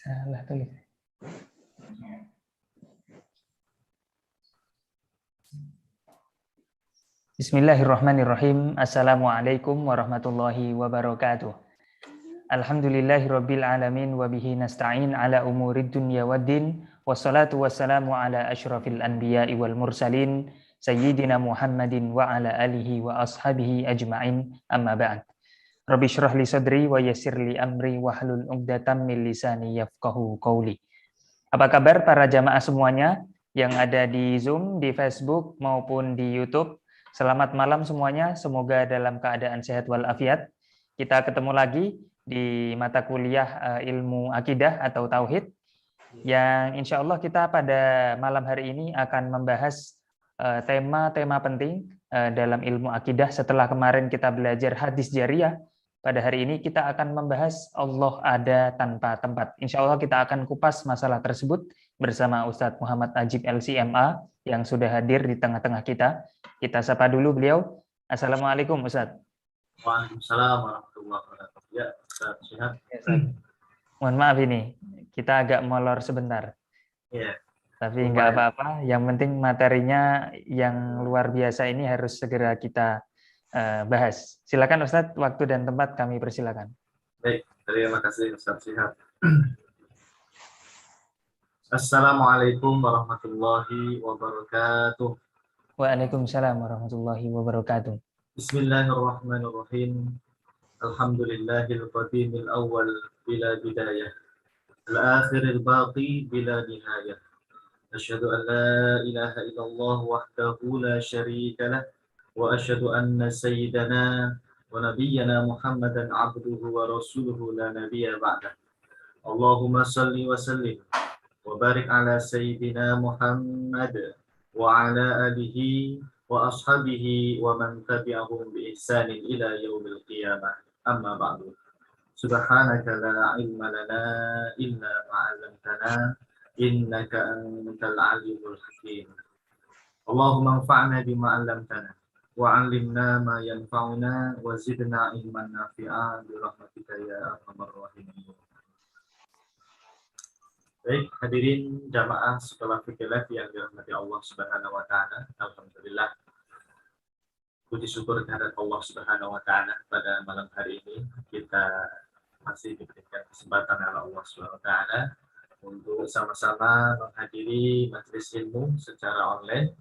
Salah tulis. Bismillahirrahmanirrahim. Assalamualaikum warahmatullahi wabarakatuh. Alhamdulillahirabbil alamin wa bihi nasta'in ala umurid dunya waddin. Wassalatu wassalamu ala asyrafil anbiya'i wal mursalin sayyidina Muhammadin wa ala alihi wa ashabihi ajma'in. Amma ba'd. Rabbi syrah li sadri wa yassir li amri wahlul 'uqdatam min lisani yafqahu qawli. Apa kabar para jamaah semuanya yang ada di Zoom, di Facebook maupun di YouTube? Selamat malam semuanya, semoga dalam keadaan sehat walafiat. Kita ketemu lagi di mata kuliah ilmu akidah atau tauhid, yang insya Allah kita pada malam hari ini akan membahas tema-tema penting dalam ilmu akidah. Setelah kemarin kita belajar hadis jariyah, pada hari ini kita akan membahas Allah ada tanpa tempat. Insya Allah kita akan kupas masalah tersebut bersama Ustadz Muhammad Ajib LCMA yang sudah hadir di tengah-tengah kita. Kita sapa dulu beliau. Assalamualaikum Ustadz. Waalaikumsalam warahmatullahi wabarakatuh. Ya, Ustadz sehat. Mohon maaf ini, kita agak molor sebentar. Iya. Tapi nggak apa-apa, yang penting materinya yang luar biasa ini harus segera kita bahas. Silakan Ustadz, waktu dan tempat kami persilakan. Baik, terima kasih Ustadz Syihab. Assalamualaikum warahmatullahi wabarakatuh. Waalaikumsalam warahmatullahi wabarakatuh. Bismillahirrahmanirrahim. Alhamdulillahil qadimil awwal bila bidayah. Al-akhiril baqi bila nihayah. Asyhadu an la ilaha illallah wahdahu la syarika lah. Wa asyhadu anna sayyidana wa nabiyyana Muhammadan abduhu wa rasuluhu la nabiyya ba'dah. Allahumma salli wa sallim wa barik ala sayyidina Muhammad wa ala alihi wa ashabihi wa man tabi'ahum bi ihsanin ila yaumil qiyamah. Amma ba'du. Subhanaka la ilma lana illa ma 'allamtana innaka antal alimul hakim. Allahumma anfa'na bima 'allamtana wa 'allimna ma yanfa'una wa zidna ilman nafi'a bi rahmatika ya arhamar rahimin. Baik, hadirin jamaah sekolah fikih yang dirahmati Allah Subhanahu wa taala. Alhamdulillah. Puji syukur kehadirat Allah Subhanahu wa taala pada malam hari ini kita masih diberikan kesempatan oleh Allah Subhanahu wa taala untuk sama-sama menghadiri majelis ilmu secara online.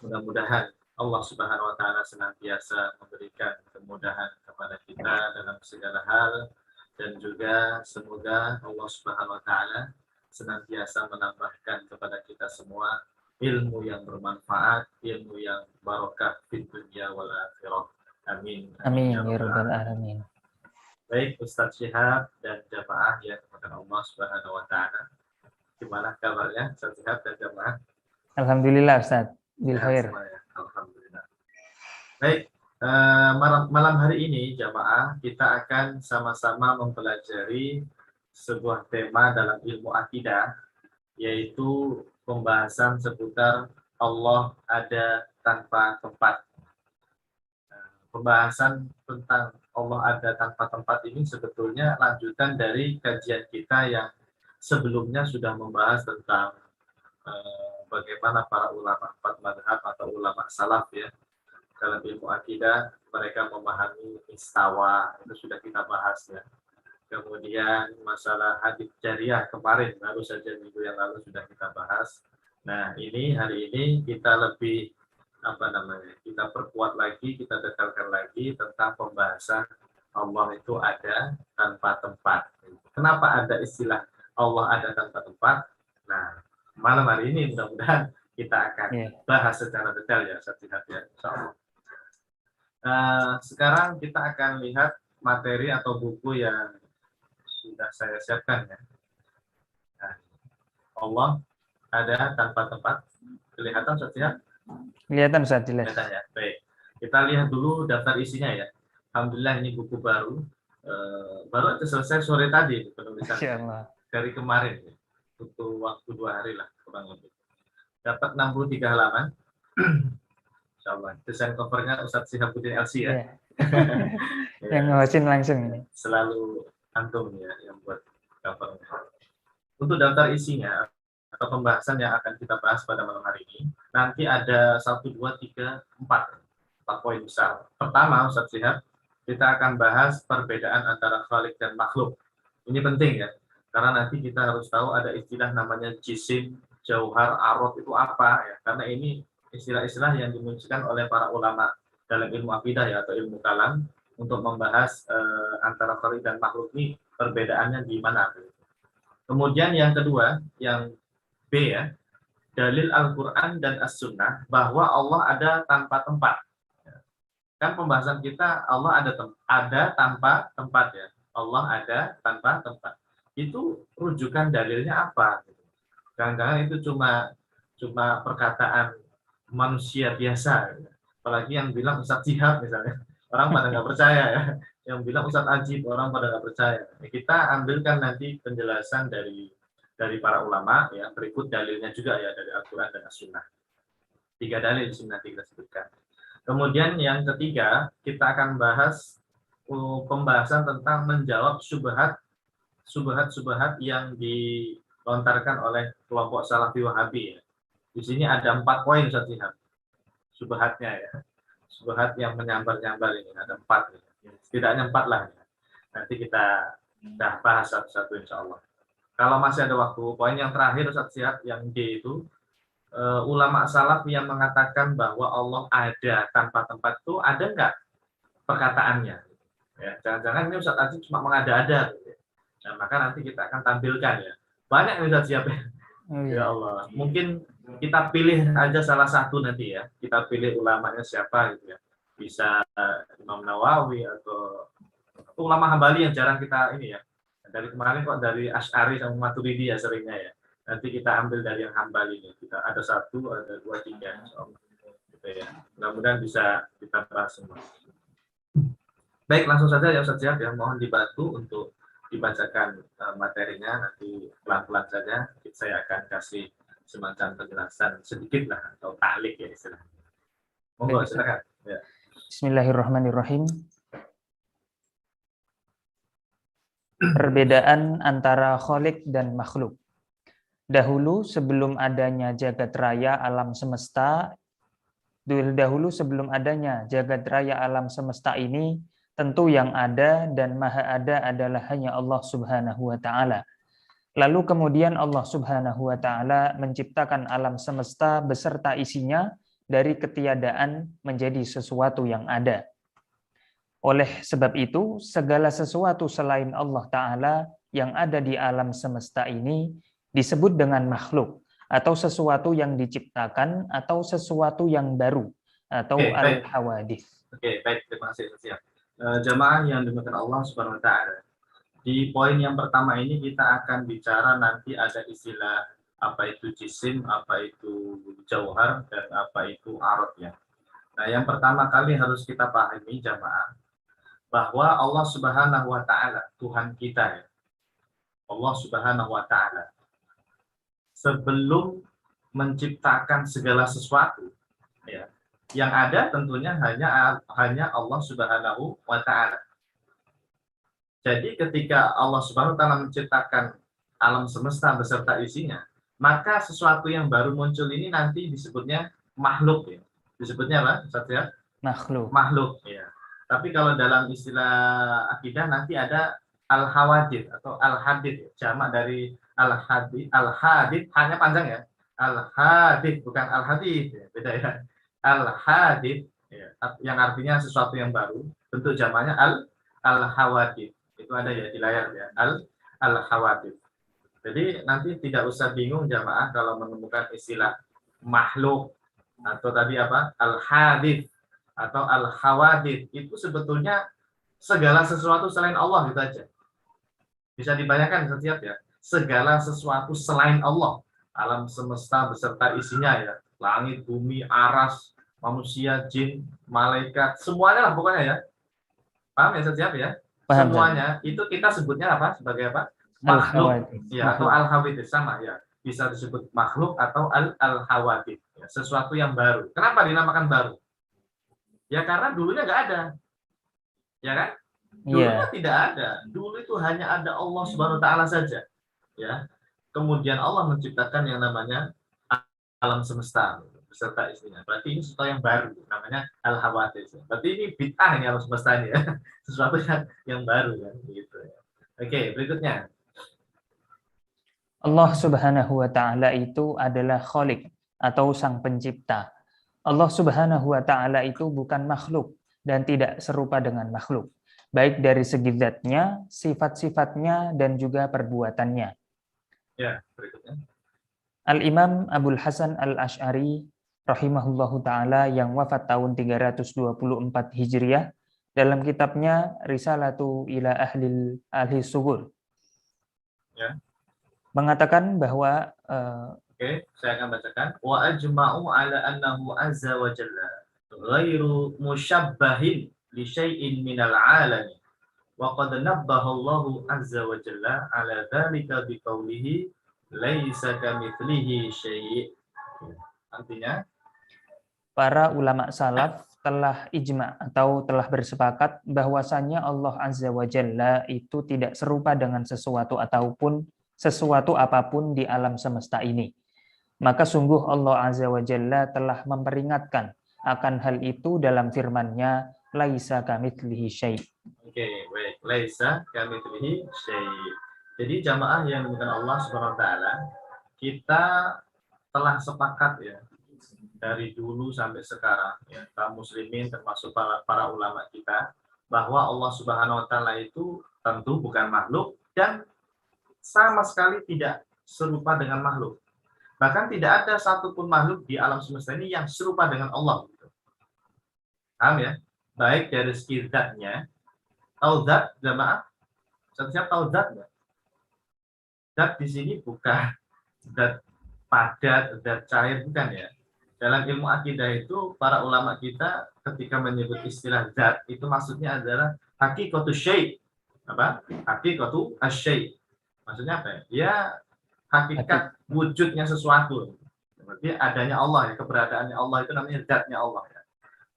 Mudah-mudahan Allah Subhanahu wa taala senantiasa memberikan kemudahan kepada kita dalam segala hal, dan juga semoga Allah Subhanahu wa taala senantiasa menambahkan kepada kita semua ilmu yang bermanfaat, ilmu yang barokah di dunia wal akhirah. Amin. Amin ya rabbal alamin. Baik, Ustadz Syihab dan jamaah yang dimuliakan Allah Subhanahu wa taala. Gimana kabarnya Ustadz Syihab dan jamaah? Alhamdulillah Ustadz, bil khair. Alhamdulillah. Baik, malam hari ini jamaah kita akan sama-sama mempelajari sebuah tema dalam ilmu akidah, yaitu pembahasan seputar Allah ada tanpa tempat. Pembahasan tentang Allah ada tanpa tempat ini sebetulnya lanjutan dari kajian kita yang sebelumnya sudah membahas tentang bagaimana para ulama empat madhab atau ulama salaf ya dalam ilmu akidah mereka memahami istawa, itu sudah kita bahas ya. Kemudian masalah hadis jariyah kemarin baru saja minggu yang lalu sudah kita bahas. Nah ini hari ini kita lebih kita perkuat lagi, kita detailkan lagi tentang pembahasan Allah itu ada tanpa tempat. Kenapa ada istilah Allah ada tanpa tempat? Nah malam hari ini mudah-mudahan kita akan bahas secara detail ya, Ustaz ya, insyaallah. Sekarang kita akan lihat materi atau buku yang sudah saya siapkan ya. Nah, Allah ada tanpa tempat. Kelihatan Ustaz ya? Kelihatan Ustaz, jelas. Kelihatan ya. Baik. Kita lihat dulu daftar isinya ya. Alhamdulillah ini buku baru. Baru aja selesai sore tadi penulisan dari kemarin ya. Butuh waktu 2 hari lah kurang lebih. Dapat 63 halaman. Insyaallah. Desain covernya Ustadz Syihabuddin LC ya. Yang ngawasin langsung ini. Selalu antum ya yang buat covernya. Untuk daftar isinya atau pembahasan yang akan kita bahas pada malam hari ini, nanti ada 1, 2, 3, 4 poin besar. Pertama, Ustaz Sihab, kita akan bahas perbedaan antara khalik dan makhluk. Ini penting ya, karena nanti kita harus tahu ada istilah namanya jisim, jauhar, arot itu apa ya, karena ini istilah-istilah yang dimunculkan oleh para ulama dalam ilmu akidah ya, atau ilmu kalam untuk membahas antara khalik dan makhluk ini perbedaannya di mana. Kemudian yang kedua, yang B ya, dalil Al-Quran dan As-Sunnah bahwa Allah ada tanpa tempat. Kan pembahasan kita Allah ada tanpa tempat ya. Allah ada tanpa tempat. Itu rujukan dalilnya apa? Jangan-jangan itu cuma perkataan manusia biasa. Apalagi yang bilang Ustaz Jihad misalnya. Orang pada nggak percaya ya. Yang bilang Ustaz Ajib, orang pada nggak percaya. Kita ambilkan nanti penjelasan dari para ulama ya, berikut dalilnya juga ya dari Al-Quran dan As-Sunnah. 3 dalil di sini nanti kita sebutkan. Kemudian yang ketiga, kita akan bahas pembahasan tentang menjawab subhat yang dilontarkan oleh kelompok Salafi Wahabi ya. Di sini ada 4 poin Ustaz Ihab. Subhatnya ya. Subhat yang menyambar-nyambar ini ada 4 ya. Setidaknya 4 lah ya. Nanti kita bahas satu-satu insya Allah. Kalau masih ada waktu, poin yang terakhir Ustaz Ihab yang D itu ulama salaf yang mengatakan bahwa Allah ada tanpa tempat itu ada nggak perkataannya? Ya, jangan-jangan ini Ustaz Aziz cuma mengada-ada. Nah, maka nanti kita akan tampilkan ya. Banyak yang Ustaz siap ya. Ya Allah. Mungkin kita pilih aja salah satu nanti ya. Kita pilih ulamanya siapa gitu ya. Bisa Imam Nawawi atau ulama Hambali yang jarang kita ini ya. Dari kemarin kok dari Asy'ari sama Maturidi ya seringnya ya. Nanti kita ambil dari yang Hambali ini. Kita ada 1, ada 2, 3. Gitu ya. Mudah-mudahan bisa kita bahas semua. Baik, langsung saja ya Ustaz Siap, yang mohon dibantu untuk dibacakan materinya. Nanti pelan-pelan saja saya akan kasih semacam penjelasan sedikit lah atau taklik ya istilahnya. Monggo silakan. Ya. Bismillahirrahmanirrahim. Perbedaan antara khalik dan makhluk. Dahulu sebelum adanya jagat raya alam semesta, ini, tentu yang ada dan maha ada adalah hanya Allah Subhanahu wa taala. Lalu kemudian Allah Subhanahu wa taala menciptakan alam semesta beserta isinya dari ketiadaan menjadi sesuatu yang ada. Oleh sebab itu, segala sesuatu selain Allah Ta'ala yang ada di alam semesta ini disebut dengan makhluk, atau sesuatu yang diciptakan, atau sesuatu yang baru, atau al-hawadith. Oke, baik, terima kasih. Siap. Jamaah yang dimuliakan Allah Subhanahu wa Ta'ala. Di poin yang pertama ini kita akan bicara nanti ada istilah apa itu jisim, apa itu jauhar, dan apa itu arot ya. Nah, yang pertama kali harus kita pahami jamaah bahwa Allah Subhanahu wa taala, Tuhan kita ya. Allah Subhanahu wa taala sebelum menciptakan segala sesuatu ya. Yang ada tentunya hanya Allah Subhanahu wa taala. Jadi ketika Allah Subhanahu wa taala menciptakan alam semesta beserta isinya, maka sesuatu yang baru muncul ini nanti disebutnya makhluk ya. Disebutnya apa? Ustaz? Makhluk. Makhluk ya. Tapi kalau dalam istilah akidah nanti ada al-hawadith atau al-hadith, jamak dari al-hadith. Al-hadith hanya panjang ya. Al-hadith bukan al-hadith ya. Beda ya. Al-hadith ya. Yang artinya sesuatu yang baru, bentuk jamaknya al-hawadith. Itu ada ya di layar ya. Al-hawadith. Jadi nanti tidak usah bingung jamaah kalau menemukan istilah makhluk atau tadi apa? Al-hadith atau al-hawadith, itu sebetulnya segala sesuatu selain Allah gitu aja. Bisa dibayangkan setiap ya, segala sesuatu selain Allah, alam semesta beserta isinya ya, langit, bumi, aras, manusia, jin, malaikat, semuanya lah pokoknya ya. Paham ya setiap ya? Paham, semuanya itu kita sebutnya apa? Sebagai apa? Makhluk ya, atau al-hawadith sama ya. Bisa disebut makhluk atau al-hawadith ya, sesuatu yang baru. Kenapa dinamakan baru? Ya karena dulunya nggak ada, ya kan? Dulunya tidak ada. Dulu itu hanya ada Allah Subhanahu Wa Taala saja, ya. kemudian Allah menciptakan yang namanya alam semesta beserta istrinya. Berarti ini sesuatu yang baru, namanya al-hawadits. Berarti ini bid'ah ini alam semesta ini ya. Sesuatu yang baru kan gitu ya. Oke, berikutnya. Allah Subhanahu wa taala itu adalah Khalik atau sang pencipta. Allah Subhanahu wa taala itu bukan makhluk dan tidak serupa dengan makhluk, baik dari segi zatnya, sifat-sifatnya dan juga perbuatannya. Ya, berikutnya. Al-Imam Abul Hasan Al-Asy'ari rahimahullahu taala yang wafat tahun 324 Hijriah dalam kitabnya Risalatu ila ahli Subur Ya. mengatakan bahwa Oke, saya akan bacakan. Wa ajma'u ala annahu azza wa jalla ghairu musyabbahin li syai'in minal alami. Wa qad nabbaha Allahu azza wa jalla ala dzalika bi qawlihi laisa kamitslihi syai'. Artinya, para ulama salaf telah ijma atau telah bersepakat bahwasannya Allah Azza wa Jalla itu tidak serupa dengan sesuatu ataupun sesuatu apapun di alam semesta ini. Maka sungguh Allah Azza wa Jalla telah memperingatkan akan hal itu dalam firman-Nya, laisa kamitslihi syai'. Oke, baik. Laisa kamitslihi syai'. Jadi jamaah yang dimuliakan Allah Subhanahu wa taala, kita telah sepakat ya dari dulu sampai sekarang ya, kaum muslimin termasuk para ulama kita, bahwa Allah Subhanahu wa taala itu tentu bukan makhluk dan sama sekali tidak serupa dengan makhluk. Bahkan tidak ada satupun makhluk di alam semesta ini yang serupa dengan Allah. Paham ya? Baik dari segi zatnya, tahu zat, jamaah? Siapa tahu zat nggak? Zat di sini bukan zat padat, zat cair, bukan ya. Dalam ilmu akidah itu, para ulama kita ketika menyebut istilah zat, itu maksudnya adalah hakikatu syai'. Apa? Hakikatu asy-syai'. Maksudnya apa ya? Ya hakikat wujudnya sesuatu. Berarti adanya Allah ya, keberadaannya Allah itu namanya zatnya Allah ya.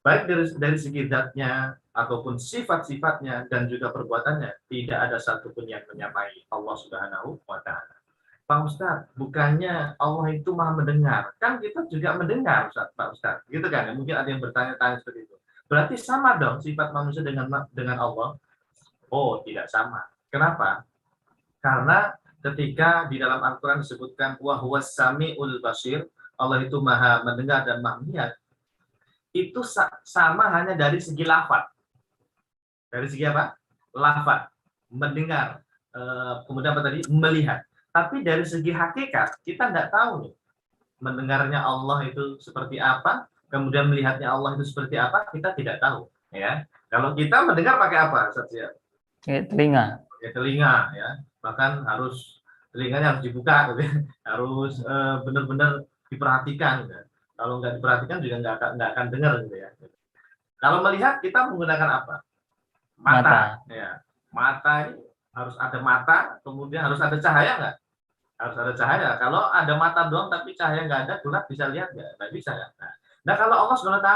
Baik dari segi zatnya ataupun sifat-sifatnya dan juga perbuatannya, tidak ada satupun yang menyamai Allah Subhanahu wa taala. Pak Ustaz, bukannya Allah itu maha mendengar? Kan kita juga mendengar, Ustaz, Pak Ustaz. Gitu kan? Mungkin ada yang bertanya-tanya seperti itu. Berarti sama dong sifat manusia dengan Allah? Oh, tidak sama. Kenapa? Karena ketika di dalam Al-Quran disebutkan wa huwas sami'ul basir, Allah itu maha mendengar dan maha melihat, itu sama hanya dari segi lafaz. Dari segi apa? Lafaz, mendengar, kemudian apa tadi? Melihat. Tapi dari segi hakikat, kita nggak tahu nih. Mendengarnya Allah itu seperti apa, kemudian melihatnya Allah itu seperti apa, kita tidak tahu. Ya, kalau kita mendengar pakai apa, Satya? Telinga. Ya, telinga, ya. Bahkan harus telinganya harus dibuka, gitu. Harus benar-benar diperhatikan. Gitu. Kalau nggak diperhatikan juga nggak akan dengar, gitu ya. Kalau melihat kita menggunakan apa? Mata. Ya, mata ini harus ada mata, kemudian harus ada cahaya nggak? Harus ada cahaya. Kalau ada mata doang tapi cahaya nggak ada, gelap bisa lihat nggak? Nggak bisa. Nah, kalau Allah SWT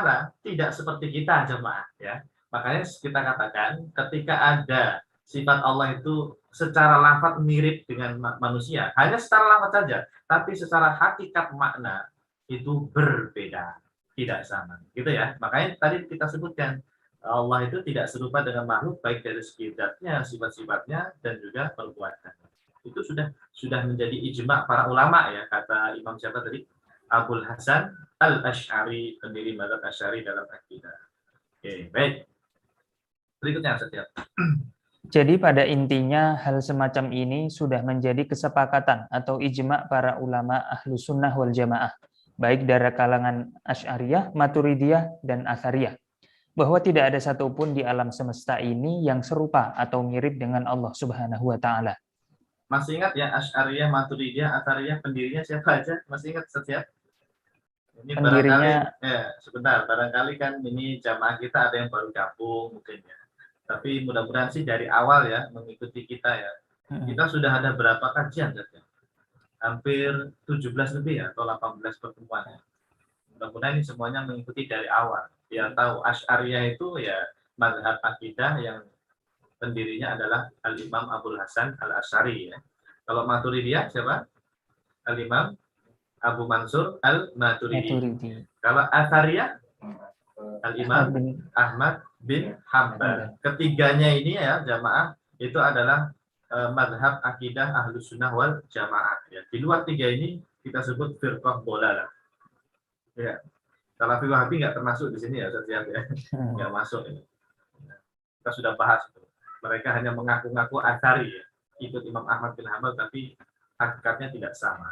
tidak seperti kita, jemaah, ya. Makanya kita katakan ketika ada sifat Allah itu secara lafaz mirip dengan manusia, hanya secara lafaz saja, tapi secara hakikat makna itu berbeda, tidak sama, gitu ya. Makanya tadi kita sebutkan Allah itu tidak serupa dengan makhluk baik dari segi zatnya, sifat-sifatnya dan juga perbuatannya. Itu sudah menjadi ijma para ulama ya, kata Imam siapa tadi? Abul Hasan Al-Asy'ari, pendiri mazhab Asy'ari dalam akidah. Oke, baik. Berikutnya Satya. Jadi pada intinya hal semacam ini sudah menjadi kesepakatan atau ijma para ulama ahlu sunnah wal jamaah, baik dari kalangan Asy'ariyah, Maturidiyah, dan Athariyah, bahwa tidak ada satupun di alam semesta ini yang serupa atau mirip dengan Allah Subhanahu wa taala. Masih ingat ya Asy'ariyah, Maturidiyah, Athariyah pendirinya siapa aja? Masih ingat setiap? Ini Pendirinya barangkali sebentar, barangkali kan ini jamaah kita ada yang baru gabung mungkin ya. Tapi mudah-mudahan sih dari awal ya mengikuti kita ya. Kita sudah ada berapa kajian ya? Hampir 17 lebih ya atau 18 pertemuan ya. Mudah-mudahan ini semuanya mengikuti dari awal. Biar tahu Asy'ariyah itu ya mazhab akidah yang pendirinya adalah Al-Imam Abul Hasan Al-Asy'ari ya. Kalau Maturidiyah siapa? Al-Imam Abu Mansur Al-Maturidi. Maturidi. Kalau Athariyah, Al-Imam Bin Ahmad bin Hambal. Hambal. Ketiganya ini ya jamaah itu adalah madhab akidah Ahlus Sunnah wal Jamaah. Ya. Di luar tiga ini kita sebut firqah dolalah. Ya. Salafi Wahabi nggak termasuk di sini ya, Ustaz ya. Nggak masuk ini. Kita sudah bahas itu. Mereka hanya mengaku-ngaku Athari ya, ikut Imam Ahmad bin Hambal, tapi hakikatnya tidak sama.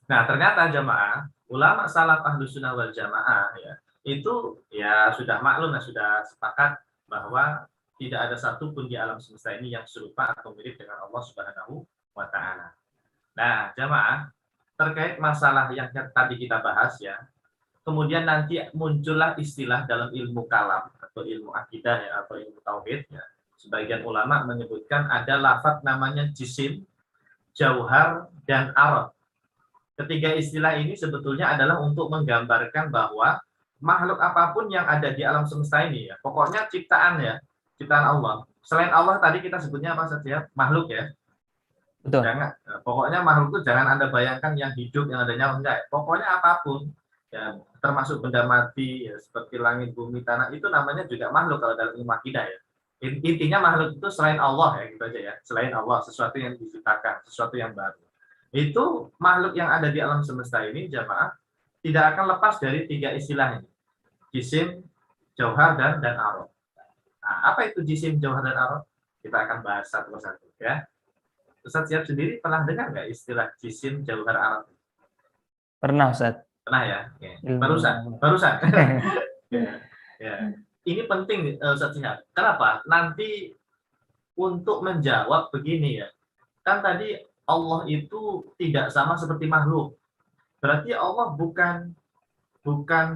Nah, ternyata jamaah, ulama salaf Ahlus Sunnah wal Jamaah ya, itu ya sudah maklum ya, sudah sepakat bahwa tidak ada satupun di alam semesta ini yang serupa atau mirip dengan Allah Subhanahu wa taala. Nah, jamaah, terkait masalah yang tadi kita bahas ya, kemudian nanti muncullah istilah dalam ilmu kalam atau ilmu akidah ya, atau ilmu tauhid ya. Sebagian ulama menyebutkan ada lafaz namanya jisim, jauhar, dan arad. Ketiga istilah ini sebetulnya adalah untuk menggambarkan bahwa makhluk apapun yang ada di alam semesta ini ya, pokoknya ciptaan ya, ciptaan Allah. Selain Allah tadi kita sebutnya apa saja? Makhluk ya. Betul. Jangan, pokoknya makhluk itu jangan Anda bayangkan yang hidup, yang ada nyawa, enggak. Pokoknya apapun ya, termasuk benda mati ya, seperti langit, bumi, tanah, itu namanya juga makhluk kalau dalam ilmu akidah ya. Intinya makhluk itu selain Allah ya, gitu aja ya. Selain Allah, sesuatu yang diciptakan, sesuatu yang baru. Itu makhluk yang ada di alam semesta ini jamaah tidak akan lepas dari tiga istilah ini. Jisim, jauhar, dan arad. Nah, apa itu jisim, jauhar, dan arad? Kita akan bahas satu persatu ya. Ustaz Siap sendiri pernah dengar nggak istilah jisim, jauhar, arad? Pernah, Ustaz. Pernah ya? Barusan. Ya. Ya. Ini penting Ustaz Siap. Kenapa? Nanti untuk menjawab begini ya. Kan tadi Allah itu tidak sama seperti makhluk. Berarti Allah bukan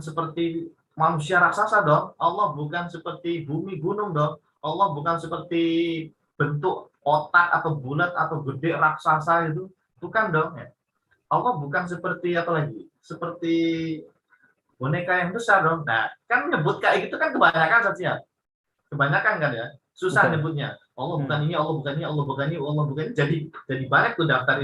seperti manusia raksasa dong. Allah bukan seperti bumi gunung dong. Allah bukan seperti bentuk otak atau bulat atau gede raksasa itu. Bukan dong ya. Allah bukan seperti apa lagi? Seperti boneka yang besar dong. Nah, kan nyebut kayak gitu kan kebanyakan saja. Kebanyakan kan ya. Susah nyebutnya. Allah bukan ini, Allah bukan ini, Allah bukan ini, Allah bukan ini. Jadi banyak tuh daftar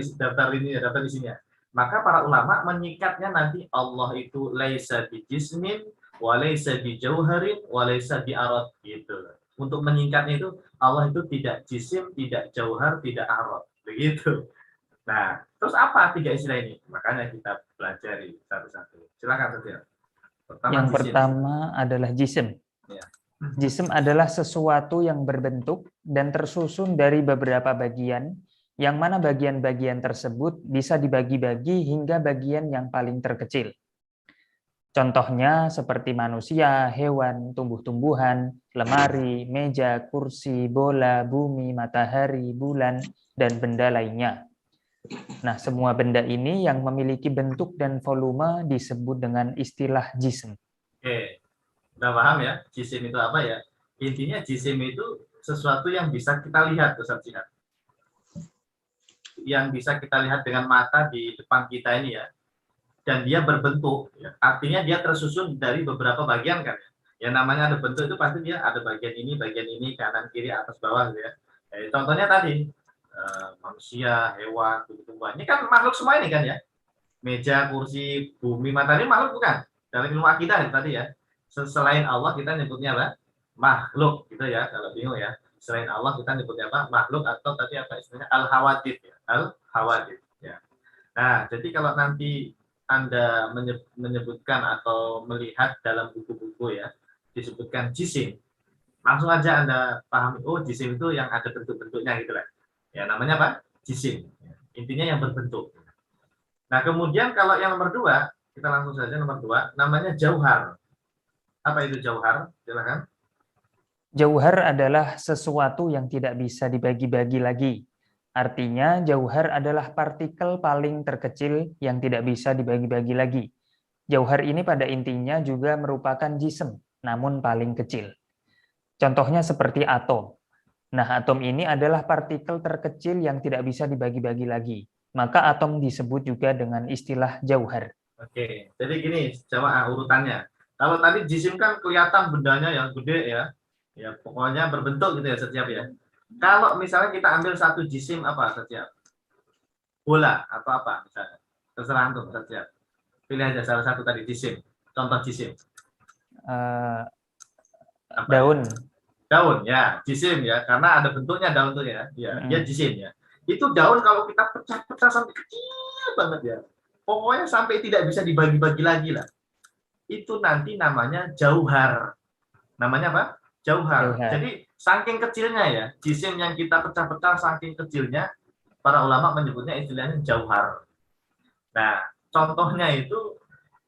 isinya. Maka para ulama menyikatnya nanti Allah itu laisa bijismin, wa laisa bijauharin, wa laisa biarad gitu. Untuk menyingkatnya itu Allah itu tidak jisim, tidak jauhar, tidak arad. Begitu. Nah, terus apa tiga istilah ini? Makanya kita pelajari satu-satu. Silakan Setia. Yang pertama adalah jisim. Ya. Jisim adalah sesuatu yang berbentuk dan tersusun dari beberapa bagian, yang mana bagian-bagian tersebut bisa dibagi-bagi hingga bagian yang paling terkecil. Contohnya seperti manusia, hewan, tumbuh-tumbuhan, lemari, meja, kursi, bola, bumi, matahari, bulan, dan benda lainnya. Nah, semua benda ini yang memiliki bentuk dan volume disebut dengan istilah jisim. Oke. Udah paham ya, jisim itu apa ya? Intinya jisim itu sesuatu yang bisa kita lihat, Ustaz Jihad. Yang bisa kita lihat dengan mata di depan kita ini ya. Dan dia berbentuk, ya. Artinya dia tersusun dari beberapa bagian kan ya. Yang namanya ada bentuk itu pasti dia ada bagian ini, kanan, kiri, atas, bawah gitu ya. Contohnya tadi, manusia, hewan, tumbuh-tumbuhan. Ini kan makhluk semua ini kan ya. Meja, kursi, bumi, matahari makhluk bukan? Dalam ilmu akidah tadi ya. Selain Allah kita nyebutnya apa? Makhluk gitu ya, kalau bingung ya. Selain Allah kita nyebutnya apa? Makhluk atau tadi apa istilahnya? Al-hawadith ya. Al-hawadith ya. Nah, jadi kalau nanti Anda menyebutkan atau melihat dalam buku-buku ya, disebutkan jisim, langsung aja Anda pahami, oh jisim itu yang ada bentuk-bentuknya gitu lah. Ya, namanya apa? Jisim. Intinya yang berbentuk. Nah, kemudian kalau yang nomor 2, kita langsung saja nomor 2, namanya jauhar. Apa itu jauhar? Silakan. Jauhar adalah sesuatu yang tidak bisa dibagi-bagi lagi. Artinya, jauhar adalah partikel paling terkecil yang tidak bisa dibagi-bagi lagi. Jauhar ini pada intinya juga merupakan jisim, namun paling kecil. Contohnya seperti atom. Nah, atom ini adalah partikel terkecil yang tidak bisa dibagi-bagi lagi. Maka atom disebut juga dengan istilah jauhar. Oke, jadi gini, jamaah urutannya. Kalau tadi jisim kan kelihatan bendanya yang gede ya. Ya, pokoknya berbentuk gitu ya setiap ya. Kalau misalnya kita ambil satu jisim apa setiap? bola atau apa misalnya. Terserah antum, siap. Pilih aja salah satu tadi jisim. Contoh jisim. Apa Daun. ya? Daun ya, jisim ya, karena ada bentuknya daun tuh ya. Ya, dia jisim ya. Itu daun kalau kita pecah-pecah sampai kecil banget ya. Pokoknya sampai tidak bisa dibagi-bagi lagi lah. Itu nanti namanya jauhar. Namanya apa? Jauhar. Jadi saking kecilnya ya, jisim yang kita pecah-pecah saking kecilnya, para ulama menyebutnya istilahnya jauhar. Nah, contohnya itu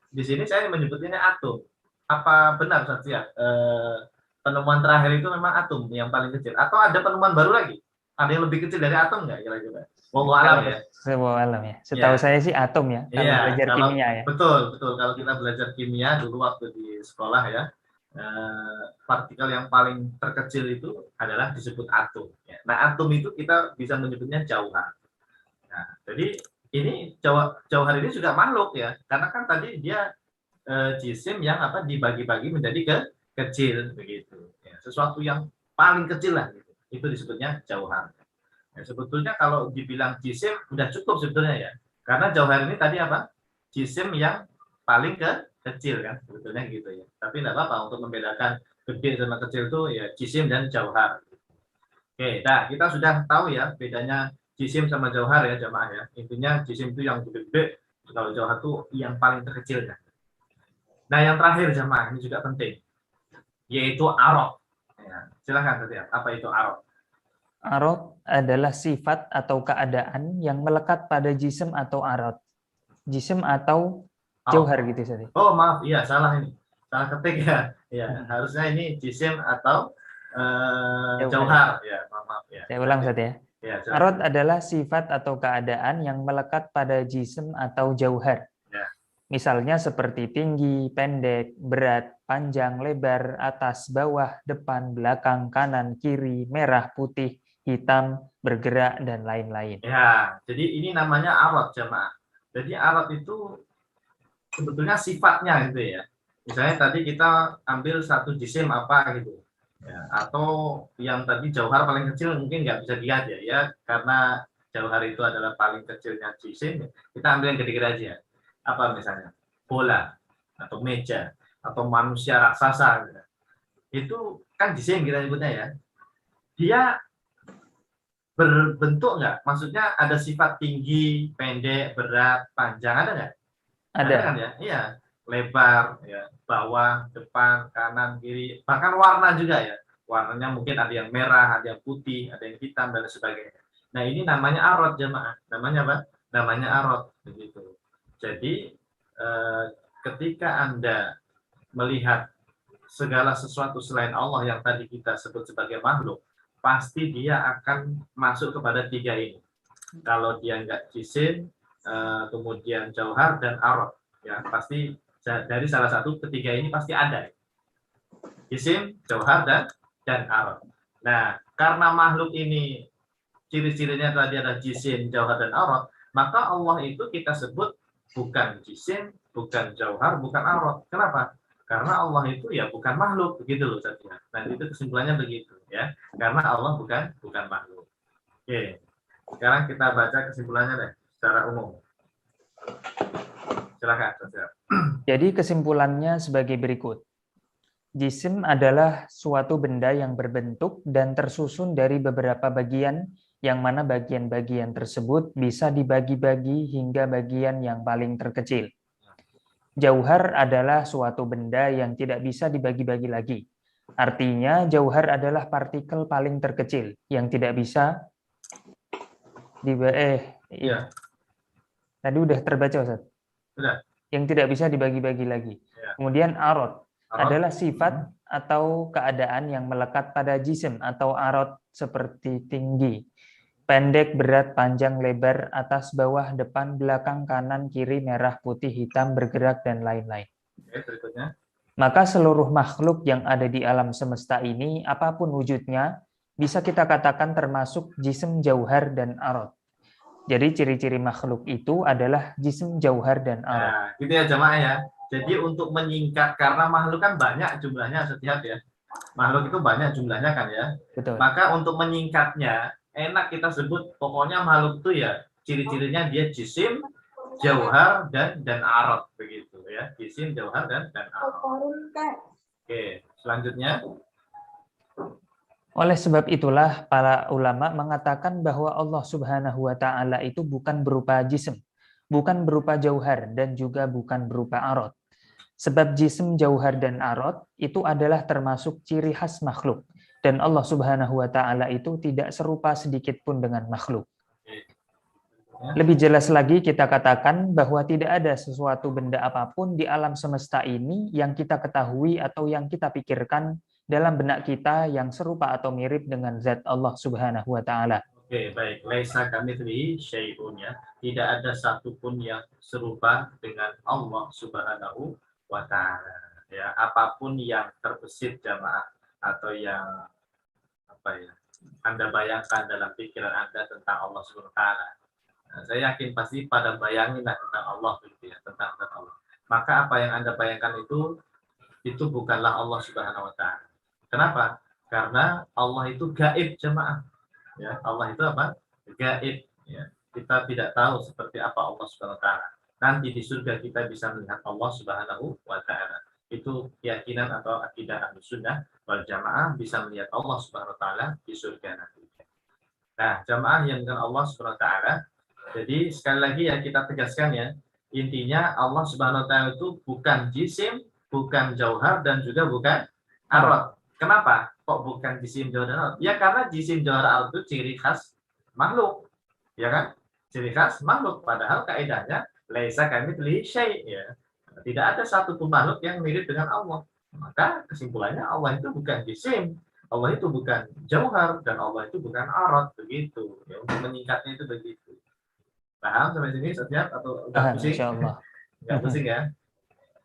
di sini saya menyebutnya atom. Apa benar Satya? Penemuan terakhir itu memang atom yang paling kecil, atau ada penemuan baru lagi? Ada yang lebih kecil dari atom nggak kira-kira? Wallahu alam ya. Wallahu alam ya. Setahu saya sih atom ya, kalau belajar kimia ya. Betul. Kalau kita belajar kimia dulu waktu di sekolah ya, partikel yang paling terkecil itu adalah disebut atom. Ya. Nah, atom itu kita bisa menyebutnya jauhar. Nah, jadi ini jauhar ini juga makhluk ya, karena kan tadi dia jisim yang dibagi-bagi menjadi kecil begitu. Ya, sesuatu yang paling kecil lah gitu. Itu disebutnya jauhar. Ya, sebetulnya kalau dibilang jisim udah cukup sebetulnya ya. Karena jauhar ini tadi apa? Jisim yang paling kecil kan sebetulnya gitu ya. Tapi tidak apa-apa untuk membedakan gede sama kecil itu ya jisim dan jauhar. Oke, nah kita sudah tahu ya bedanya jisim sama jauhar ya jamaah ya. Intinya jisim itu yang gede, kalau jauhar itu yang paling terkecilnya. Nah yang terakhir jamaah ini juga penting, yaitu arad. Ya, silakan Satya, apa itu arad? Arad adalah sifat atau keadaan yang melekat pada jisim atau arad. Jisim atau jauhar gitu Satya. Oh maaf, iya salah ini. Salah ketik ya. Ya, harusnya ini jisim atau jauhar. Ya, maaf ya. Saya ulang Satya. Ya, arad adalah sifat atau keadaan yang melekat pada jisim atau jauhar. Ya. Misalnya seperti tinggi, pendek, berat, panjang, lebar, atas, bawah, depan, belakang, kanan, kiri, merah, putih, hitam, bergerak, dan lain-lain. Ya, jadi ini namanya arad jamaah. Jadi arad itu sebetulnya sifatnya gitu ya. Misalnya tadi kita ambil satu jisim apa gitu. Ya, atau yang tadi jauhar paling kecil mungkin nggak bisa dilihat ya, karena jauhar itu adalah paling kecilnya jisim. Kita ambil yang gede-gede aja. Apa misalnya bola atau meja atau manusia raksasa gitu. Itu kan jisim kita nyebutnya ya, dia berbentuk nggak, maksudnya ada sifat tinggi, pendek, berat, panjang, ada nggak? Ada kan ya, iya, lebar ya, bawah, depan, kanan, kiri, bahkan warna juga ya, warnanya mungkin ada yang merah, ada yang putih, ada yang hitam dan sebagainya. Nah ini namanya arad jamaah, namanya apa? Namanya arad begitu. Jadi ketika Anda melihat segala sesuatu selain Allah yang tadi kita sebut sebagai makhluk, pasti dia akan masuk kepada tiga ini. Kalau dia nggak jisim, kemudian jauhar dan arad, ya pasti dari salah satu ketiga ini pasti ada. Jisim, jauhar dan arad. Nah, karena makhluk ini ciri-cirinya tadi ada jisim, jauhar dan arad, maka Allah itu kita sebut bukan jisim, bukan jauhar, bukan arad. Kenapa? Karena Allah itu ya bukan makhluk, begitu loh Satya. Nah itu kesimpulannya begitu ya, karena Allah bukan makhluk. Oke, sekarang kita baca kesimpulannya deh secara umum. Silakan Satya. Jadi kesimpulannya sebagai berikut. Jisim adalah suatu benda yang berbentuk dan tersusun dari beberapa bagian, yang mana bagian-bagian tersebut bisa dibagi-bagi hingga bagian yang paling terkecil. Jauhar adalah suatu benda yang tidak bisa dibagi-bagi lagi. Artinya, jauhar adalah partikel paling terkecil yang tidak bisa Tadi udah terbaca, Ustaz? Sudah. Yang tidak bisa dibagi-bagi lagi. Ya. Kemudian arad adalah sifat atau keadaan yang melekat pada jisim atau arad seperti tinggi, pendek, berat, panjang, lebar, atas, bawah, depan, belakang, kanan, kiri, merah, putih, hitam, bergerak, dan lain-lain. Berikutnya. Maka seluruh makhluk yang ada di alam semesta ini, apapun wujudnya, bisa kita katakan termasuk jisim, jauhar, dan arad. Jadi ciri-ciri makhluk itu adalah jisim, jauhar, dan arad. Nah, gitu ya jamaah ya. Jadi untuk menyingkat, karena makhluk kan banyak jumlahnya setiap ya. Makhluk itu banyak jumlahnya kan ya. Betul. Maka untuk menyingkatnya, enak kita sebut pokoknya makhluk itu ya ciri-cirinya dia jisim, jauhar dan arad begitu ya. Jisim, jauhar dan arad. Oke, selanjutnya. Oleh sebab itulah para ulama mengatakan bahwa Allah Subhanahu wa taala itu bukan berupa jism, bukan berupa jauhar dan juga bukan berupa arad. Sebab jism, jauhar dan arad itu adalah termasuk ciri khas makhluk dan Allah Subhanahu wa taala itu tidak serupa sedikit pun dengan makhluk. Lebih jelas lagi kita katakan bahwa tidak ada sesuatu benda apapun di alam semesta ini yang kita ketahui atau yang kita pikirkan dalam benak kita yang serupa atau mirip dengan zat Allah Subhanahu wa taala. Oke, baik. Laisa kamitslihi syai'un ya. Tidak ada satupun yang serupa dengan Allah Subhanahu wa taala. Ya, apapun yang terbesit jamaah atau yang apa ya? Anda bayangkan dalam pikiran Anda tentang Allah Subhanahu wa taala. Nah, saya yakin pasti pada bayanginlah tentang Allah gitu ya, tentang Allah. Maka apa yang Anda bayangkan itu bukanlah Allah Subhanahu wa taala. Kenapa? Karena Allah itu gaib jemaah. Ya, Allah itu apa? Gaib ya. Kita tidak tahu seperti apa Allah Subhanahu wa taala. Nanti di surga kita bisa melihat Allah Subhanahu wa taala. Itu keyakinan atau akidah Ahlussunnah wal Jamaah, bisa melihat Allah Subhanahu wa taala di surga nanti. Nah, jamaah yang dengan Allah Subhanahu wa taala. Jadi sekali lagi ya kita tegaskan ya, intinya Allah Subhanahu wa taala itu bukan jisim, bukan jauhar dan juga bukan arad. Kenapa? Kok bukan jisim, jauhar dan arad? Ya karena jisim, jauhar, arad itu ciri khas makhluk. Ya kan? Ciri khas makhluk, padahal kaidahnya laisa kamitslihi syai' ya. Tidak ada satupun makhluk yang mirip dengan Allah. Maka kesimpulannya Allah itu bukan jisim, Allah itu bukan jauhar dan Allah itu bukan arad, begitu. Ya, untuk menyingkatnya itu begitu. Paham sampai sini Ustaz atau udah pusing? Insyaallah. Enggak pusing ya?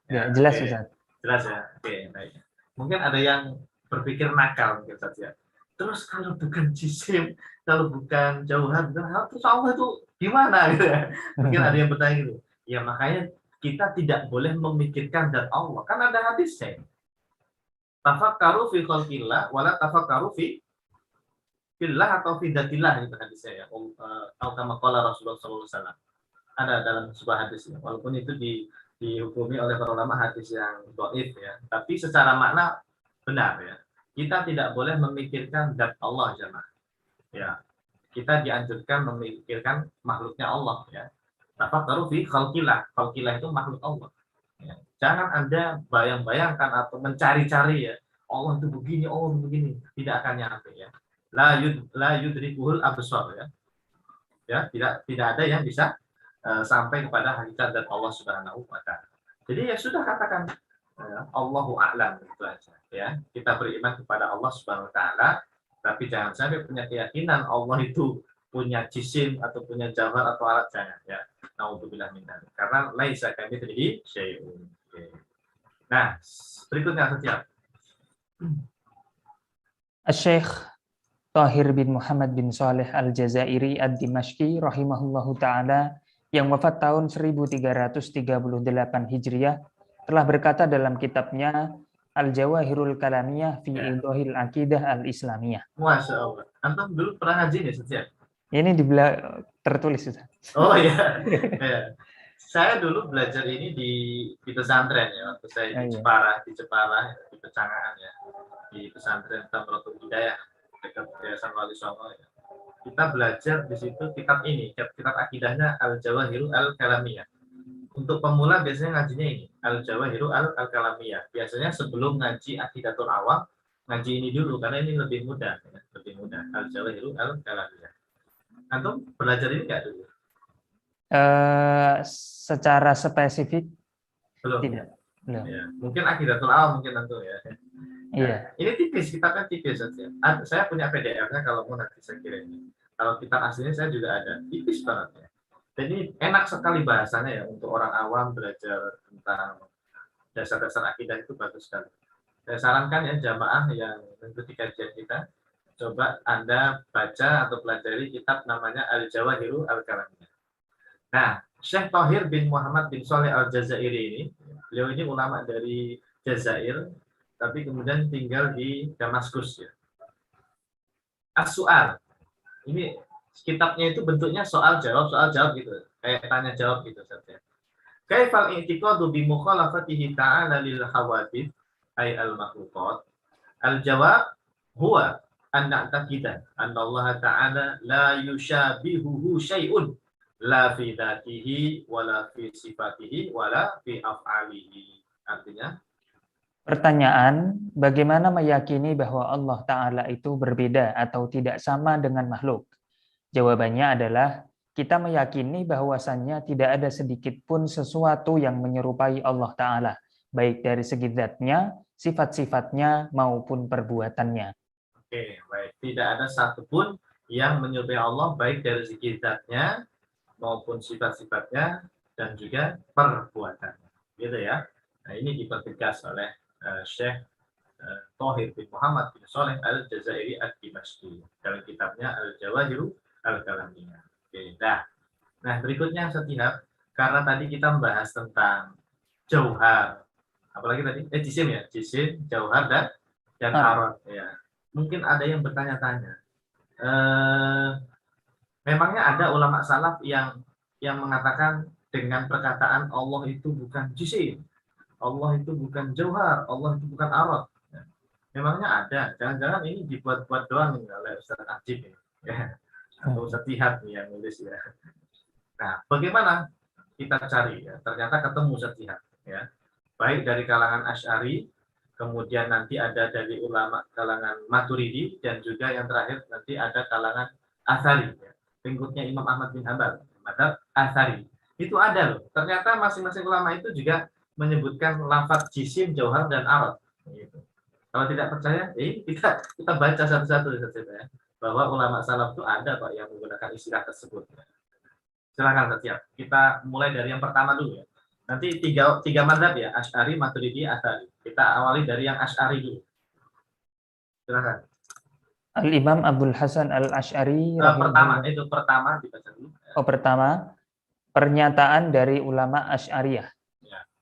Ya, jelas oke. Ustaz. Jelas ya. Oke, baik. Mungkin ada yang berpikir nakal mungkin Ustaz ya. Terus kalau bukan jisim, kalau bukan jauhar, terus Allah itu gimana gitu ya? Mungkin ada yang bertanya gitu. Ya makanya kita tidak boleh memikirkan zat Allah. Kan ada hadisnya. Tafakkaru fi khalqillah wala tafakkaru fi fillah atau fi dzatillah itu hadisnya ya. Atau kama qala Rasulullah sallallahu alaihi wasallam. Ada dalam sebuah hadis ya. Walaupun itu dihukumi oleh para ulama hadis yang dhaif ya. Tapi secara makna benar ya. Kita tidak boleh memikirkan zat Allah jemaah. Ya. Kita dianjurkan memikirkan makhluknya Allah ya. Tafakkaru fi khalqillah. Khalqillah itu makhluk Allah. Ya. Jangan Anda bayang-bayangkan atau mencari-cari ya. Allah itu begini, Allah itu begini. Tidak akan nyampe ya. La yudrikuhul absar ya. Ya, tidak ada yang bisa sampai kepada hakikat dan Allah Subhanahu wa taala. Jadi ya sudah katakan Allahu a'lam itu aja ya. Kita beriman kepada Allah Subhanahu wa taala, tapi jangan sampai punya keyakinan Allah itu punya jisim atau punya jauhar atau alat, jangan ya. Nauzubillah min dzalik. Karena laisa kamitslihi syai'un. Nah, berikutnya setiap Syekh Thahir bin Muhammad bin Saleh Al-Jazairi Ad-Dimashqi rahimahullahu taala yang wafat tahun 1338 Hijriah telah berkata dalam kitabnya Al-Jawahirul Kalamiyah fi Idhahil Aqidah Al-Islamiyah. Masya Allah. Antum dulu pernah ngaji nih setiap? Ini tertulis Ustaz. Oh iya. Ya. Saya dulu belajar ini di pesantren ya, waktu saya di Jepara, di Pecangaan ya, di pesantren Tamratul Hidayah dekat Yayasan Wali Songo ya. Kita belajar di situ kitab ini, kitab akidahnya Al-Jawahirul Al-Kalamiyah. Untuk pemula biasanya ngajinya ini, Al-Jawahirul Al-Kalamiyah. Biasanya sebelum ngaji Aqidatul Awam, ngaji ini dulu karena ini lebih mudah ya, lebih mudah. Al-Jawahirul Al-Kalamiyah. Antum belajar ini enggak dulu? Secara spesifik belum. Tidak. Belum. Ya, mungkin Aqidatul Awam mungkin tentu ya. Iya. Ini tipis, kitabnya tipis saja. Saya punya PDF-nya kalau mau nanti saya kirim. Kalau kitab aslinya saya juga ada, tipis banget ya. Jadi enak sekali bahasanya ya untuk orang awam belajar tentang dasar-dasar akidah itu bagus sekali. Saya sarankan ya jamaah yang mengikuti kajian kita, coba Anda baca atau pelajari kitab namanya Al-Jawahirul Al-Kalamiyah. Nah, Syekh Thahir bin Muhammad bin Saleh Al-Jazairi ini, beliau ini ulama dari Jazair, tapi kemudian tinggal di Damaskus ya. As-Su'al. Ini kitabnya itu bentuknya soal jawab gitu, kayak tanya jawab gitu saja. Kaifal i'tiqadu bi mukhalafatihi ta'ala lil hawadith ay al makhluqat. Al jawab huwa an na'taqida anna Allah ta'ala la yushabihuhu syai'un la fi dzatihi wala fi sifatihi wala fi af'alihi. Artinya Pertanyaan, bagaimana meyakini bahwa Allah Ta'ala itu berbeda atau tidak sama dengan makhluk? Jawabannya adalah, kita meyakini bahwasannya tidak ada sedikit pun sesuatu yang menyerupai Allah Ta'ala, baik dari segi zatnya, sifat-sifatnya, maupun perbuatannya. oke, baik. Tidak ada satupun yang menyerupai Allah, baik dari segi zatnya, maupun sifat-sifatnya, dan juga perbuatannya. Gitu ya. Nah, ini dipertegas oleh Syekh Thohir bin Muhammad bin Shalih Al-Jazairi Ad-Dimashqi dalam kitabnya Al-Jawahiru Al-Kalamiyah. Oke, nah berikutnya Satihab, karena tadi kita membahas tentang jauhar, apalagi tadi jisim ya, jisim, jauhar dan arad ya. Mungkin ada yang bertanya-tanya, memangnya ada ulama salaf yang mengatakan dengan perkataan Allah itu bukan jisim, Allah itu bukan jauhar, Allah itu bukan arad. Memangnya ada? Jangan-jangan ini dibuat-buat doang oleh Ustaz Ajib ya. Atau Ustaz Tihab yang nulis ya. Nah, bagaimana kita cari ya? Ternyata ketemu Ustaz Tihab ya. Baik dari kalangan Asy'ari, kemudian nanti ada dari ulama kalangan Maturidi, dan juga yang terakhir nanti ada kalangan Atsari ya. Pengikutnya Imam Ahmad bin Hanbal, madzhab Atsari. Itu ada loh. Ternyata masing-masing ulama itu juga menyebutkan lafaz jisim, jauhar, dan arad gitu. Kalau tidak percaya, kita baca satu-satu ya, bahwa ulama salaf itu ada Pak yang menggunakan istilah tersebut. Silakan setiap. Kita mulai dari yang pertama dulu ya. Nanti tiga mazhab ya, Asy'ari, Maturidi, Atsari. Kita awali dari yang Asy'ari dulu. Silakan. Al-Imam Abdul Hasan Al-Asy'ari pertama dibaca dulu. Oh, pertama, pernyataan dari ulama Asy'ariyah,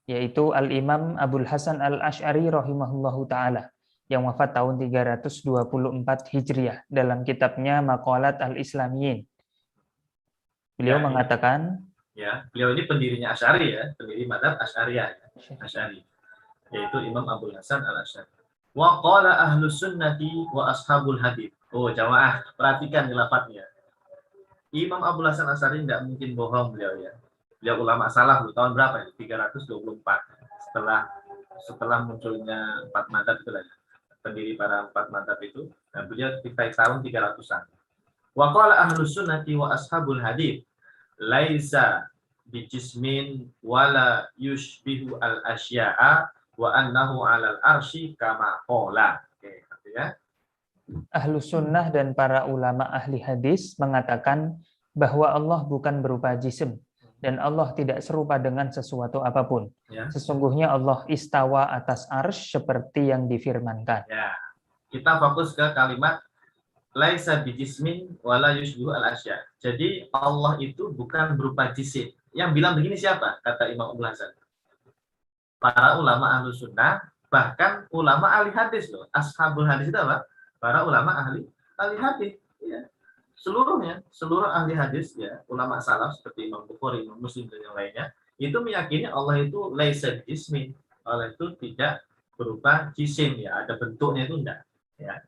yaitu Al-Imam Abdul Hasan Al-Asy'ari rahimahullahu ta'ala, yang wafat tahun 324 Hijriah dalam kitabnya Maqalat Al-Islamiyin. Beliau mengatakan, beliau ini pendirinya Asy'ari ya, pendiri madzhab Asy'ariyah, Asy'ari, yaitu Imam Abdul Hasan Al-Asy'ari. Wa qala ahlus sunnati wa ashabul hadits. Oh, jamaah, perhatikan lafadznya. Imam Abdul Hasan Al-Asy'ari tidak mungkin bohong beliau ya. Beliau ulama salaf tahun berapa ya? 324. Setelah munculnya empat madzhab itu lah. Pendiri para empat madzhab itu, dan beliau tiba tahun 300-an. Wa qala ahlus sunnati wa ashabul hadits laisa bijismin wala yushbihu al asya'a wa annahu 'alal arsy kama qala. Oke, artinya Ahlus sunnah dan para ulama ahli hadis mengatakan bahwa Allah bukan berupa jisim dan Allah tidak serupa dengan sesuatu apapun. Ya. Sesungguhnya Allah istawa atas arsy seperti yang difirmankan. Ya. Kita fokus ke kalimat laisa bijismin wala yushbihu al-asya. Jadi Allah itu bukan berupa jisim. Yang bilang begini siapa? Kata Imam Abdul Hasan. Para ulama ahlu sunnah, bahkan ulama ahli hadis loh. Ashabul hadis itu apa? Para ulama ahli hadis. Ya. Seluruh ahli hadis ya, ulama salaf seperti Imam Bukhari, Imam Muslim dan yang lainnya, itu meyakini Allah itu laisa jismin. Allah itu tidak berupa jisim ya, ada bentuknya itu enggak ya.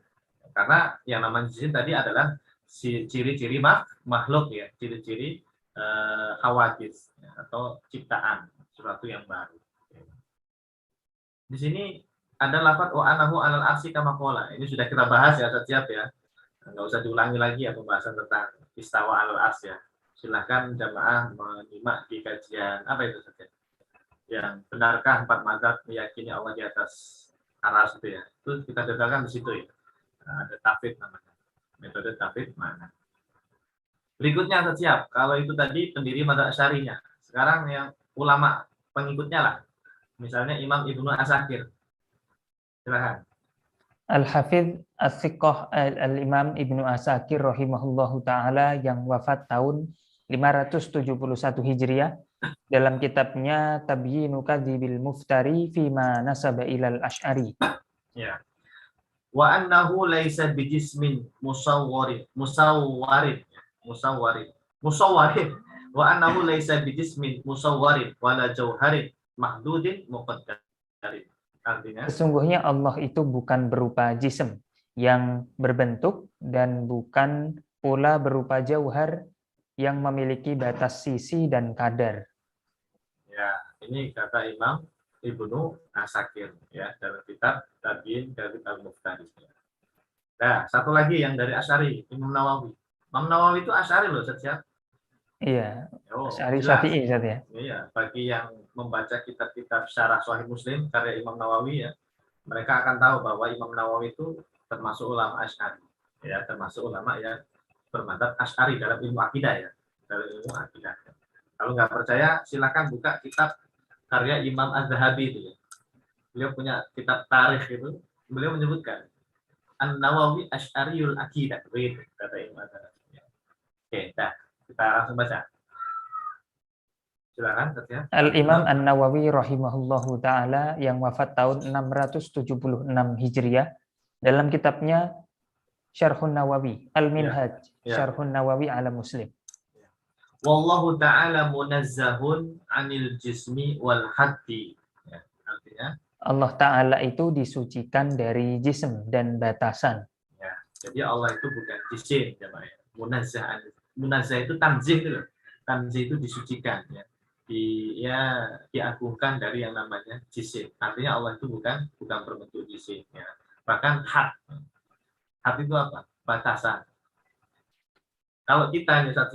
Karena yang namanya jisim tadi adalah ciri-ciri makhluk ya, ciri-ciri hawadits ya, atau ciptaan, sesuatu yang baru. Di sini ada lafaz wa anahu 'alal arsy kama qala. Ini sudah kita bahas ya, setiap ya. Nggak usah diulangi lagi ya pembahasan tentang istawa 'alal arsy ya. Silahkan jamaah menyimak di kajian apa itu saja. Yang benarkah empat mazhab meyakini Allah di atas arsy itu ya. Itu kita detailkan di situ ya. Nah, ada tafid namanya. Metode tafid mana? Berikutnya setiap. Kalau itu tadi pendiri mazhab Asy'arinya. Sekarang yang ulama pengikutnya lah. Misalnya Imam Ibnu Asakir. Silakan. Al-Hafidz As-Siqah Al-Imam Ibnu Asakir rahimahullahu ta'ala yang wafat tahun 571 Hijriah dalam kitabnya Tabyinu Kadzibil Muftari Fima Nasaba Ilal Asy'ari. Ya. Wa annahu laisa bijismin musawwarin. musawwarin. Musawwarin wa annahu laisa bijismin musawwarin wala jauharin mahdudin muqaddarin. Artinya Sesungguhnya Allah itu bukan berupa jism yang berbentuk dan bukan pula berupa jauhar yang memiliki batas sisi dan kadar. ya, ini kata Imam Ibnu Asakir ya dalam kitab Tabiin dari Al-Muftari. Nah, satu lagi yang dari Asy'ari, Imam Nawawi. Imam Nawawi itu Asy'ari loh, setiap. Iya, Oh, Asy'ari jelas. Syafi'i Ustaz ya. Iya, bagi yang membaca kitab-kitab syarah Sahih Muslim karya Imam Nawawi ya, mereka akan tahu bahwa Imam Nawawi itu termasuk ulama Asy'ari. Ya, termasuk ulama yang bermadzhab Asy'ari dalam ilmu akidah ya, dalam ilmu akidah. Kalau nggak percaya, silakan buka kitab karya Imam Az-Zahabi itu ya. Beliau punya kitab tarikh itu, beliau menyebutkan An-Nawawi Asy'ariyul Aqidah, begitu kata Imam Az-Zahabi. Oke, dah, kita langsung baca. Silakan, ya. Al-Imam An-Nawawi rahimahullahu taala yang wafat tahun 676 Hijriah dalam kitabnya Syarhun Nawawi, Al-Minhaj, Syarhun Nawawi ala Muslim. Wallahu ta'ala munazzahun 'anil jismi wal haddi. Ya, artinya Allah Ta'ala itu disucikan dari jism dan batasan. Ya, jadi Allah itu bukan jisim, ya, munazzah. Munazzah itu tanzih itu. Tanzih itu disucikan, ya. Diagungkan dari yang namanya jisim. Artinya Allah itu bukan berbentuk jisim, ya. Bahkan had. Had itu apa? Batasan. Kalau kita ini saat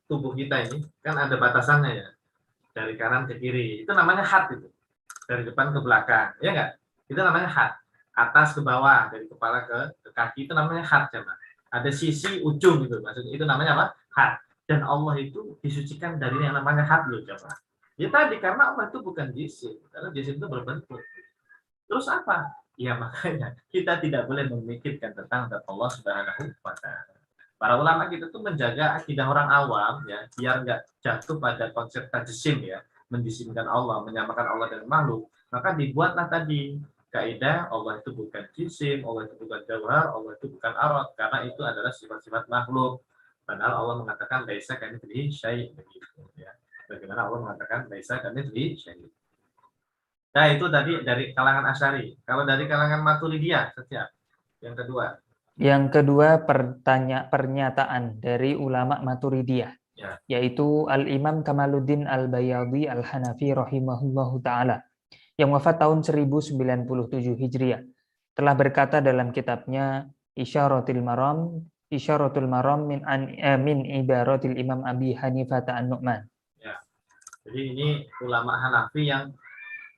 tubuh kita ini kan ada batasannya ya. Dari kanan ke kiri. Itu namanya had itu. Dari depan ke belakang, ya enggak? Itu namanya had. Atas ke bawah, dari kepala ke kaki, itu namanya had, ya, ada sisi ujung gitu, maksudnya itu namanya apa? Had. Dan Allah itu disucikan dari yang namanya had loh, coba. Ya tadi karena Allah itu bukan jisim, karena jisim itu berbentuk. Terus apa? Ya makanya kita tidak boleh memikirkan tentang Allah Subhanahu wa Ta'ala. Para ulama kita tuh menjaga akidah orang awam ya, biar nggak jatuh pada konsep tajisim ya, menjisimkan Allah, menyamakan Allah dengan makhluk. Maka dibuatlah tadi kaidah Allah itu bukan jisim, Allah itu bukan jauhar, Allah itu bukan arad, karena itu adalah sifat-sifat makhluk. Padahal Allah mengatakan laisa kamitslihi syai' begitu ya. Bagaimana Allah mengatakan laisa kamitslihi syai'. Nah, itu tadi dari kalangan Asy'ari. Kalau dari kalangan Maturidiyah, setiap yang kedua. Yang kedua pernyataan dari ulama Maturidiyah, ya, yaitu Al-Imam Kamaluddin Al-Bayadhi Al-Hanafi rahimahullahu taala yang wafat tahun 1097 Hijriah telah berkata dalam kitabnya Isyaratul Maram min ibaratil Imam Abi Hanifah An-Nu'man. Ya. Jadi ini ulama Hanafi yang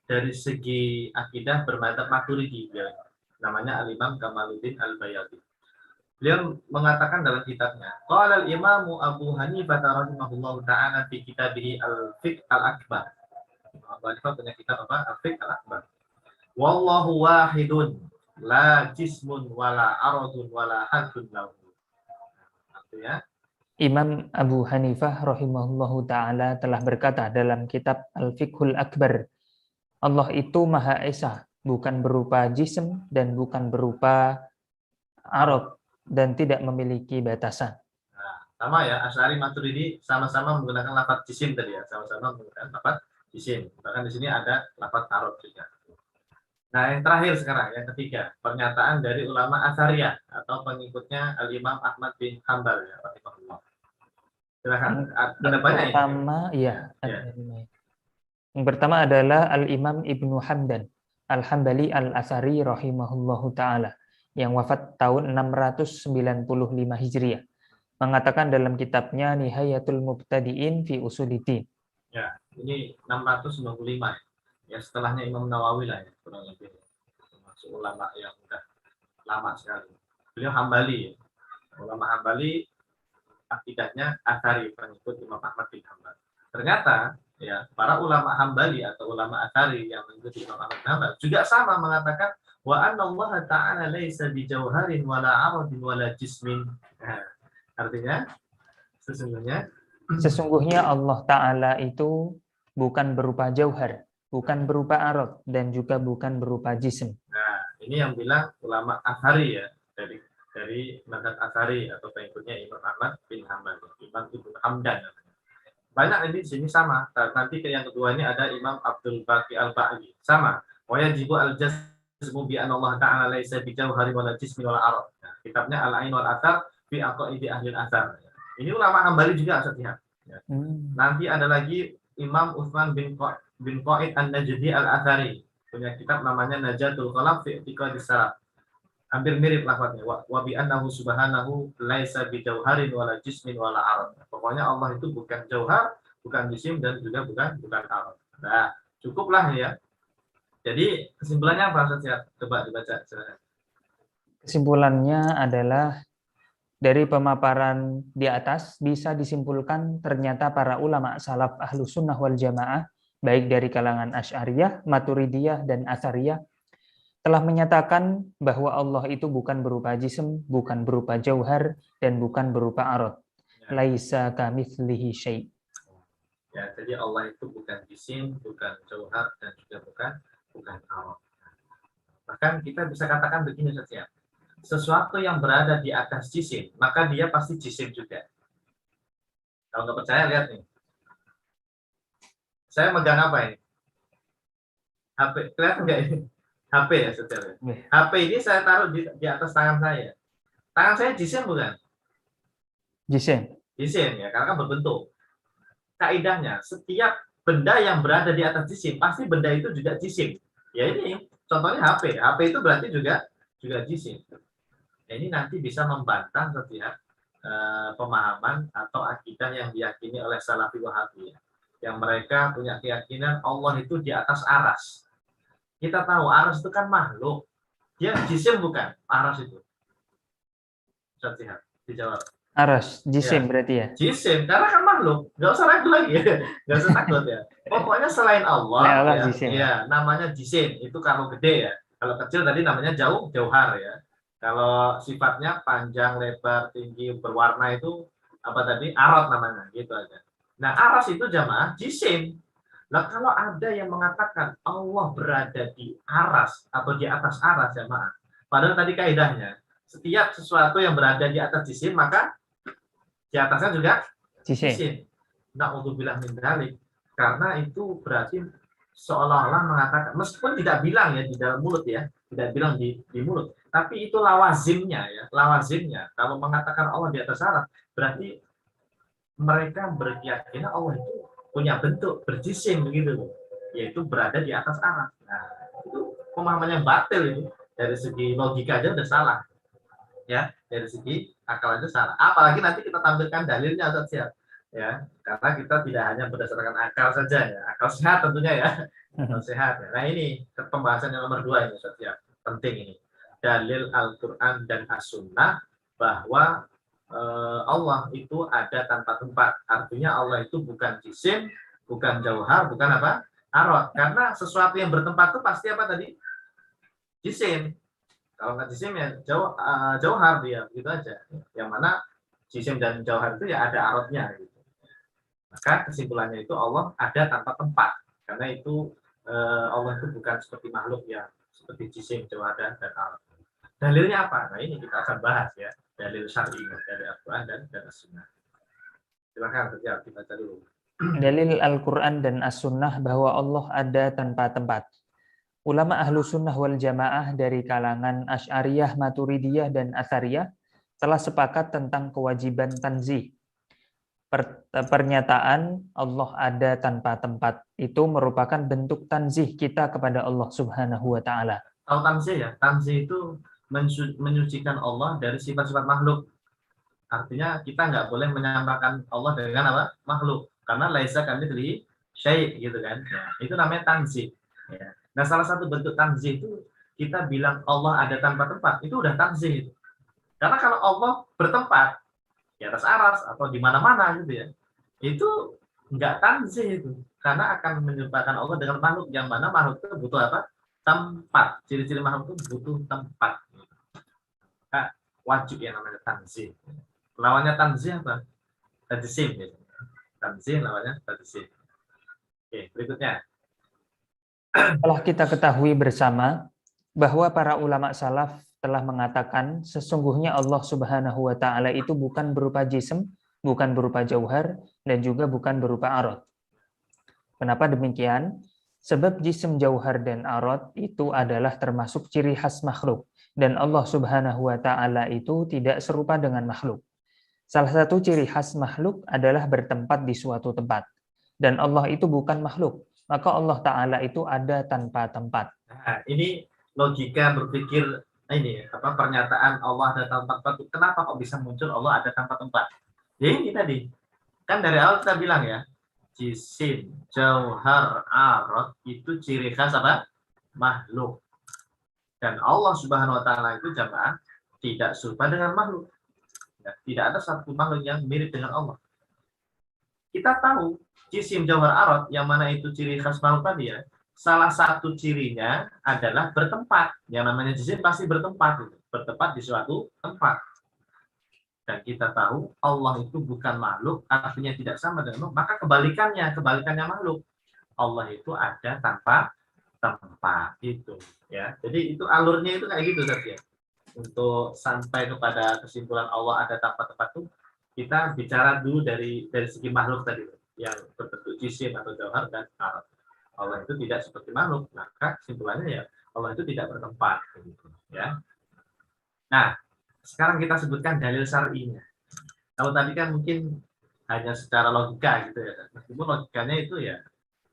dari segi akidah bermadzhab Maturidi ya. Namanya Al-Imam Kamaluddin Al-Bayadhi. Beliau mengatakan dalam kitabnya, qala al-Imam Abu Hanifah rahimahullahu taala fi kitabih Al-Fiqh Al-Akbar. Abu Hanifah punya kitab apa? Al-Fiqh Al-Akbar. Wallahu wahidun la jismun wala aradun wala haddun lahu. Artinya Imam Abu Hanifah rahimahullahu taala telah berkata dalam kitab Al-Fiqhul Akbar, Allah itu Maha Esa, bukan berupa jism dan bukan berupa arad dan tidak memiliki batasan. Nah, sama ya, Asy'ari Maturidi sama-sama menggunakan lafaz jisim tadi ya, sama-sama menggunakan lafaz jisim. Bahkan di sini ada lafaz arad juga. Nah, yang terakhir sekarang, yang ketiga, pernyataan dari ulama Asy'ariyah atau pengikutnya Al-Imam Ahmad bin Hanbal ya, rahimahullah. Silakan. Ada banyak pertama, ini. Ya. Yang pertama adalah Al-Imam Ibnu Hamdan Al-Hambali Al-Asy'ari rahimahullahu taala yang wafat tahun 695 Hijriah, mengatakan dalam kitabnya Nihayatul Mubtadi'in fi Usuluddin. Ya, ini 695 ya, setelahnya Imam Nawawi lah ya, kurang lebih. Termasuk ulama yang sudah lama sekali. Beliau Hambali, ulama Hambali, akidahnya Asy'ari, pengikut Imam Ahmad bin Hanbal. Ternyata ya, para ulama Hambali atau ulama Asy'ari yang mengikuti Imam Ahmad bin Hanbal juga sama mengatakan wa anna Allah ta'ala laisa bijauharin wala aradin wala jismin. Nah, artinya sesungguhnya Allah Ta'ala itu bukan berupa jauhar, bukan berupa arad, dan juga bukan berupa jism. Nah, ini yang bilang ulama Asy'ari ya, dari dari mazhab Atsari atau pengikutnya Imam Ahmad bin Hanbal, Imam Ibnu Hamdan. Banyak ini di sini sama. Nanti ke yang kedua ini ada Imam Abdul Baqi Al-Ba'li. Sama. Wa yajibu al-jazmu bi anna Allah ta'ala laisa bi jawhari wala jismin wala arad. Nah, kitabnya Al-Ain wal Athar fi aqaidi ahli al-athar. Ini ulama Hambali juga Ustaz. Nanti ada lagi Imam Utsman bin Qaid An-Najdi Al-Athari. Punya kitab namanya Najatul Qalab fi I'tiqadis Salaf. Hampir mirip lafadznya, wa bi annahu subhanahu laisa bi jauharin wala jismin wala arad. Pokoknya Allah itu bukan jauhar, bukan jisim dan juga bukan arad. Nah, cukuplah ya. Jadi kesimpulannya apa Ustaz? Coba dibaca silakan. Kesimpulannya adalah dari pemaparan di atas bisa disimpulkan ternyata para ulama salaf Ahlus Sunnah wal Jamaah baik dari kalangan Asy'ariyah, Maturidiyah dan Atsariyah telah menyatakan bahwa Allah itu bukan berupa jism, bukan berupa jauhar, dan bukan berupa arad. Laisa kamitslihi syai'. Ya, jadi Allah itu bukan jisim, bukan jauhar, dan juga bukan arad. Bahkan kita bisa katakan begini saja. Sesuatu yang berada di atas jisim, maka dia pasti jisim juga. Kalau nggak percaya, lihat nih. Saya megang apa ini? HP, kelihatan nggak ini? HP ya, saudara. HP ini saya taruh di atas tangan saya. Tangan saya jisim bukan? Jisim. Jisim ya, karena kan berbentuk. Kaidahnya, setiap benda yang berada di atas jisim, pasti benda itu juga jisim. Ya ini, contohnya HP. HP itu berarti juga jisim. Ya, ini nanti bisa membantah setiap pemahaman atau akidah yang diyakini oleh Salafi Wahabi. Yang mereka punya keyakinan Allah itu di atas aras. Kita tahu aras itu kan makhluk. Dia jisim bukan? Aras itu. Ustaz Sihat, dijawab. Aras, jisim Ya, berarti ya? Jisim, karena kan makhluk. Nggak usah ragu lagi. Nggak usah takut ya. Pokoknya selain Allah, ya, namanya jisim. Itu kalau gede ya. Kalau kecil tadi namanya jauhar ya. Kalau sifatnya panjang, lebar, tinggi, berwarna itu apa tadi? Arad namanya, gitu aja. Nah, aras itu jamaah jisim. Nah, kalau ada yang mengatakan Allah berada di aras atau di atas aras jamaah, padahal tadi kaidahnya setiap sesuatu yang berada di atas jisim maka di atasnya juga jisim. Na'udzubillah min dzalik. Karena itu berarti seolah-olah mengatakan, meskipun tidak bilang ya di dalam mulut ya, tidak bilang di mulut, tapi itu lawazimnya ya, lawazimnya. Kalau mengatakan Allah di atas aras, berarti mereka berkeyakinan Allah itu punya bentuk berjisim begitu, yaitu berada di atas aras. Nah, itu pemahaman yang batil itu. Dari segi logika aja udah salah. Ya, dari segi akal aja salah. Apalagi nanti kita tampilkan dalilnya Ustaz ya. Ya, karena kita tidak hanya berdasarkan akal saja ya. Akal sehat tentunya ya. Akal sehat ya. Nah, ini pembahasan yang nomor 2 ini Ustaz ya. Penting ini. Dalil Al-Qur'an dan As-Sunnah bahwa Allah itu ada tanpa tempat. Artinya Allah itu bukan jisim, bukan jauhar, bukan apa? Arad. Karena sesuatu yang bertempat itu pasti apa tadi? Jisim. Kalau nggak jisim ya jauhar dia, gitu aja. Yang mana jisim dan jauhar itu ya ada aradnya. Gitu. Maka kesimpulannya itu Allah ada tanpa tempat. Karena itu Allah itu bukan seperti makhluk ya, seperti jisim, jauhar dan arad. Dalilnya apa? Nah ini kita akan bahas ya. Dalil syar'i dari Al-Quran dan As-Sunnah. Silakan setiap kita baca dulu. Dalil Al-Quran dan As-Sunnah bahwa Allah ada tanpa tempat. Ulama Ahlu Sunnah wal Jamaah dari kalangan Asy'ariyah, Maturidiyah, dan Atsariyah telah sepakat tentang kewajiban tanzih. Pernyataan Allah ada tanpa tempat itu merupakan bentuk tanzih kita kepada Allah Subhanahu wa Ta'ala. Tahu tanzih ya? Tanzih itu menyucikan Allah dari sifat-sifat makhluk. Artinya kita nggak boleh menyamakan Allah dengan apa? Makhluk. Karena laisa kamitslihi syai' gitu kan. Nah, itu namanya tanzih. Ya. Nah, salah satu bentuk tanzih itu kita bilang Allah ada tanpa tempat, itu udah tanzih itu. Karena kalau Allah bertempat di atas aras atau di mana-mana gitu ya, itu nggak tanzih itu. Karena akan menyerupakan Allah dengan makhluk, yang mana makhluk itu butuh apa? Tempat. Ciri-ciri makhluk itu butuh tempat. Nah, wajib yang namanya tanzih. Lawannya tanzih apa? Tajsim. Tanzih lawannya tajsim. Oke, berikutnya. Telah kita ketahui bersama bahwa para ulama salaf telah mengatakan sesungguhnya Allah Subhanahu wa taala itu bukan berupa jism, bukan berupa jauhar, dan juga bukan berupa arad. Kenapa demikian? Sebab jism, jauhar, dan arad itu adalah termasuk ciri khas makhluk. Dan Allah Subhanahu wa taala itu tidak serupa dengan makhluk. Salah satu ciri khas makhluk adalah bertempat di suatu tempat. Dan Allah itu bukan makhluk. Maka Allah taala itu ada tanpa tempat. Nah, ini logika berpikir ini apa pernyataan Allah ada tanpa tempat. Kenapa kok bisa muncul Allah ada tanpa tempat? Ya ini tadi. Kan dari awal kita bilang ya, jisim, jauhar, arad itu ciri khas apa? Makhluk. Dan Allah Subhanahu wa taala itu jamaah tidak serupa dengan makhluk. Ya, tidak ada satu makhluk yang mirip dengan Allah. Kita tahu jisim, jauhar, arad yang mana itu ciri khas makhluk tadi ya. Salah satu cirinya adalah bertempat. Yang namanya jisim pasti bertempat, bertempat di suatu tempat. Dan kita tahu Allah itu bukan makhluk, artinya tidak sama dengan makhluk. Maka kebalikannya makhluk. Allah itu ada tanpa tempat itu, ya. Jadi itu alurnya itu kayak gitu saja. Untuk sampai kepada kesimpulan Allah ada tanpa tempat itu, kita bicara dulu dari segi makhluk tadi, yang berbentuk jisim atau jauhar dan arad. Allah itu tidak seperti makhluk, maka kesimpulannya ya Allah itu tidak bertempat, gitu, ya. Nah, sekarang kita sebutkan dalil syar'inya. Kalau tadi kan mungkin hanya secara logika gitu ya. Meskipun logikanya itu ya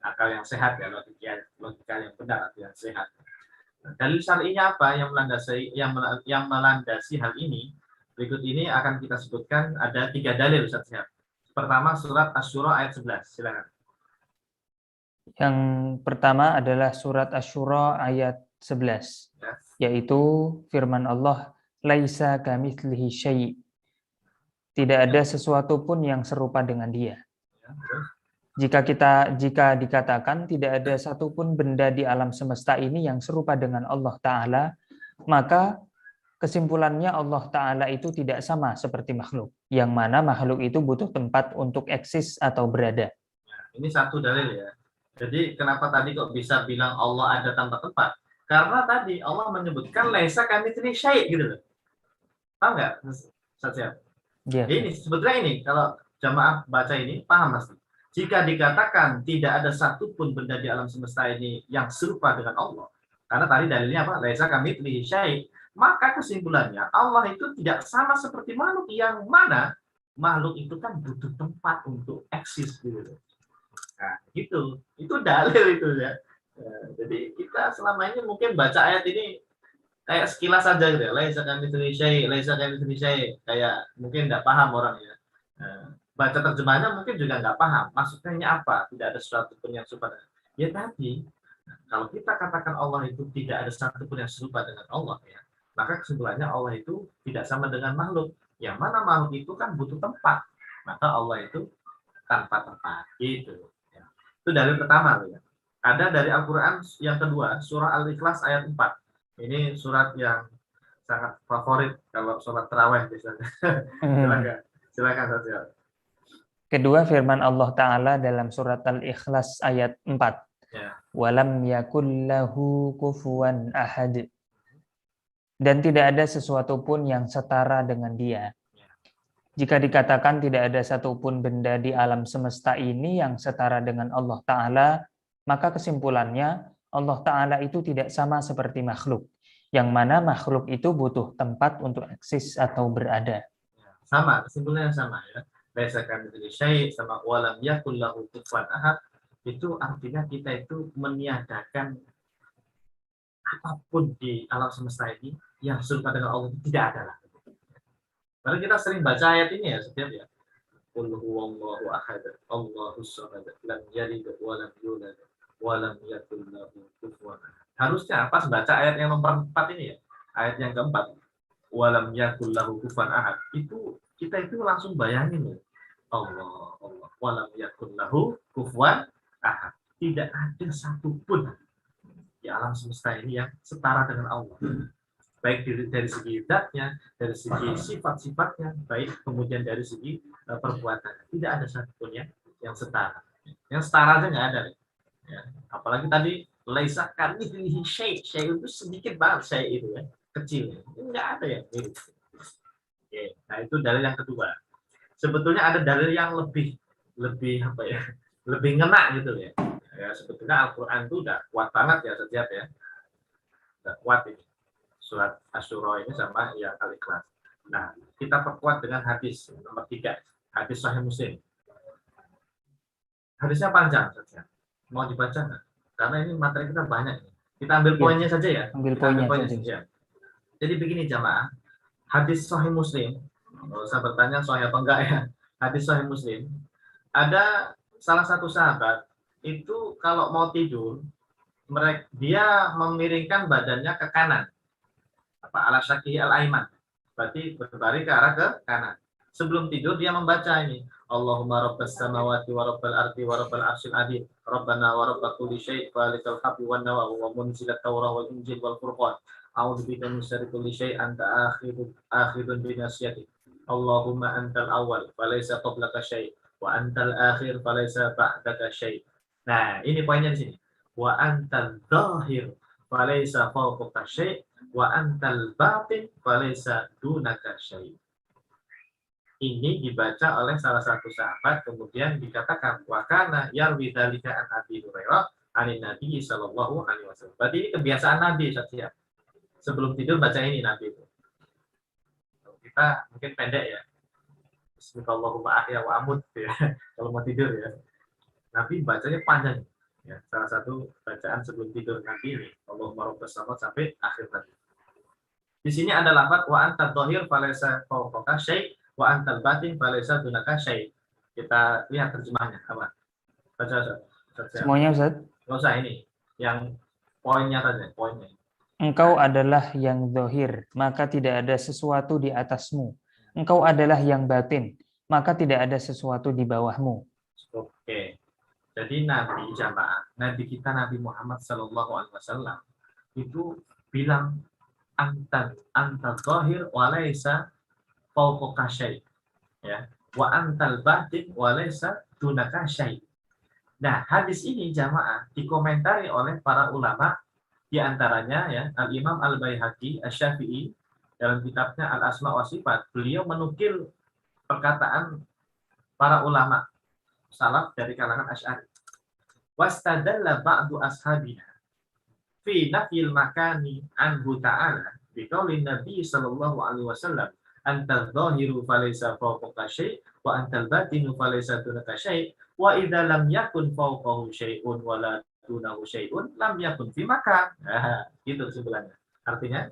akal yang sehat ya, logika yang benar atau yang sehat. Nah, dalil syar'inya apa yang melandasi hal ini? Berikut ini akan kita sebutkan ada 3 dalil Ustaz Syihab. Pertama surat Asy-Syura ayat 11. Silakan. Yang pertama adalah surat Asy-Syura ayat 11, Ya. yaitu firman Allah, laisa kamitslihi syai'. Tidak ada sesuatu pun yang serupa dengan Dia. Ya. Jika dikatakan tidak ada satupun benda di alam semesta ini yang serupa dengan Allah Ta'ala, maka kesimpulannya Allah Ta'ala itu tidak sama seperti makhluk, yang mana makhluk itu butuh tempat untuk eksis atau berada. Nah, ini satu dalil ya. Jadi kenapa tadi kok bisa bilang Allah ada tanpa tempat? Karena tadi Allah menyebutkan laisa kamitslihi syai' gitu loh. Tahu nggak? Ustaz? Ya. Ini sebetulnya ini kalau jamaah baca ini paham pasti. Jika dikatakan tidak ada satupun benda di alam semesta ini yang serupa dengan Allah, karena tadi dalilnya apa? Laisa kamitslihi syai', maka kesimpulannya Allah itu tidak sama seperti makhluk, yang mana makhluk itu kan butuh tempat untuk eksis gitu. Nah, gitu. Itu dalil itu ya. Jadi kita selama ini mungkin baca ayat ini kayak sekilas saja gitu ya. Laisa kamitslihi syai', kayak mungkin nggak paham orang ya. Baca terjemahannya mungkin juga nggak paham. Maksudnya apa? Tidak ada sesuatu pun yang serupa dengan. Ya tadi, kalau kita katakan Allah itu tidak ada satu pun yang serupa dengan Allah ya, maka kesimpulannya Allah itu tidak sama dengan makhluk. Yang mana makhluk itu kan butuh tempat. Maka Allah itu tanpa tempat. Gitu. Ya. Itu dalil pertama ya. Ada dari Al-Quran yang kedua, surah Al-Ikhlas ayat 4. Ini surat yang sangat favorit kalau sholat tarawih biasanya. Silakan saja. Kedua firman Allah Ta'ala dalam surat Al-Ikhlas ayat 4. Ya. Walam yakul lahu kufuwan ahad. Dan tidak ada sesuatu pun yang setara dengan Dia. Jika dikatakan tidak ada satupun benda di alam semesta ini yang setara dengan Allah Ta'ala, maka kesimpulannya Allah Ta'ala itu tidak sama seperti makhluk, yang mana makhluk itu butuh tempat untuk eksis atau berada. Sama, kesimpulannya sama ya. Laisa kamitslihi syai' sama walam yakul lahu kufuwan ahad, itu artinya kita itu meniadakan apapun di alam semesta ini yang serupa dengan Allah, tidak ada lah. Karena kita sering baca ayat ini ya setiap ya. Qul huwallahu ahad, Allahus samad, lam yalid wa lam yulad wa lam yakul lahu kufuwan ahad. Harusnya pas baca ayat yang nomor 4 ini ya, ayat yang keempat, wa lam yakul lahu kufuwan ahad, itu kita itu langsung bayangin loh. Allah, wa lam yakul lahu kufuwan ahad. Tidak ada satupun di alam semesta ini yang setara dengan Allah. Baik dari segi zatnya, dari segi sifat-sifatnya, baik kemudian dari segi perbuatan. Tidak ada satupun yang setara. Yang setara aja nggak ada. Ya. Apalagi tadi laisa kamitslihi syai', syai' itu sedikit banget syai' itu ya. kecil. Nggak ada yang mirip. Oke, nah itu dalil yang kedua. Sebetulnya ada dalil yang lebih apa ya, lebih ngena gitu ya. Ya sebetulnya Al-Quran itu udah kuat banget ya setiap ya, udah kuat ini surat Asy-Syura ini sama ya Al-Ikhlas. Nah kita perkuat dengan hadis nomor 3, hadis Sahih Muslim. Hadisnya panjang saja, mau dibaca nggak? Karena ini materi kita banyak. Kita ambil Ya, poinnya saja ya. ambil Kita ambil poinnya poinnya saja. saja. Jadi begini jamaah, hadis Sahih Muslim, nggak usah bertanya Sahih apa enggak ya. Hadis Sahih Muslim, ada salah satu sahabat itu kalau mau tidur, dia memiringkan badannya ke kanan, apa ala syaki al aiman, berarti berbaring ke arah ke kanan. Sebelum tidur dia membaca ini, Allahumma rabbas samawati wa rabbal ardi wa rabbal arsyil adid, rabbana wa rabb kulli syai' falikal habbi wan nawa wa munzilat tawrah wal injil wal furqan, a'udzu bika min syarri kulli syai' anta akhidun bi nasyati, Allahumma antal awwal falaysa qablaka syai' wa antal akhir falaysa ba'daka syai'. Nah, ini poinnya di sini. Wa antal dhahir falaysa fawqaka syai' wa antal batin falaysa dunaka syai'. Ini dibaca oleh salah satu sahabat, kemudian dikatakan wa kana yarwi dzalika an Abi Hurairah anin Nabi sallallahu alaihi wasallam. Berarti ini kebiasaan Nabi setiap sebelum tidur baca ini Nabi itu. Kita mungkin pendek ya. Bismillahirrahmanirrahim ahya wa amut ya. Kalau mau tidur ya. Nabi bacanya panjang. Ya, salah satu bacaan sebelum tidur Nabi ini, Allahumma rabbas samawati sampai akhir tadi. Di sini ada lafaz wa antal dhahir falaysa fawqaka syai' wa antal batin falaysa dunaka syai'. Kita lihat terjemahnya apa? Baca Semuanya Ustaz. Enggak usah ini. Yang poinnya saja, poinnya. Engkau adalah yang zahir, maka tidak ada sesuatu di atasmu. Engkau adalah yang batin, maka tidak ada sesuatu di bawahmu. Oke. Jadi Nabi jamaah, Nabi kita Nabi Muhammad Sallallahu Alaihi Wasallam itu bilang anta zahir walaysa fawqaka syai', ya, wa antal batin walaysa dunaka syai'. Nah, hadis ini jamaah dikomentari oleh para ulama, di antaranya ya Al-Imam Al-Baihaqi Asy-Syafi'i dalam kitabnya Al-Asma wa Sifat, beliau menukil perkataan para ulama salaf dari kalangan Asy'ari. Wastadalla ba'du ashabina fi nafil makani anhu ta'ala biqaulin Nabi sallallahu alaihi wasallam antal zahiru falaysa fawqaka syai' wa antal batinu falaysa dunaka syai' wa idza lam yakun fawqahu syai'un wa la dunahu syai'un lam yakun fi makan. Nah, itu kesimpulannya. Artinya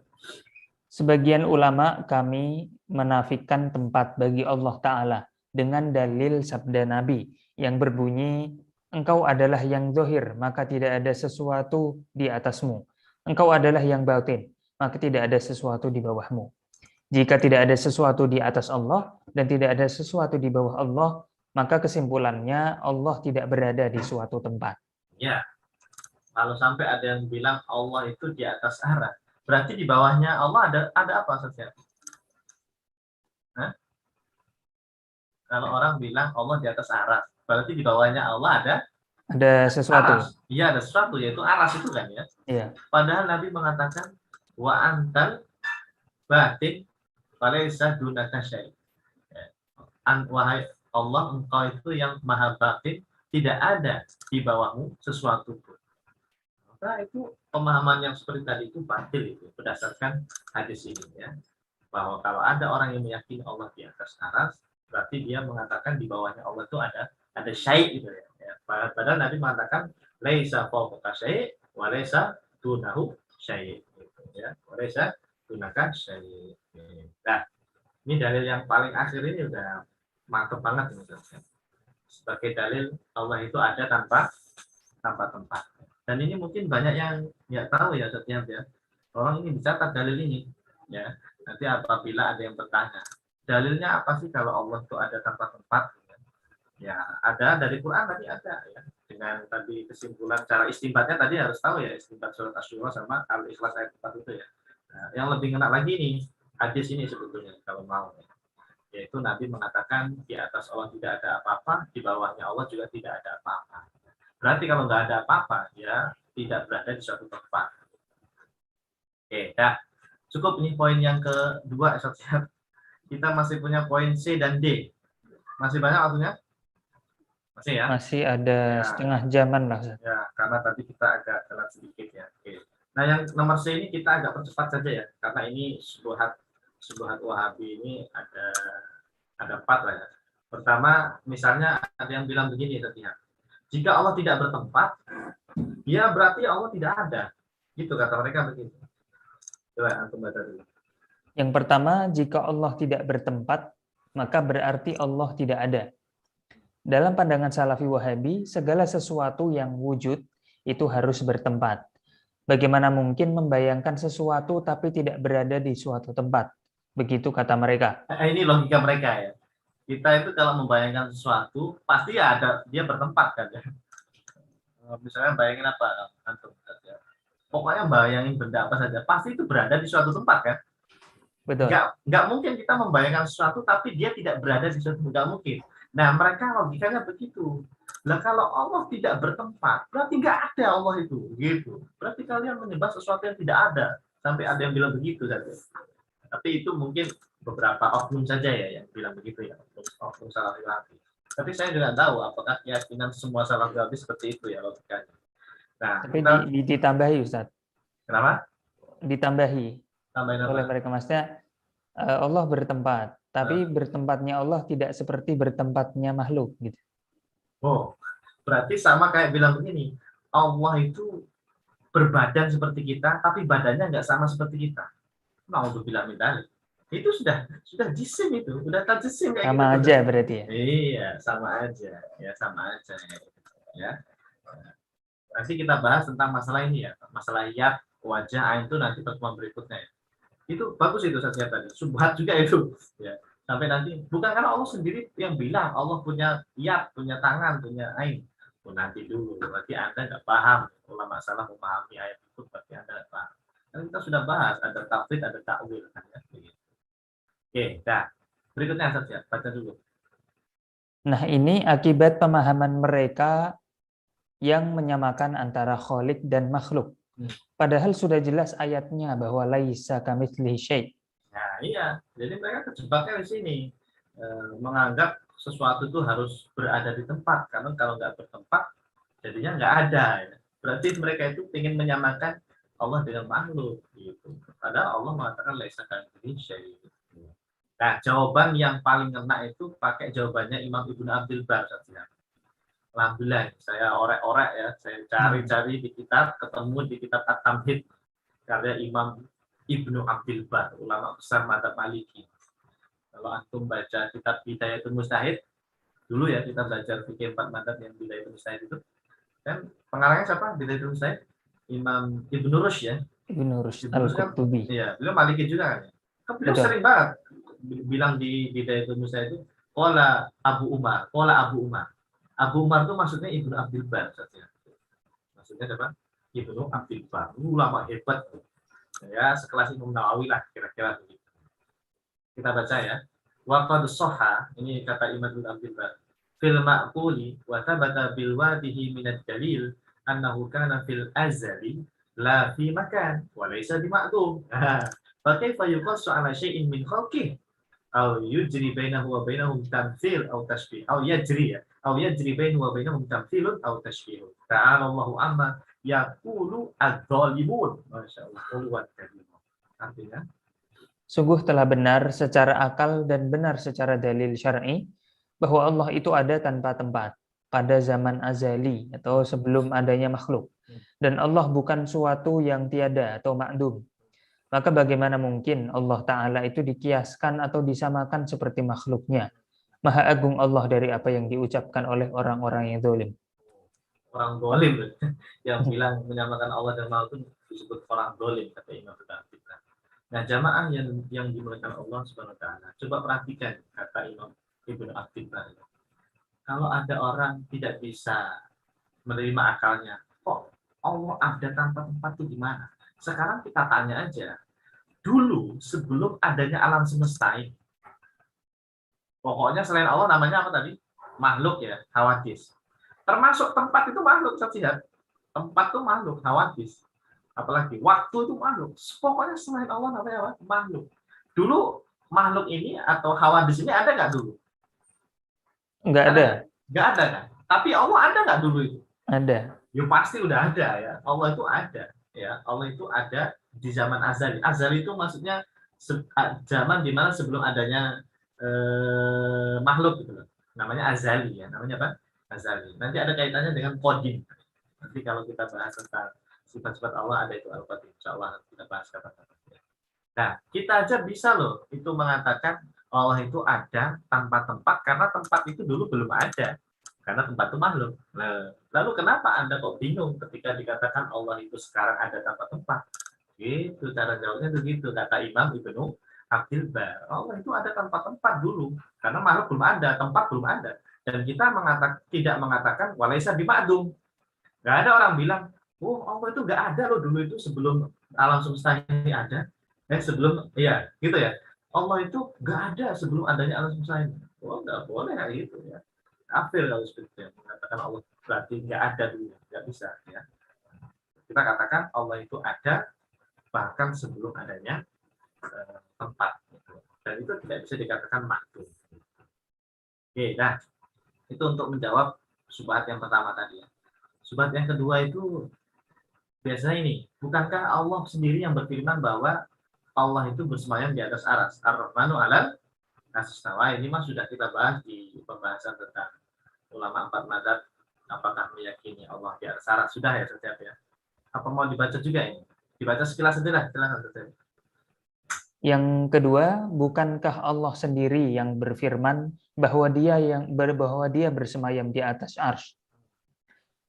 sebagian ulama kami menafikan tempat bagi Allah Ta'ala dengan dalil sabda Nabi yang berbunyi, engkau adalah yang zahir, maka tidak ada sesuatu di atasmu. Engkau adalah yang batin, maka tidak ada sesuatu di bawahmu. Jika tidak ada sesuatu di atas Allah dan tidak ada sesuatu di bawah Allah, maka kesimpulannya Allah tidak berada di suatu tempat. Ya, kalau sampai ada yang bilang Allah itu di atas arah, berarti di bawahnya Allah ada apa saja? Kalau orang bilang Allah di atas aras, berarti di bawahnya Allah ada sesuatu. Aras. Iya, ada sesuatu, yaitu aras itu kan ya. Iya. Padahal Nabi mengatakan wa antal batin falaysa dunaka syai'. Wahai Allah, engkau itu yang maha batin, tidak ada di bawahmu sesuatu pun. Maka itu pemahaman yang seperti tadi itu batil itu berdasarkan hadis ini ya. Bahwa kalau ada orang yang meyakini Allah di atas aras, berarti dia mengatakan di bawahnya Allah itu ada syai' gitu ya. Padahal Nabi mengatakan laisa fawqaka syai' wa laisa dunahu syai' gitu ya. Wa laisa dunaka syai'. Nah, ini dalil yang paling akhir ini udah mantap banget ini. Sebagai dalil Allah itu ada tanpa tempat. Dan ini mungkin banyak yang nggak tahu ya setiap ya. Orang ini dicatat dalil ini ya. Nanti apabila ada yang bertanya, dalilnya apa sih kalau Allah itu ada tanpa tempat? Ya, ada dari Quran tadi ada ya. Dengan tadi kesimpulan cara istinbatnya tadi harus tahu ya, istinbat surat Asy-Syura sama Al-Ikhlas ayat 4 itu ya. Nah, yang lebih ngena lagi nih hadis ini sebetulnya kalau mau ya. Yaitu Nabi mengatakan di atas Allah tidak ada apa-apa, di bawahnya Allah juga tidak ada apa-apa. Berarti kalau nggak ada apa-apa, ya tidak berada di suatu tempat. Oke, dah. Cukup ini poin yang kedua, Ustaz. Kita masih punya poin C dan D. Masih banyak waktunya? Masih ya? Masih ada Ya, setengah jaman lah, Ustaz. ya, karena tadi kita agak telat sedikit ya. Oke. Nah, yang nomor C ini kita agak percepat saja ya, karena ini subuhat Wahabi ini ada 4 lah ya. Pertama, misalnya ada yang bilang begini tadi ya. Jika Allah tidak bertempat, ya berarti Allah tidak ada. Gitu kata mereka begitu. Coba antum baca dulu. Yang pertama, jika Allah tidak bertempat, maka berarti Allah tidak ada. Dalam pandangan Salafi Wahabi, segala sesuatu yang wujud itu harus bertempat. Bagaimana mungkin membayangkan sesuatu tapi tidak berada di suatu tempat? Begitu kata mereka. Ini logika mereka ya. Kita itu kalau membayangkan sesuatu, pasti ya ada dia bertempat kan ya. Misalnya bayangin apa antum saja. Pokoknya bayangin benda apa saja, pasti itu berada di suatu tempat kan. Betul. Nggak mungkin kita membayangkan sesuatu tapi dia tidak berada di suatu, nggak mungkin. Nah, mereka logikanya begitu. Nah, kalau Allah tidak bertempat, berarti nggak ada Allah itu, gitu. Berarti kalian menyembah sesuatu yang tidak ada. Sampai ada yang bilang begitu saja. Tapi itu mungkin beberapa oknum saja ya yang bilang begitu ya, oknum Salafi Wahabi. Tapi saya juga tahu apakah keyakinan semua Salafi Wahabi seperti itu ya logikanya. Nah, tapi kita, ditambahi, Ustaz. kenapa? Ditambahi Tambahin apa? oleh mereka. Maksudnya Allah bertempat, tapi bertempatnya Allah tidak seperti bertempatnya makhluk gitu. Oh, berarti sama kayak bilang begini, Allah itu berbadan seperti kita, tapi badannya nggak sama seperti kita. Mau bilang minta itu sudah jisim itu, sudah jisim kayak sama gitu. Aja berarti ya. Iya, sama aja, ya sama aja ya. Nanti kita bahas tentang masalah ini ya, masalah yat, wajah, ain itu nanti pertemuan berikutnya ya. Itu bagus itu saya tadi, subhat juga itu ya. Sampai nanti bukan karena Allah sendiri yang bilang Allah punya yat, punya tangan, punya ain. Nanti dulu, berarti Anda nggak paham. Ulama salah memahami ayat itu, berarti Anda nggak paham. Karena kita sudah bahas, ada tafsir, ada takwil. Kan, ya? Oke, nah. Berikutnya saja, baca dulu. Nah, ini akibat pemahaman mereka yang menyamakan antara khalik dan makhluk. Padahal sudah jelas ayatnya bahwa laisa kamitslihi syai'. Nah, iya. Jadi mereka kejebaknya di sini. Menganggap sesuatu itu harus berada di tempat. Karena kalau nggak bertempat, jadinya nggak ada. Ya. Berarti mereka itu ingin menyamakan Allah dengan makhluk. Gitu. Padahal Allah mengatakan laisa kamitslihi syai'. Nah, jawaban yang paling kena itu pakai jawabannya Imam Ibnu Abdul Bar. Alhamdulillah, saya orek-orek ya, saya cari-cari di kitab, ketemu di kitab At-Tamhid karya Imam Ibnu Abdul Bar, ulama besar madzhab Maliki. Kalau antum baca kitab Bidayatul Mujtahid, dulu ya kita belajar fikih 4 madzhab yang Bidayatul Mujtahid itu, kan pengarangnya siapa? Bidayatul Mujtahid? Imam Ibnu Rushd ya. Ibnu Rushd Al-Qurtubi. Iya, beliau Maliki juga kan. Kan beliau sering banget bilang di Bidayatul Mujtahid itu, qala Abu Umar. Abu Umar itu maksudnya Ibnu Abdul Bar saja. Maksudnya siapa? Ibnu Abdul Bar. Ulama hebat. Ya, sekelas Imam Nawawi lah kira-kira begitu. Kita baca ya. Wa qad shahha, ini kata Imam Abdul Bar. Fil ma'quli wa thabata bil wadihi min ad-dalil annahu kana fil azali la fi makan wa laysa bi ma'dum. Fa kaifa yuqassu ala syai'in min khalqihi aw yujri bainahu wa bainahum tamthil aw tashbih aw yajri bainahu wa bainahum tamthilun aw tashbih. Ta'ala Allahu amma yaqulu adz-dzalimun. Masyaallah. Artinya sungguh telah benar secara akal dan benar secara dalil syar'i bahwa Allah itu ada tanpa tempat pada zaman azali atau sebelum adanya makhluk, dan Allah bukan suatu yang tiada atau ma'dum. Maka bagaimana mungkin Allah Ta'ala itu dikiaskan atau disamakan seperti makhluknya? Maha agung Allah dari apa yang diucapkan oleh orang-orang yang zalim. Orang zalim yang bilang menyamakan Allah dan makhluk disebut orang zalim, kata Imam Ghazali. Nah, jamaah yang dimuliakan Allah Subhanahu wa taala, coba perhatikan kata Imam Ibnu Abdul Bar. Kalau ada orang tidak bisa menerima akalnya, kok Allah ada tanpa tempat itu gimana? Sekarang kita tanya aja, dulu sebelum adanya alam semesta ini, pokoknya selain Allah namanya apa tadi? Makhluk ya, hawadis. Termasuk tempat itu makhluk, saya lihat. Tempat itu makhluk, hawadis. Apalagi waktu itu makhluk. Pokoknya selain Allah namanya apa? Makhluk. Dulu makhluk ini atau hawadis ini ada nggak dulu? Nggak Ada ada. nggak? Nggak ada kan? Tapi Allah ada nggak dulu itu? Ada. Ya pasti udah ada ya. Allah itu ada. Ya, Allah itu ada di zaman azali. Azali itu maksudnya zaman dimana sebelum adanya makhluk gitu loh. Namanya azali ya. Namanya apa? Azali. Nanti ada kaitannya dengan qadim. Nanti kalau kita bahas tentang sifat-sifat Allah ada itu al-qadim. Insyaallah kita bahas kata-kata. Nah, kita aja bisa loh itu mengatakan Allah itu ada tanpa tempat karena tempat itu dulu belum ada. Karena tempat itu makhluk. Nah, lalu kenapa Anda kok bingung ketika dikatakan Allah itu sekarang ada tanpa tempat? Gitu, cara jawabnya begitu. Kata Imam Ibnu Abdul Bar, Allah itu ada tanpa tempat dulu. Karena makhluk belum ada, tempat belum ada. Dan kita tidak mengatakan walaisa bimadum. Nggak ada orang bilang, oh Allah itu nggak ada loh dulu itu sebelum alam semesta ini ada. Sebelum, ya gitu ya. Allah itu nggak ada sebelum adanya alam semesta ini. Oh nggak boleh kayak gitu ya. Kafir kalau seperti itu. Mengatakan Allah berarti nggak ada dulu. Nggak bisa ya. Kita katakan Allah itu ada bahkan sebelum adanya tempat. Dan itu tidak bisa dikatakan makhluk. Oke, nah itu untuk menjawab syubhat yang pertama tadi ya. Syubhat yang kedua itu biasanya ini, bukankah Allah sendiri yang berfirman bahwa Allah itu bersemayam di atas aras, Ar-Rahmanu 'alal arsy. Ini mah sudah kita bahas di pembahasan tentang ulama empat madzhab, apakah meyakini Allah di atas aras, sudah ya setiap ya. Apa mau dibaca juga ini? Dibaca sekilas saja lah, silakan. Yang kedua, bukankah Allah sendiri yang berfirman bahwa dia bersemayam di atas arsy?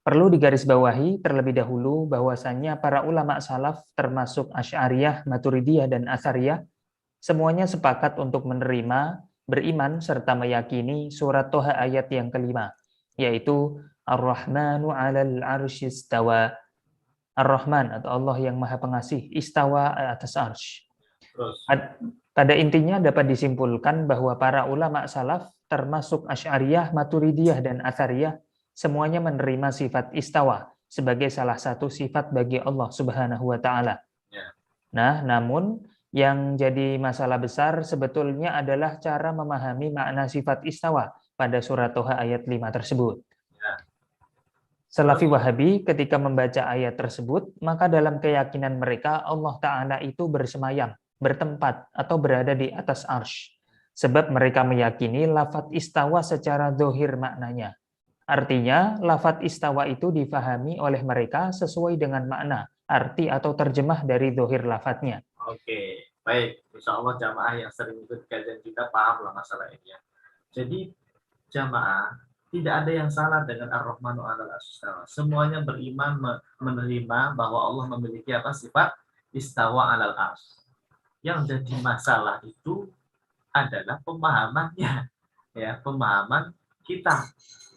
Perlu digarisbawahi terlebih dahulu bahwasannya para ulama salaf termasuk Asy'ariyah, Maturidiyah, dan Atsariyah semuanya sepakat untuk menerima, beriman, serta meyakini surat Toha ayat yang kelima, yaitu Ar-Rahmanu 'alal 'arsy istawa. Ar-Rahman atau Allah yang Maha Pengasih istawa atas arsy. Pada intinya dapat disimpulkan bahwa para ulama salaf termasuk Asy'ariyah, Maturidiyah, dan Atsariyah semuanya menerima sifat istawa sebagai salah satu sifat bagi Allah Subhanahu wa taala. Nah, namun yang jadi masalah besar sebetulnya adalah cara memahami makna sifat istawa pada surat Toha ayat 5 tersebut. Salafi Wahabi ketika membaca ayat tersebut, maka dalam keyakinan mereka Allah Ta'ala itu bersemayam, bertempat, atau berada di atas arsy. Sebab mereka meyakini lafadz istawa secara zahir maknanya. Artinya, lafadz istawa itu difahami oleh mereka sesuai dengan makna, arti atau terjemah dari zahir lafadznya. Oke, baik. Insya Allah jamaah yang sering ikut kajian kita paham lah masalah ini ya. Jadi jamaah, tidak ada yang salah dengan Ar-Rahmanu 'alal arsy istawa. Semuanya beriman menerima bahwa Allah memiliki apa sifat istawa 'alal arsy. Yang jadi masalah itu adalah pemahamannya, ya pemahaman kita.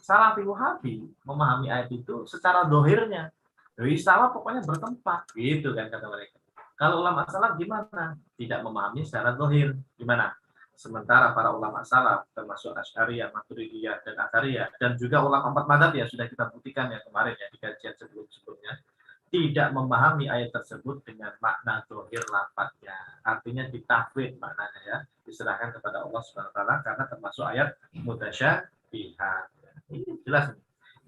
Salafi Wahabi memahami ayat itu secara dohirnya. Istawa pokoknya bertempat, gitu kan kata mereka. Kalau ulama salaf gimana? Tidak memahami secara dohir. Gimana? Sementara para ulama salaf, termasuk Asy'ariyah, Maturidiyah, dan Atsariyah, dan juga ulama empat madzhab ya sudah kita buktikan ya kemarin ya di kajian sebelum-sebelumnya, tidak memahami ayat tersebut dengan makna dohir lafadznya. Artinya ditafwid maknanya ya, diserahkan kepada Allah Subhanahu wa taala karena termasuk ayat mutasyabihat. Ini jelas.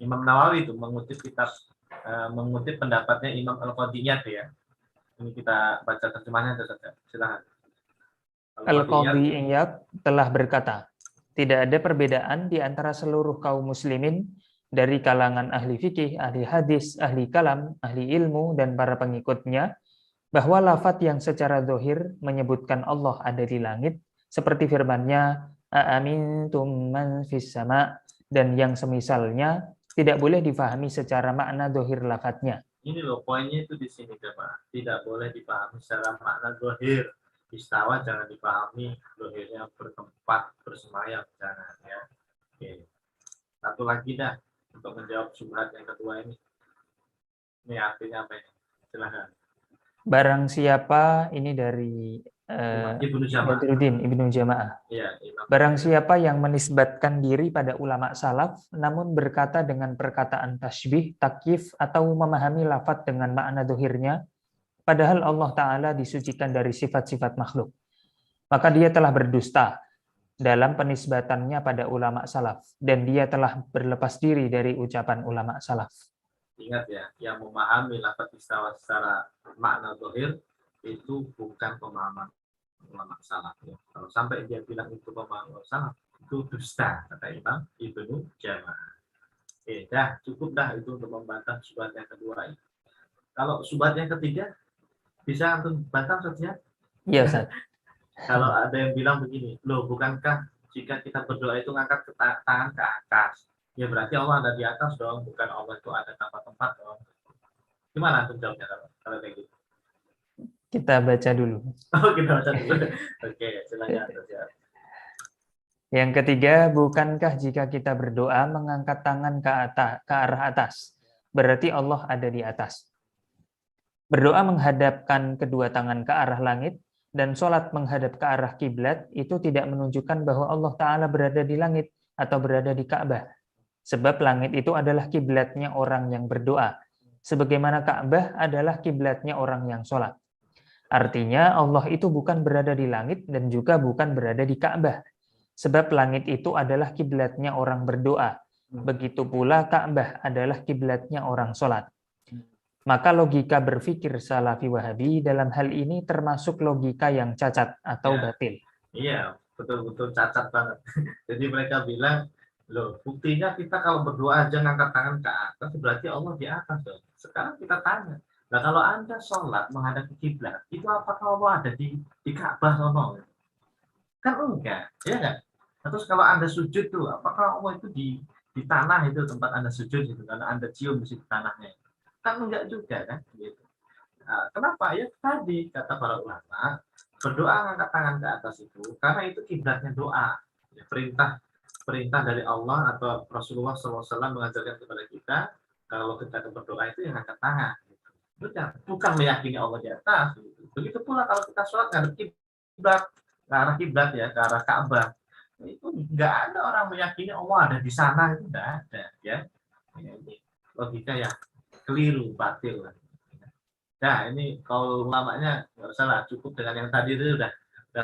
Imam Nawawi itu mengutip pendapatnya Imam Al-Qadiyat ya. Ini kita baca terjemahnya saja. Silakan. Al-Qadhi Iyad telah berkata, tidak ada perbedaan di antara seluruh kaum muslimin dari kalangan ahli fikih, ahli hadis, ahli kalam, ahli ilmu, dan para pengikutnya, bahwa lafadz yang secara zahir menyebutkan Allah ada di langit, seperti firman-Nya, "Aamintum man fis sama'", dan yang semisalnya tidak boleh difahami secara makna zahir lafadznya. Ini loh poinnya itu di sini Pak. Tidak boleh dipahami secara makna zahir. Istawa jangan dipahami zahirnya bertempat, bersemayam, jangan ya. Oke. Satu lagi dah untuk menjawab syubhat yang kedua ini. Ini artinya apa ini? Silakan. Barang siapa ini dari Ibnu Jama'ah. Ya, barang siapa yang menisbatkan diri pada ulama salaf, namun berkata dengan perkataan tasbih, takyif, atau memahami lafadz dengan makna dohirnya, padahal Allah Ta'ala disucikan dari sifat-sifat makhluk. Maka dia telah berdusta dalam penisbatannya pada ulama salaf, dan dia telah berlepas diri dari ucapan ulama salaf. Ingat ya, yang memahami lafaz istawa secara makna zahir itu bukan pemahaman ulama salaf. Ya. Kalau sampai dia bilang itu pemahaman ulama salaf, itu dusta, kata Imam Ibnu Jama'ah. Oke, dah cukup dah itu untuk membantah subhat yang kedua ini. Kalau subhat yang ketiga, bisa antum bantah saja. Iya, Ustaz. Kalau ada yang bilang begini, loh bukankah jika kita berdoa itu ngangkat tangan ke atas, ya berarti Allah ada di atas dong, bukan Allah itu ada tempat-tempat dong. Gimana antum jawabnya kalau kayak gitu? Kita baca dulu. Oh, kita baca dulu. Oke, silakan. Yang ketiga, bukankah jika kita berdoa mengangkat tangan ke arah atas, berarti Allah ada di atas. Berdoa menghadapkan kedua tangan ke arah langit dan sholat menghadap ke arah kiblat itu tidak menunjukkan bahwa Allah Ta'ala berada di langit atau berada di Ka'bah. Sebab langit itu adalah kiblatnya orang yang berdoa, sebagaimana Ka'bah adalah kiblatnya orang yang sholat. Artinya Allah itu bukan berada di langit dan juga bukan berada di Ka'bah. Sebab langit itu adalah kiblatnya orang berdoa. Begitu pula Ka'bah adalah kiblatnya orang sholat. Maka logika berpikir Salafi Wahabi dalam hal ini termasuk logika yang cacat atau batil. Iya, betul-betul cacat banget. Jadi mereka bilang, loh buktinya kita kalau berdoa aja ngangkat tangan ke atas, berarti Allah di atas dong. Sekarang kita tanya, nah kalau Anda sholat menghadap ke kiblat, itu apakah Allah ada di Ka'bah sono? Kan enggak, ya enggak? Terus kalau Anda sujud tuh, apakah Allah itu di tanah itu tempat Anda sujud itu karena Anda cium di situ tanahnya? Kan enggak juga kan gitu. Nah, kenapa ya tadi kata para ulama berdoa angkat tangan ke atas itu karena itu kiblatnya doa ya, perintah dari Allah atau Rasulullah SAW mengajarkan kepada kita kalau kita berdoa itu yang angkat tangan gitu. Bukan meyakini Allah di atas gitu. Begitu pula kalau kita sholat ngadep kiblat ke arah kiblat ya ke arah Ka'bah itu nggak ada orang meyakini Allah ada di sana, itu nggak ada ya. Ini logika ya keliru, batil. Nah, ini kalau ulamanya nggak usah lah, cukup dengan yang tadi itu udah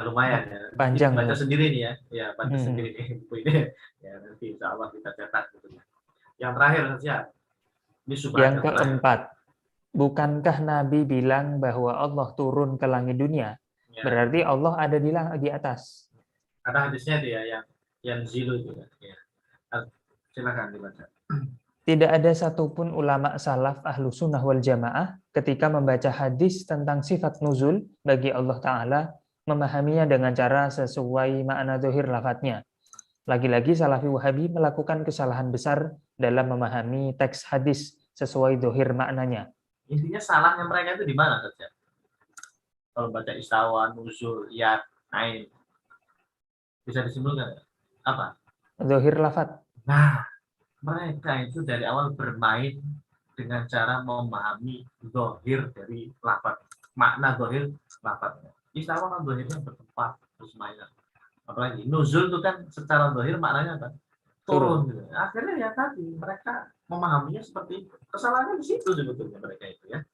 lumayan ya. Panjang. Baca sendiri nih ya. Ya, baca sendiri nih buku ini. Ya, nanti insya Allah kita cetak gitu. Yang terakhir saja. Ini yang keempat, bukankah Nabi bilang bahwa Allah turun ke langit dunia? Ya. Berarti Allah ada di atas. Ada hadisnya dia yang zilu itu ya. Silakan dibaca. Tidak ada satupun ulama salaf ahlu sunnah wal jamaah ketika membaca hadis tentang sifat nuzul bagi Allah Ta'ala memahaminya dengan cara sesuai makna zahir lafadznya. Lagi-lagi Salafi Wahabi melakukan kesalahan besar dalam memahami teks hadis sesuai zahir maknanya. Intinya salahnya mereka itu di mana saja? Kalau baca istawa, nuzul, yad, ain, bisa disimpulkan apa? Zahir lafadz. Nah, mereka itu dari awal bermain dengan cara memahami zahir dari lafaz, makna zahir lafaznya. Istawa kan zahirnya bertempat, terus mainan. Apalagi nuzul itu kan secara zahir maknanya apa? Turun. Gitu. Akhirnya ya tadi mereka memahaminya seperti itu. Kesalahannya di situ sebetulnya mereka itu ya.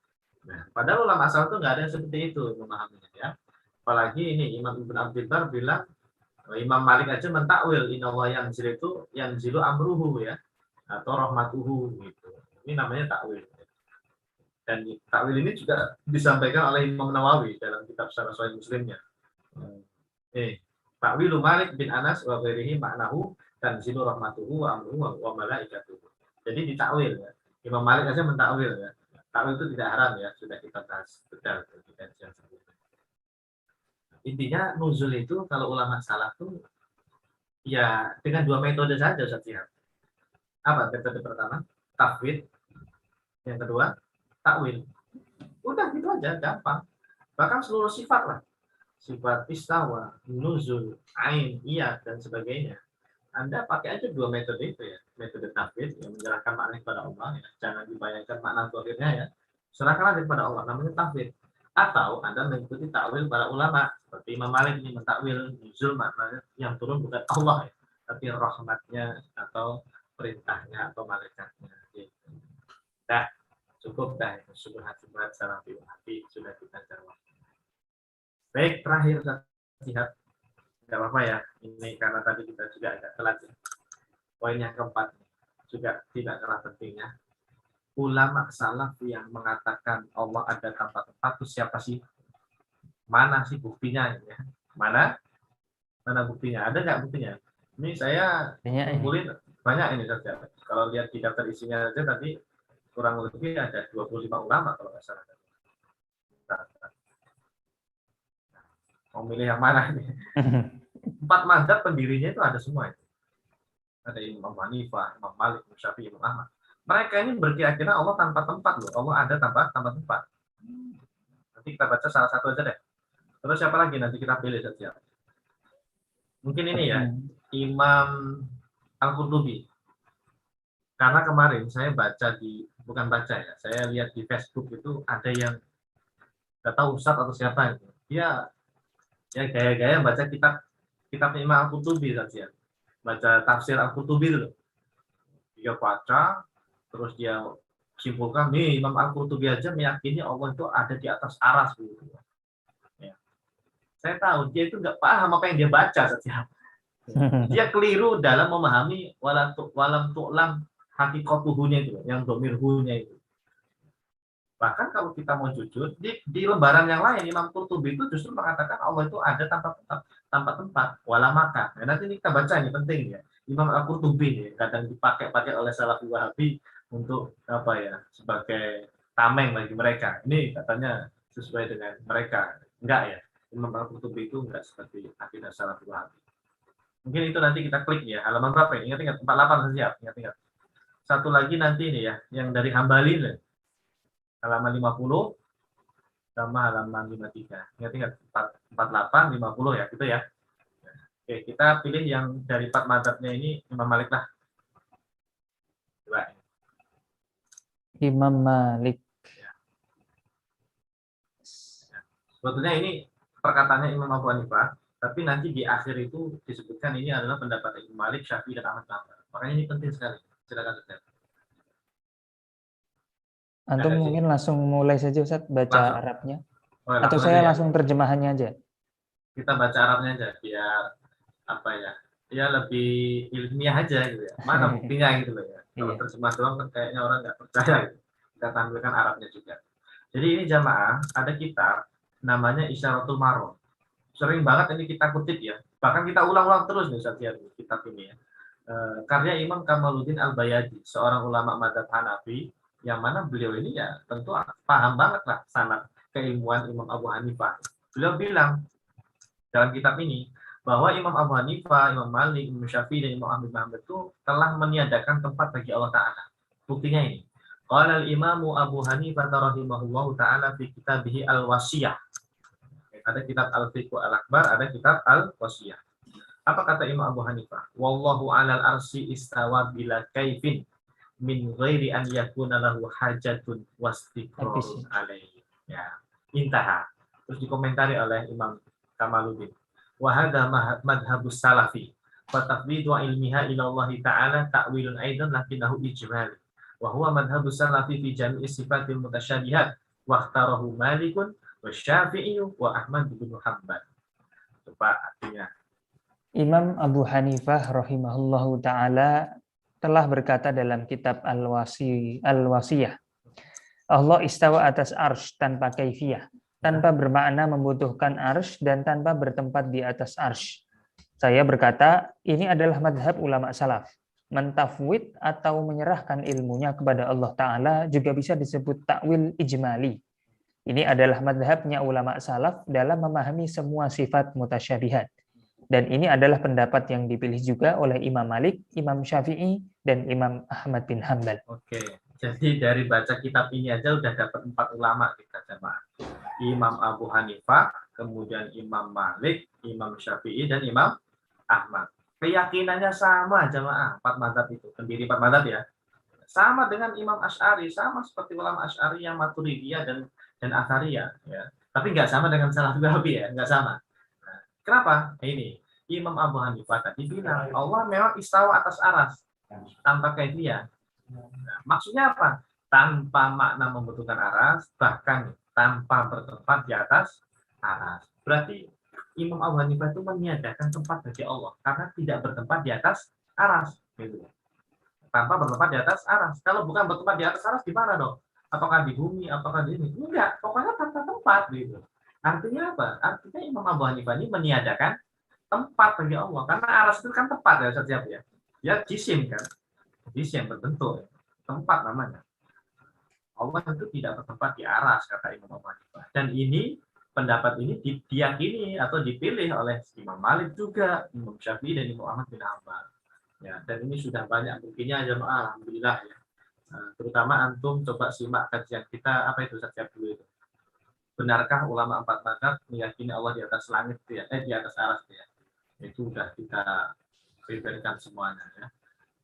Nah, padahal ulama asal itu nggak ada yang seperti itu memahaminya ya. Apalagi ini Imam Ibn Abdul Bar bilang, Imam Malik aja mentakwil innallaha yanzil itu yanzilu amruhu ya, atau rahmatuhu gitu. Ini namanya takwil. Dan takwil ini juga disampaikan oleh Imam Nawawi dalam kitab Syarah Sahih Muslimnya. Takwilu Malik bin Anas wa ghairihi maknahu tanzilu rahmatuhu wa amruhu wa malaikatuhu. Jadi ditakwil ya. Imam Malik aja mentakwil ya. Takwil itu tidak haram ya, sudah kita bahas betul kita intinya nuzul itu kalau ulama salaf tuh ya dengan dua metode saja Ustaz Sihat. Apa metode pertama? Tafwid. Yang kedua, takwil. Udah gitu aja, gampang. Bahkan seluruh sifat lah. Sifat istawa, nuzul, ain, iyad, dan sebagainya. Anda pakai aja dua metode itu ya. Metode tafwid yang menyerahkan makna kepada Allah ya. Jangan dibayangkan makna zahirnya ya. Serahkan aja kepada Allah, namanya tafwid. Atau Anda mengikuti takwil para ulama seperti Imam Malik ini mentakwil nuzul maknanya yang turun bukan Allah ya, tapi rahmatnya atau perintahnya atau malaikatnya. Gitu. Nah, Cukup dah itu subhat-subhat salafi wahabi sudah kita jawab. Baik, terakhir lihat nggak apa-apa ya. Ini karena tadi kita juga agak telat ya. Poin yang keempat juga tidak kalah pentingnya. Ulama salaf yang mengatakan Allah ada tanpa tempat itu siapa sih? Mana sih buktinya? Ya? Mana buktinya? Ada nggak buktinya? Ini saya kumpulin banyak ini saja. Kalau lihat di daftar isinya saja tadi kurang lebih ada 25 ulama kalau nggak salah. Mau milih yang mana nih? 4 mazhab pendirinya itu ada semua itu. Ada Imam Hanifah, Imam Malik, Imam Syafi'i, Imam Ahmad. Mereka ini berkeyakinan Allah tanpa tempat loh. Allah ada tanpa tempat. Nanti kita baca salah satu aja deh. Terus siapa lagi nanti kita pilih saja. Mungkin ini ya, Imam Al-Qurtubi. Karena kemarin saya baca bukan baca ya, saya lihat di Facebook itu ada yang nggak tahu Ustadz atau siapa itu. Dia ya gaya-gaya baca kitab Imam Al-Qurtubi saja. Baca tafsir Al-Qurtubi dulu. Dia baca, terus dia simpulkan, nih Imam Al-Qurtubi aja meyakini Allah itu ada di atas aras gitu. Ya. Saya tahu dia itu nggak paham apa yang dia baca saja. Dia keliru dalam memahami walam tu'lam hakikatuhunya itu, yang domirhunya itu. Bahkan kalau kita mau jujur, di lembaran yang lain Imam Qurtubi itu justru mengatakan Allah itu ada tanpa tempat, wala makan. Nah, nanti kita baca ini penting ya. Imam Al-Qurtubi ya, kadang dipakai oleh Salafi Wahabi untuk apa ya, sebagai tameng bagi mereka. Ini katanya sesuai dengan mereka. Enggak ya. Imam Al-Qurtubi itu enggak seperti akidah Salafi Wahabi. Mungkin itu nanti kita klik ya. Halaman berapa ini? Ingat 48 saja. Ingat. Satu lagi nanti ini ya, yang dari Hambali nih. Halaman 50 sama halaman 53. Ingat 48, 50 ya, gitu ya. Oke, kita pilih yang dari 4 mazhabnya ini Imam Malik lah. Coba. Imam Malik. Ya. Sebetulnya ini perkataannya Imam Abu Hanifah, tapi nanti di akhir itu disebutkan ini adalah pendapat Imam Malik, Syafi'i, dan Ahmad bin Hanbal. Makanya ini penting sekali. Silakan Ustaz. Antum mungkin langsung mulai saja Ustaz baca langsung. Arabnya. Oh, atau saya langsung terjemahannya aja. Kita baca Arabnya aja biar apa ya? Ya lebih ilmiah aja gitu ya. Mana buktinya gitu loh ya. Kalau terjemah doang kan kayaknya orang nggak percaya gitu. Kita tampilkan Arabnya juga. Jadi ini jamaah ada kitab namanya Isyaratul Maron. Sering banget ini kita kutip ya. Bahkan kita ulang-ulang terus nih Ustaz ya kitab ini ya. Karya Imam Kamaluddin Al-Bayadi, seorang ulama madzhab Hanafi, yang mana beliau ini ya tentu paham banget lah sanad keilmuan Imam Abu Hanifah. Beliau bilang dalam kitab ini bahwa Imam Abu Hanifah, Imam Malik, Imam Syafi'i, dan Imam Ahmad bin Hanbal itu telah meniadakan tempat bagi Allah Ta'ala. Buktinya ini. Qala al-Imamu Abu Hanifah rahimahullahu ta'ala fi kitabih al-Wasiyah. Ada kitab Al-Fiqh Al-Akbar, ada kitab Al-Wasiyah. Apa kata Imam Abu Hanifah? Wallahu 'alal arsy istawa bila kaifin min ghairi an yakuna lahu hajatun wastiqrarun alaihi. Ya, intaha. Terus dikomentari oleh Imam Kamaluddin. Wa hadza madhhabus salafi. Fa tafwidu ilmiha ila Allah ta'ala ta'wilun aidan lakinnahu ijmal. Wa huwa madhhabus salafi fi jami'i sifatil mutasyabihat wa ikhtarahu Malikun wa Syafi'i wa Ahmad bin Hanbal. Coba artinya. Imam Abu Hanifah rahimahullahu ta'ala telah berkata dalam kitab Al-Wasiyah, Allah istawa atas arsy tanpa kaifiyah, tanpa bermakna membutuhkan arsy dan tanpa bertempat di atas arsy. Saya berkata, ini adalah madhab ulama salaf. Mentafwid atau menyerahkan ilmunya kepada Allah Ta'ala juga bisa disebut takwil ijmali. Ini adalah madhabnya ulama salaf dalam memahami semua sifat mutasyabihat. Dan ini adalah pendapat yang dipilih juga oleh Imam Malik, Imam Syafi'i, dan Imam Ahmad bin Hanbal. Oke, jadi dari baca kitab ini aja udah dapat 4 ulama kita jamaah. Imam Abu Hanifah, kemudian Imam Malik, Imam Syafi'i, dan Imam Ahmad. Keyakinannya sama jamaah, 4 mazhab itu, pendiri 4 mazhab ya. Sama dengan Imam Asy'ari, sama seperti ulama Asy'ari yang Maturidiyah dan Athariyah ya. Tapi nggak sama dengan Salafi Wahabi ya, nggak sama. Nah, kenapa? Ini Imam Abu Hanifah tadi bilang Allah memang istawa atas aras tanpa kaifiyah. Nah, maksudnya apa? tanpa makna membutuhkan aras, bahkan tanpa bertempat di atas aras. Berarti Imam Abu Hanifah itu meniadakan tempat bagi Allah karena tidak bertempat di atas aras. Gitu. Tanpa bertempat di atas aras. Kalau bukan bertempat di atas aras, di mana dong? Apakah di bumi? Apakah di ini? Enggak, pokoknya tanpa tempat. Gitu. Artinya apa? Artinya Imam Abu Hanifah ini meniadakan tempat bagi Allah. Karena aras itu kan tempat ya, setiap ya. Ya jisim kan. Jisim berbentuk. Tempat namanya. Allah itu tidak bertempat di aras, kata Imam Abu Hanifah. Dan ini, pendapat ini diyakini atau dipilih oleh Imam Malik juga, Imam Syafi'i dan Imam Ahmad bin Hanbal. Ya, dan ini sudah banyak buktinya, jemaah, alhamdulillah ya. Terutama antum coba simak kajian kita, apa itu setiap dulu itu. Benarkah ulama 4 mazhab meyakini Allah di atas langit ya, di atas aras ya. Itu sudah kita berikan semuanya ya.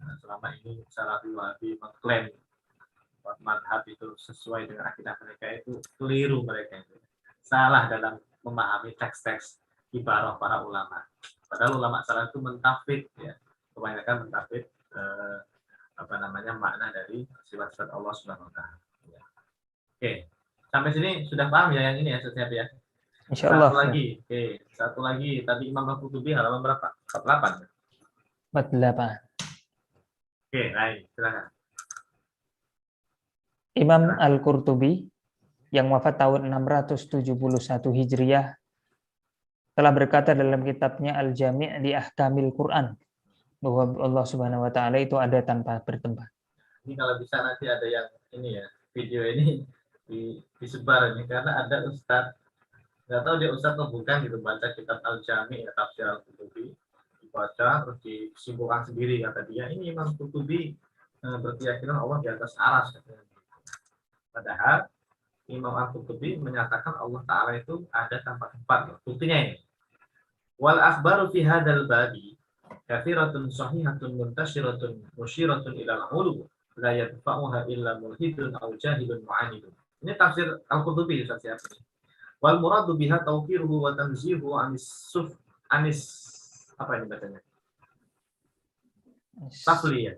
Nah, selama ini Salafi Wahabi mengklaim mazhab itu sesuai dengan akidah mereka, itu keliru mereka itu. Salah dalam memahami teks-teks ibarah para ulama. Padahal ulama salaf itu mentafsir ya. Kebanyakan mentafsir makna dari sifat-sifat Allah Subhanahu wa taala. Ya. Oke. Sampai sini sudah paham ya yang ini ya setiap ya. Insyaallah. Satu lagi. Oke, satu lagi tadi Imam Al-Qurtubi halaman berapa? 48. 48. Oke, baik, silakan. Imam Al-Qurtubi yang wafat tahun 671 Hijriah telah berkata dalam kitabnya Al-Jami' li Ahkamil Quran bahwa Allah Subhanahu wa taala itu ada tanpa bertempat. Ini kalau bisa nanti ada yang ini ya, video ini disebar ini karena ada ustadz, nggak tahu dia ustadz atau bukan gitu, baca kitab Al-Jami' ya, tafsir Al-Qurtubi, dibaca terus disimpulkan sendiri, kata dia ini Imam Qurtubi berkeyakinan Allah di atas aras katanya. Padahal Imam Al-Qurtubi menyatakan Allah Ta'ala itu ada tanpa tempat. Buktinya ini. Wal akhbaru fi hadzal babi kathiratun sahihatun muntashiratun musyiratun ilal ulu la yadfa'uha illa mulhidun aw jahilun mu'anidun. Ini tafsir Al-Qurtubi Ustaz ya. Wal muradu biha tawfiruhu wa tanzihu anis apa ini bacanya? Safli ya.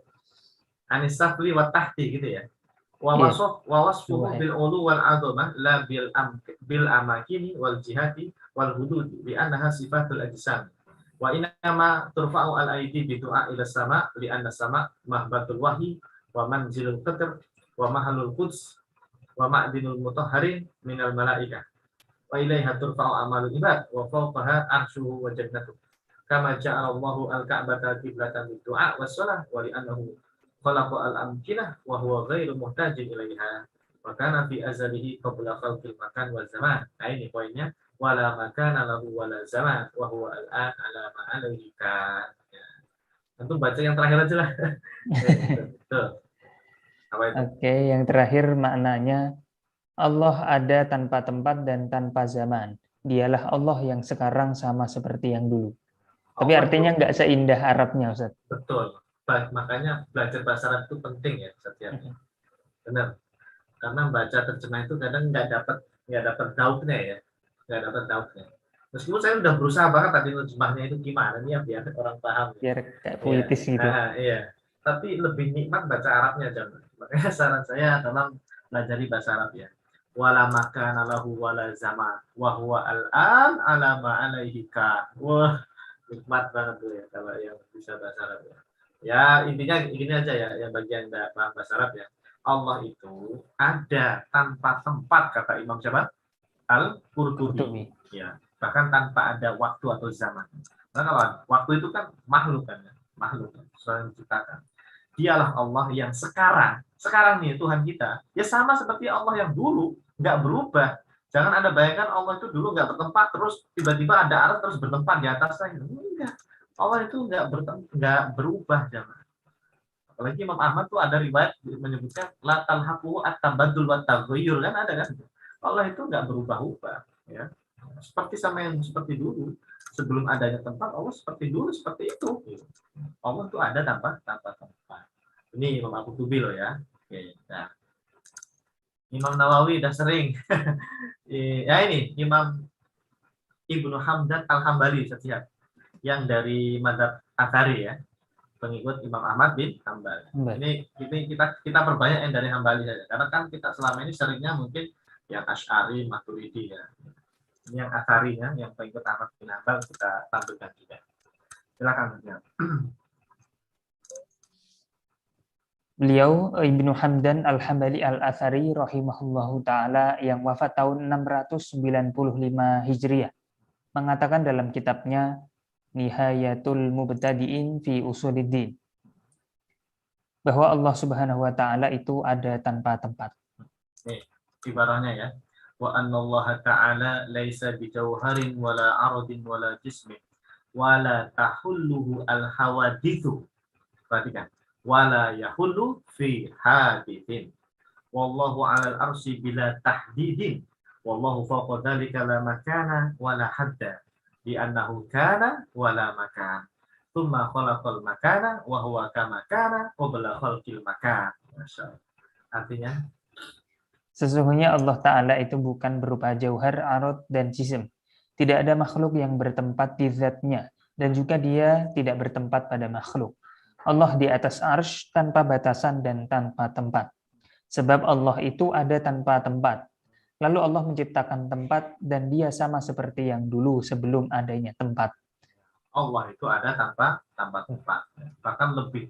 Anis safli wa tahti gitu ya. Wa wasfuhu bil ulu wal adhamah la bil amakini wal jihati wal hududi bi annaha sifatul ajsam. Wa inama turfa'u al aidi bi du'a ila sama li anna sama mahbatul wahyi wa manzilul qadr wa mahalul quds wa ma'dinul mutahharin minal malaikah wa ilaiha turfa'u amalul ibad wa fawqaha arshuhu wa jannatuh kama ja'ala Allahu al-ka'bata qiblatan lid du'a was shalah wa li annahu khalaqa al-amkinah wa huwa ghairu muhtajin ilaiha wa kana fi azalihi qabla khalqil makan wa zaman. Nah ini poinnya, wala makana lahu wala zaman wa huwa al-an ala ma alaihi kan. Tentu baca yang terakhir aja lah. Oke, yang terakhir maknanya Allah ada tanpa tempat dan tanpa zaman. Dialah Allah yang sekarang sama seperti yang dulu. Tapi artinya nggak seindah Arabnya, Ustaz. Betul. Makanya belajar bahasa Arab itu penting ya, setiap. Benar. Karena baca terjemah itu kadang nggak dapat daunnya ya, nggak dapat daunnya. Meskipun saya udah berusaha banget tadi terjemahnya itu gimana nih ya biar orang paham. Biar kayak puitis gitu. Iya. Tapi lebih nikmat baca Arabnya jangan. Makanya saran saya tolong pelajari bahasa Arab ya. Wala makana lahu wala zaman wa huwa al-an ala ma alaihi ka. Wah, nikmat banget tuh ya kalau yang bisa bahasa Arab ya. Ya intinya gini aja ya, yang bagian paham bahasa Arab ya. Allah itu ada tanpa tempat, kata Imam siapa? Al-Qurtubi. Ya, bahkan tanpa ada waktu atau zaman. Karena kalau waktu itu kan makhluk kan, makhluk yang diciptakan. Dialah Allah yang sekarang nih Tuhan kita, ya sama seperti Allah yang dulu, nggak berubah. Jangan Anda bayangkan Allah itu dulu nggak bertempat, terus tiba-tiba ada aras terus bertempat di atasnya. Enggak. Allah itu nggak berubah, jangan. Apalagi Imam Ahmad tuh ada riwayat menyebutkan la talhaqu at-tabaddul wa taghayyur, kan ada kan. Allah itu nggak berubah-ubah ya. Seperti sama yang seperti dulu. Sebelum adanya tempat, Allah seperti dulu, seperti itu. Allah itu ada tanpa tempat. Ini Imam Al-Qurtubi loh ya. Oke, nah. Imam Nawawi udah sering. Ya ini Imam Ibnu Hamdan Al-Hambali setiap yang dari mazhab Atsari ya. pengikut Imam Ahmad bin Hambal. Baik. Ini kita perbanyak yang dari Hambali saja. Karena kan kita selama ini seringnya mungkin yang Asy'ari, Maturidi ya. Ini yang Asy'ari ya, yang pengikut Ahmad bin Hambal kita tampilkan juga. Silakan ya. Beliau Ibnu Hamdan Al-Hambali Al-Athari rahimahullahu taala yang wafat tahun 695 Hijriah mengatakan dalam kitabnya Nihayatul Mubtadi'in fi Usuluddin bahwa Allah Subhanahu wa taala itu ada tanpa tempat. Nih, ibaratnya ya. Wa annallaha ta'ala laisa bijauharin wala aradin wala jismin wala tahulluhu al-hawadithu. Perhatikan. Wala yahullu fi hadithin. Wallahu 'alal arsy bila tahdidin. Wallahu fawqa dzalika la makana wala hadda. Di annahu kana wala makan. Tsumma khalaqal makana wa huwa kama kana qabla khalqil makan. Masyaallah. Artinya Sesungguhnya Allah Ta'ala itu bukan berupa jauhar, arad, dan jism. Tidak ada makhluk yang bertempat di zatnya, dan juga dia tidak bertempat pada makhluk. Allah di atas arsy tanpa batasan dan tanpa tempat. Sebab Allah itu ada tanpa tempat. Lalu Allah menciptakan tempat dan dia sama seperti yang dulu sebelum adanya tempat. Allah itu ada tanpa tempat. Bahkan lebih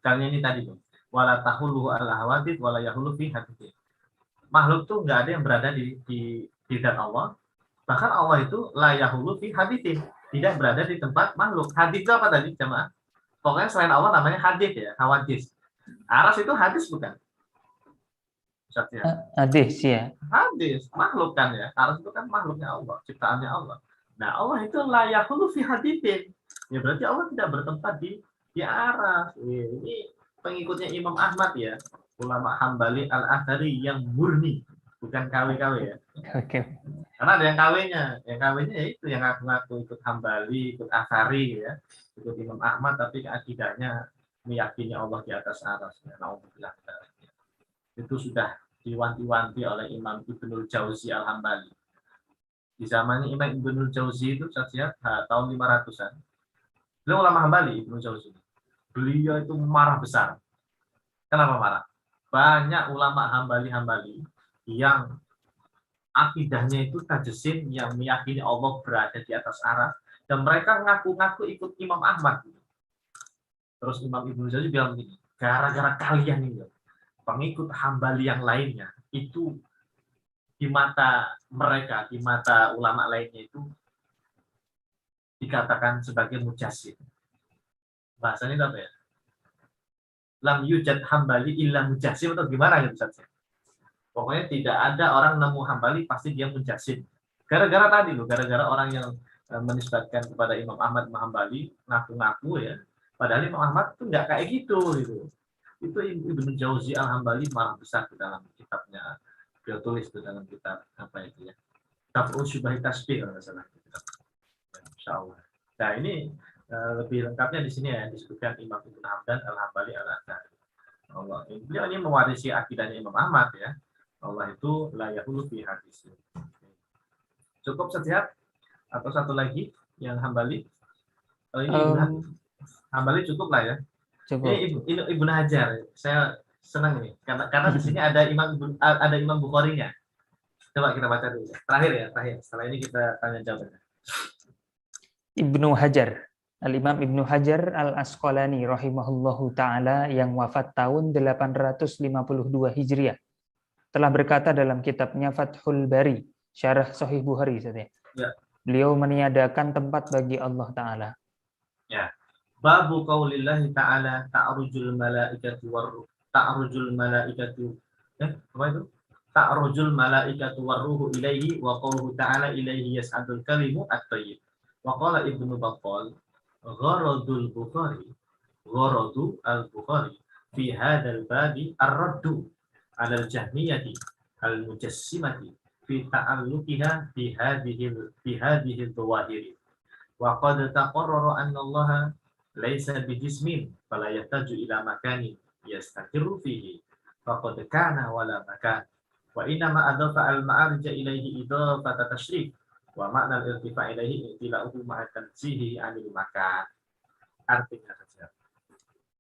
kalian ini tadi tuh. Wala tahulu al-hawadith wala yahulu fi hadits. Makhluk tuh nggak ada yang berada di zat Allah. Bahkan Allah itu la yahulu fi hadits. Tidak berada di tempat makhluk. Hadits itu apa tadi, jemaah? Pokoknya selain Allah namanya hadits ya, hawadits. Aras itu hadis bukan? Hadis ya. Hadis, makhluk kan ya. Aras itu kan makhluknya Allah, ciptaannya Allah. Nah, Allah itu la yahulu fi haditsin. Ya berarti Allah tidak bertempat di aras. Ini pengikutnya Imam Ahmad ya. Ulama Hambali Al-Athari yang murni, bukan KW-KW ya. Oke. Karena ada yang KW-nya. Yang KW-nya ya itu yang ngaku-ngaku ikut Hambali, ikut Athari ya. Ikut Imam Ahmad tapi akidahnya meyakini Allah di atas aras. Ya. Nauzubillah. Itu sudah diwanti-wanti oleh Imam Ibnul Jauzi Al-Hambali. Di zamannya Imam Ibnul Jauzi itu saya lihat tahun 500-an. Beliau ulama Hambali, Ibnul Jauzi. Beliau itu marah besar. Kenapa marah? Banyak ulama Hambali yang akidahnya itu tajsim, yang meyakini Allah berada di atas aras, dan mereka ngaku-ngaku ikut Imam Ahmad. Terus Imam Ibnul Jauzi bilang begini, gara-gara kalian ini, pengikut Hambali yang lainnya, itu di mata mereka, di mata ulama lainnya itu dikatakan sebagai mujassim. Bahasanya itu apa ya? Lam yujad Hambali illa mujassim atau gimana gitu saja. Pokoknya tidak ada orang nemu Hambali pasti dia mujassim. Gara-gara tadi loh, gara-gara orang yang menisbatkan kepada Imam Ahmad Hambali ngaku-ngaku ya. Padahal Imam Ahmad itu nggak kayak gitu. Itu Ibnu Jauzi Al-Hambali marah besar di dalam kitabnya. Beliau tulis di dalam kitab apa itu ya? Kitab Syubhat Tasbih kalau nggak salah. Insyaallah. Nah ini lebih lengkapnya di sini ya disebutkan Imam Ibnu Hamdan Al-Hambali Al-Athari. Allah beliau ini mewarisi akidahnya Imam Ahmad ya. Allah itu la yahulu fi hadis. Cukup setiap atau satu lagi yang Hambali? Oh, ini Hambali cukup lah ya. Cukup. Ini Ibnu Hajar. Saya senang nih karena di sini ada Imam Bukhari-nya. Coba kita baca dulu. Terakhir. Setelah ini kita tanya jawab. Ibnu Hajar. Al-Imam Ibnu Hajar Al-Asqalani rahimahullahu taala yang wafat tahun 852 Hijriah telah berkata dalam kitabnya Fathul Bari, Syarah Sahih Bukhari ya. Beliau meniadakan tempat bagi Allah taala. Ya. Babu qaulillahi ta'ala ta'rujul malaikatu warruh ta'rujul malaikatu apa itu? Ta'rujul malaikatu warruhu ilaihi wa qauluhu ta'ala ilaihi yas'adul kalimu at-thayyib. Wa qala Ibnu Battal gharadul Bukhari gharadu al-Bukhari fi hadzal babi ar-raddu 'ala al-jahmiyati al-mujassimati fi ta'alluqiha bi hadhihi al-dhawahiri. Wa qad taqarrara anna Allah laisa bijismin fala yahtaju ila makanin yastaqiru fihi faqad kana wala makan wa inna ma adafa al ma'arij ilaihi idafata tashrif wa makna al irtifa ilaihi itila'uhu ma'a tanzihi anil makan. Artinya saja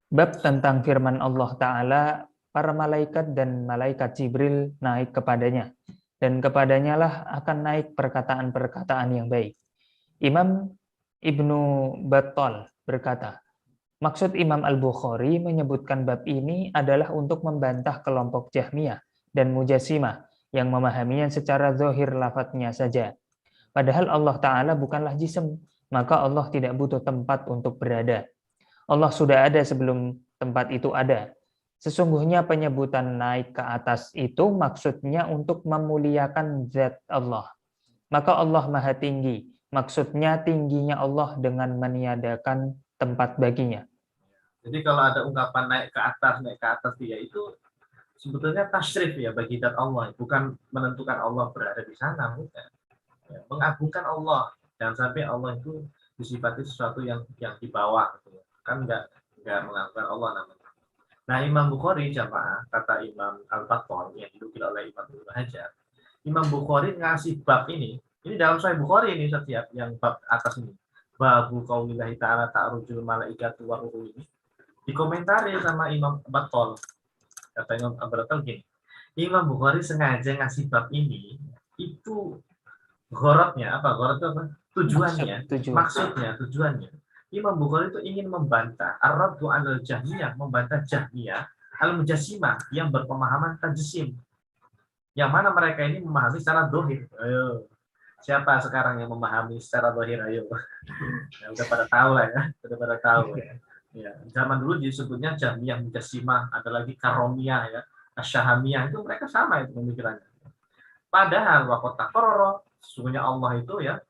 Bab tentang firman Allah Ta'ala, para malaikat dan malaikat Jibril naik kepadanya, dan kepadanya lah akan naik perkataan-perkataan yang baik. Imam Ibnu Battal berkata, maksud Imam Al-Bukhari menyebutkan bab ini adalah untuk membantah kelompok Jahmiyah dan Mujassimah yang memahaminya secara zahir lafadznya saja. Padahal Allah Ta'ala bukanlah jism, maka Allah tidak butuh tempat untuk berada. Allah sudah ada sebelum tempat itu ada. Sesungguhnya penyebutan naik ke atas itu maksudnya untuk memuliakan zat Allah. Maka Allah Maha Tinggi. Maksudnya tingginya Allah dengan meniadakan tempat baginya. Jadi kalau ada ungkapan naik ke atas dia itu sebetulnya tasyrif ya bagi zat Allah, bukan menentukan Allah berada di sana, bukan. Ya, mengagungkan Allah. Jangan sampai Allah itu disifati sesuatu yang di bawah gitu. Kan enggak mengagungkan Allah namanya. Nah, Imam Bukhari jamaah, kata Imam Al-Battal yang dinukil oleh Imam Ibnu Hajar, Imam Bukhari ngasih bab ini dalam Sahih Bukhari ini setiap yang bab atas ini. Babu qaulillahi ta'ala ta'rujul malaikatu wa ruhu ini dikomentari sama Imam Battal. Kata Imam Battal gini, Imam Bukhari sengaja ngasih bab ini itu gharadnya apa? Gharad itu apa? Tujuannya, tujuannya. Imam Bukhari itu ingin membantah ar-raddu 'alal Jahmiyah, membantah Jahmiyah al-Mujassimah yang berpemahaman tajsim. Yang mana mereka ini memahami secara zahir. Ayo. Siapa sekarang yang memahami secara zahir? Ayo. Ya, udah pada tahu lah ya. Udah pada tahu ya. Ya, zaman dulu disebutnya Jahmiyah Mujassimah, ada lagi Karomiyah ya, Asyahamiyah, itu mereka sama itu pemikirannya. Padahal waqat taqarrara, sesungguhnya Allah itu ya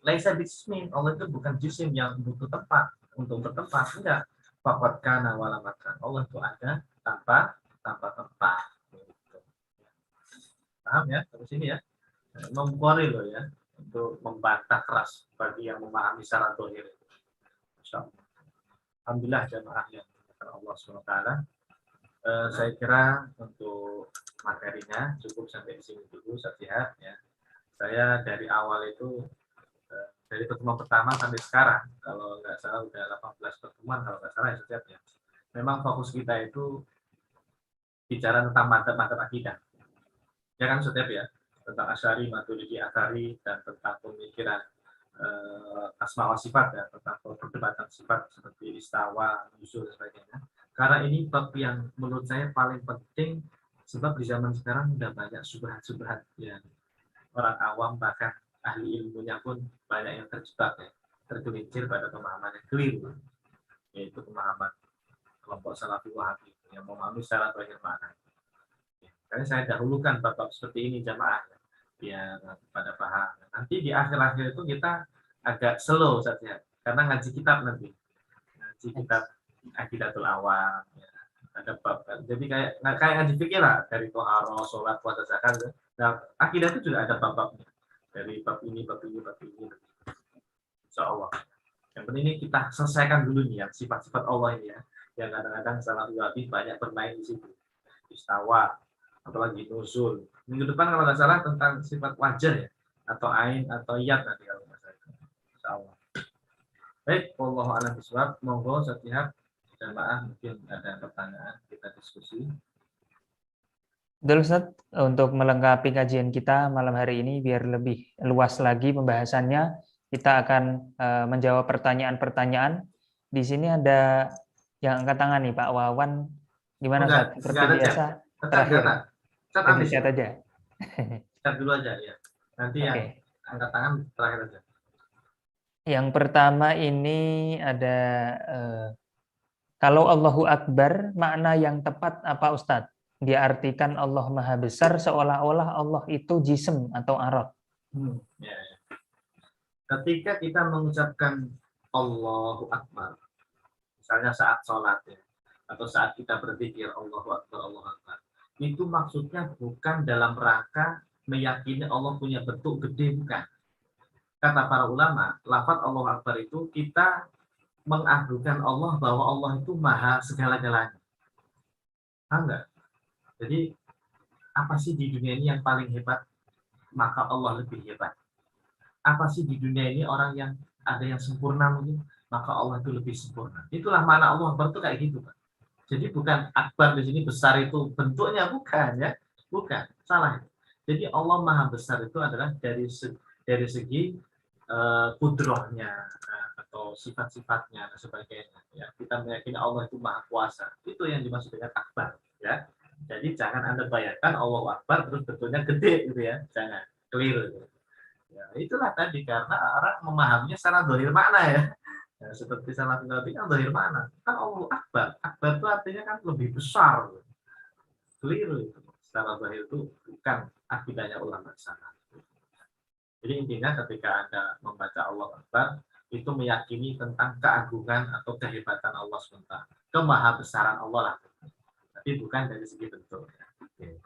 laisa bismin, Allah itu bukan jisim yang butuh tempat untuk bertempat, enggak. Faqad kana wala makan. Allah itu ada tanpa tempat. Gitu. Paham ya? Terus ini ya. Membukhari loh ya untuk membantah keras bagi yang memahami secara zahir. Insyaallah. Alhamdulillah jamaah yang dimuliakan Allah SWT. Saya kira untuk materinya cukup sampai di sini dulu, Ustaz ya. Saya dari awal itu dari pertemuan pertama sampai sekarang, kalau nggak salah udah 18 pertemuan kalau nggak salah ya Ustaz ya. Memang fokus kita itu bicara tentang madzhab akidah. Ya kan Ustaz ya? Tentang Asy'ari, Maturidi, Atsari, dan tentang pemikiran asma wa sifat ya, tentang perdebatan sifat seperti istawa, nuzul dan sebagainya. Karena ini bab yang menurut saya paling penting, sebab di zaman sekarang sudah banyak subhat-subhat yang orang awam bahkan ahli ilmunya pun banyak yang terjebak ya, tergelincir pada pemahaman yang keliru, yaitu pemahaman kelompok Salafi Wahabi yang memahami secara zahir makna. Karena saya dahulukan bab-bab seperti ini jamaah biar pada paham. Nanti di akhir-akhir itu kita agak slow saja karena ngaji kitab nanti. Ngaji kitab Aqidatul Awam ya. Ada bab. Jadi kayak ngaji fikih lah, dari toharo, sholat, puasa, zakat. Nah, akidah itu juga ada bab-babnya. Dari bab ini. Insyaallah. Yang penting ini kita selesaikan dulu nih ya sifat-sifat Allah ini ya. Yang kadang-kadang salah wahabi banyak bermain di situ. Istawa, apalagi nuzul. Minggu depan kalau nggak salah tentang sifat wajah ya, atau ain atau yad nanti kalau nggak salah. Insyaallah. Baik, wallahu a'lam bishawab. Monggo setiap jamaah mungkin ada pertanyaan kita diskusi. Betul Ustaz, untuk melengkapi kajian kita malam hari ini biar lebih luas lagi pembahasannya, kita akan menjawab pertanyaan-pertanyaan. Di sini ada yang angkat tangan nih Pak Wawan. Gimana Ustaz? Seperti biasa terakhir. Nanti chat aja. Chat dulu aja ya. Nanti yang angkat tangan terakhir aja. Yang pertama ini ada kalau Allahu Akbar makna yang tepat apa Ustadz? Diartikan Allah Maha Besar seolah-olah Allah itu jism atau arad. Ya. Ketika kita mengucapkan Allahu Akbar, misalnya saat sholat ya, atau saat kita berzikir Allahu Akbar, itu maksudnya bukan dalam rangka meyakini Allah punya bentuk gede, bukan. Kata para ulama, lafaz Allahu Akbar itu kita mengagungkan Allah bahwa Allah itu maha segala-galanya. Enggak. Jadi apa sih di dunia ini yang paling hebat? Maka Allah lebih hebat. Apa sih di dunia ini orang yang ada yang sempurna mungkin? maka Allah itu lebih sempurna. Itulah mana Allah Akbar itu kayak gitu, Pak. Jadi bukan akbar di sini besar itu bentuknya, bukan ya, bukan, salah. Jadi Allah Maha Besar itu adalah dari segi kudrohnya atau sifat-sifatnya dan sebagainya. Ya, kita meyakini Allah itu Maha Kuasa. Itu yang dimaksud dengan akbar. Ya, jadi jangan Anda bayangkan Allah Akbar terus bentuknya gede gitu ya, jangan, clear. Gitu. Ya, itulah tadi karena orang memahaminya secara dohir makna ya. Ya, seperti salah nabi kan zahir mana? Kan Allah Akbar. Akbar itu artinya kan lebih besar. Keliru itu. Secara zahir itu bukan akidahnya ulama sana. Jadi intinya ketika Anda membaca Allah Akbar, itu meyakini tentang keagungan atau kehebatan Allah SWT. Kemahabesaran Allah lah. Tapi bukan dari segi bentuk. Oke.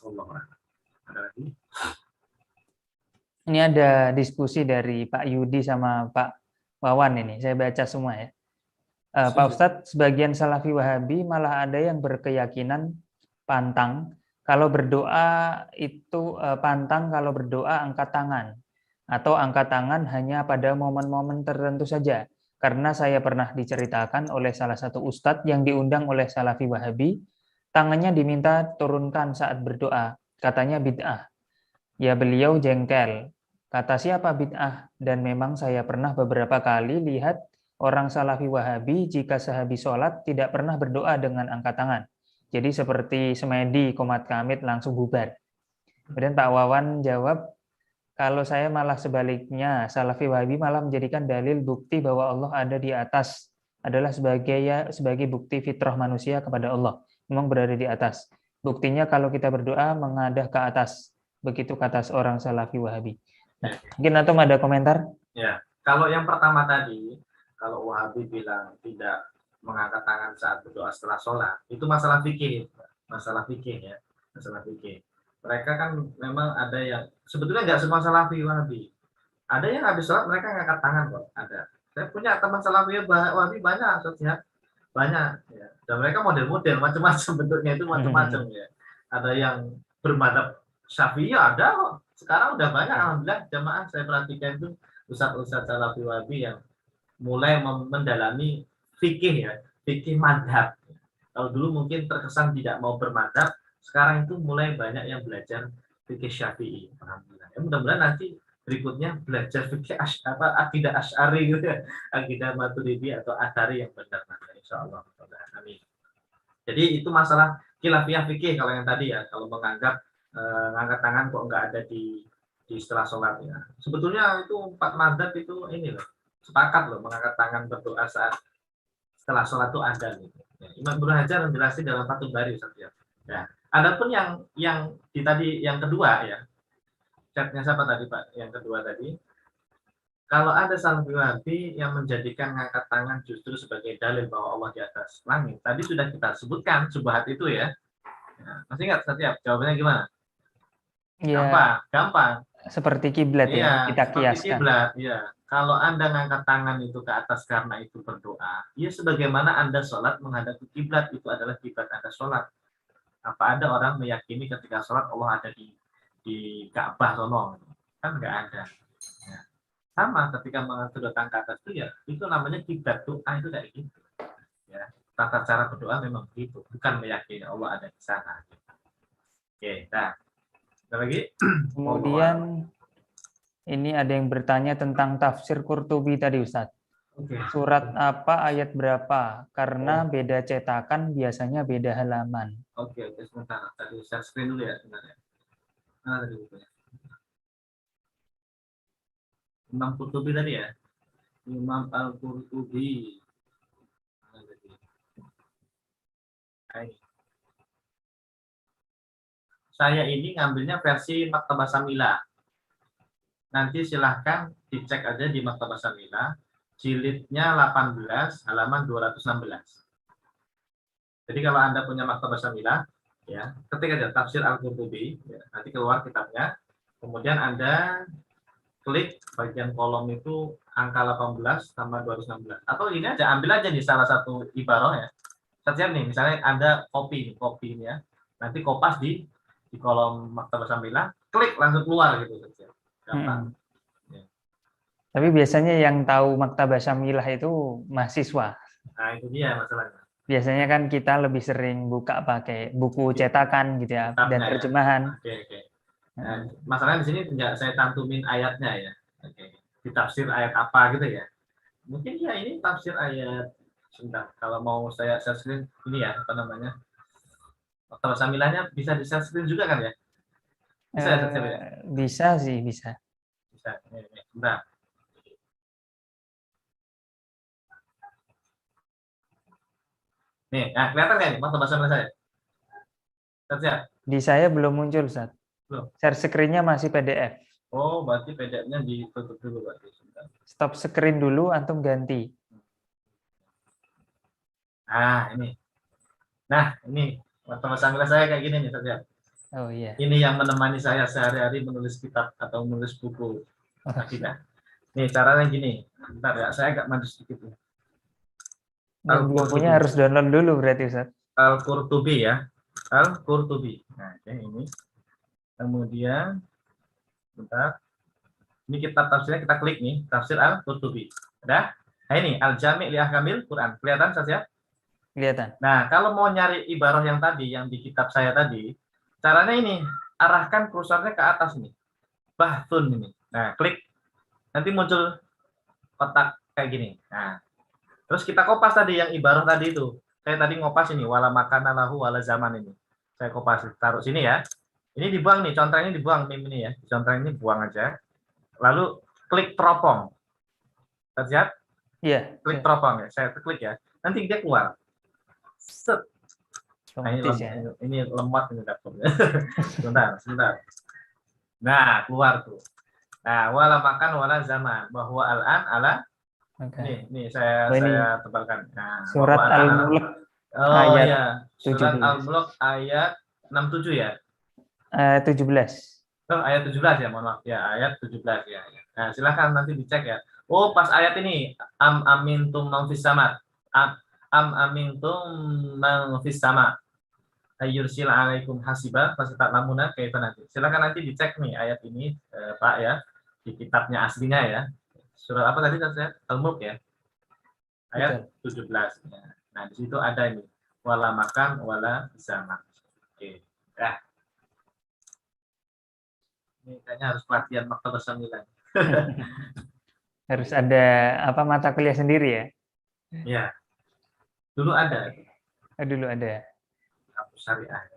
Allah. Ada lagi? Ini ada diskusi dari Pak Yudi sama Pak Wawan ini. Saya baca semua ya. Pak Ustadz, sebagian Salafi Wahabi malah ada yang berkeyakinan pantang kalau berdoa itu pantang kalau berdoa angkat tangan atau angkat tangan hanya pada momen-momen tertentu saja. Karena saya pernah diceritakan oleh salah satu ustadz yang diundang oleh Salafi Wahabi, tangannya diminta turunkan saat berdoa. Katanya bid'ah. Ya beliau jengkel. Kata siapa bid'ah? Dan memang saya pernah beberapa kali lihat orang Salafi Wahabi jika sehabis sholat tidak pernah berdoa dengan angkat tangan. Jadi seperti semedi, komat kamit langsung bubar. Kemudian Pak Wawan jawab, kalau saya malah sebaliknya, Salafi Wahabi malah menjadikan dalil bukti bahwa Allah ada di atas adalah sebagai bukti fitrah manusia kepada Allah. Memang berada di atas. Buktinya kalau kita berdoa mengadah ke atas. Begitu kata seorang Salafi Wahabi. Nah, mungkin Antum ada komentar? Ya, kalau yang pertama tadi, kalau Wahabi bilang tidak mengangkat tangan saat berdoa setelah sholat, itu masalah fikih, ya, masalah fikih. Mereka kan memang ada yang sebetulnya nggak semua Salafi Wahabi. Ada yang habis sholat mereka ngangkat tangan kok, ada. Saya punya teman Salafi Wahabi banyak, ya. Banyak. Ya. Dan mereka model-model macam-macam bentuknya itu macam-macam ya. Ada yang bermadhab Syafi'i ada kok. Sekarang udah banyak alhamdulillah jamaah saya perhatikan itu ustadz-ustadz Salafi Wahabi yang mulai mendalami fikih ya, fikih madhab. Kalau dulu mungkin terkesan tidak mau bermadhab, sekarang itu mulai banyak yang belajar fikih Syafi'i. Alhamdulillah. Ya, mudah-mudahan nanti berikutnya belajar fikih akidah Asy'ari gitu ya, akidah Maturidi atau Asy'ari yang benar insyaallah. Amin. Jadi itu masalah khilafiyah fikih kalau yang tadi ya, kalau menganggap ngangkat tangan kok nggak ada di setelah sholat ya. Sebetulnya itu 4 madzhab itu ini loh, sepakat loh mengangkat tangan berdoa saat setelah sholat itu ada gitu. Ya, Imam Ibnu Hajar menjelaskan dalam Fathul Bari ya. Ya. Adapun yang di tadi yang kedua ya, chatnya siapa tadi Pak? Yang kedua tadi, kalau ada Salafi Wahabi yang menjadikan ngangkat tangan justru sebagai dalil bahwa Allah di atas langit, tadi sudah kita sebutkan subhat itu ya. Masih ingat setiap jawabannya gimana? Ya, gampang. seperti kiblat ya, kita kiaskan. Kiblat, ya. Kalau Anda ngangkat tangan itu ke atas karena itu berdoa, ya sebagaimana Anda sholat menghadap kiblat, itu adalah kiblat Anda sholat. Apa ada orang meyakini ketika sholat Allah ada di Ka'bah sono? Kan nggak ada. Ya. Sama ketika mengangkat kedua tangan ke atas itu namanya kiblat doa itu kayak gitu. Ya. Tata cara berdoa memang begitu, bukan meyakini Allah ada di sana. Oke, nah. Ada lagi? Kemudian ini ada yang bertanya tentang tafsir Qurtubi tadi Ustadz. Surat apa, ayat berapa? Karena beda cetakan biasanya beda halaman. Oke, sebentar. Tadi share screen dulu ya sebentar ya. Mana tadi bukunya? Imam Qurtubi tadi ya. Imam Al-Qurtubi. Mana tadi? Saya ini ngambilnya versi Maktabah Samila. Nanti silahkan dicek aja di Maktabah Samila. Jilidnya 18, halaman 216. Jadi kalau Anda punya Maktabah Samila, ya, ketik aja tafsir Al-Qurtubi, ya, nanti keluar kitabnya. Kemudian Anda klik bagian kolom itu angka 18 tambah 216. Atau ini aja, ambil aja di salah satu ibarah ya. Setiap nih, misalnya Anda copy ini ya. Nanti kopas di kolom Maktabah Samila, klik langsung keluar gitu saja. Gampang. Ya. Tapi biasanya yang tahu Maktabah Syamilah itu mahasiswa. Nah, itu dia masalahnya. Biasanya kan kita lebih sering buka pakai buku cetakan gitu ya dan Kitabnya ya. terjemahan. Oke, oke. Nah, masalahnya di sini tidak saya cantumin ayatnya ya. Oke. Di tafsir ayat apa gitu ya. Mungkin ya ini tafsir ayat. Sebentar, kalau mau saya share screen ini ya, apa namanya? Maktabah Samilahnya bisa di share screen juga kan ya? Bisa ya, share ya? Bisa sih, bisa. Bisa. Ini. Sebentar. Nih, nah kelihatan nggak nih Maktabah Samilah saya? Lihat. Di saya belum muncul, Ustaz. Belum. Share screen-nya masih PDF. Oh, berarti PDF-nya ditutup dulu berarti. Sebentar. Stop screen dulu, antum ganti. Nah, ini. Nah, ini Maktabah Samilah saya kayak gini nih, lihat. Oh iya. Ini yang menemani saya sehari-hari menulis kitab atau menulis buku akidah. Nih caranya gini. Bentar ya, saya agak maju sedikit. Yang belum punya harus download dulu berarti, Ustaz. Al-Qurtubi ya. Al-Qurtubi. Nah, ini. Kemudian, bentar. Ini kitab tafsirnya kita klik nih, tafsir Al-Qurtubi. Udah? Nah ini, Al-Jami' li Ahkamil Quran. Kelihatan saja? Kelihatan. Nah, kalau mau nyari ibarah yang tadi, yang di kitab saya tadi, caranya ini, arahkan kursornya ke atas nih. Bahthun ini. Nah, klik. Nanti muncul kotak kayak gini. Nah, terus kita kopas tadi yang ibarah tadi itu. Saya tadi ngopas ini, wala makana lahu wala zaman ini. Saya kopas, taruh sini ya. Ini dibuang nih, contreng ini dibuang, meme ini ya. Contreng ini buang aja. Lalu klik teropong. Lihat? Iya. Klik teropong ya. Saya klik ya. Nanti dia keluar. Set. Nah, ini lemot ini dapurnya. sebentar. Nah, keluar tuh. Nah, wala makan wala zaman. Bahwa al-an ala. Okay. Nih saya tebalkan. Nah, surat Al-Mulk ayat ya. Surat Al-Mulk ayat 67 ya. 17. Oh, ayat 17 ya, mohon maaf ya, ayat 17 ya. Nah, silakan nanti dicek ya. Oh, pas ayat ini am amintum man fis sama. Am amintum man fis sama. Ayyursil alaikum hasiba fasitat lamuna kaifa nanti. Silakan nanti dicek nih ayat ini Pak ya, di kitabnya aslinya ya. Surat apa tadi saya? Al-Mulk ya. Ayat 17 ya. Nah, di situ ada ini wala makan wala bisama. Oke. Ya. Ini kayaknya harus pelatihan Maktabah Samilah. Harus ada apa mata kuliah sendiri ya? Iya. Dulu ada. Dulu ada. Kampus syariah.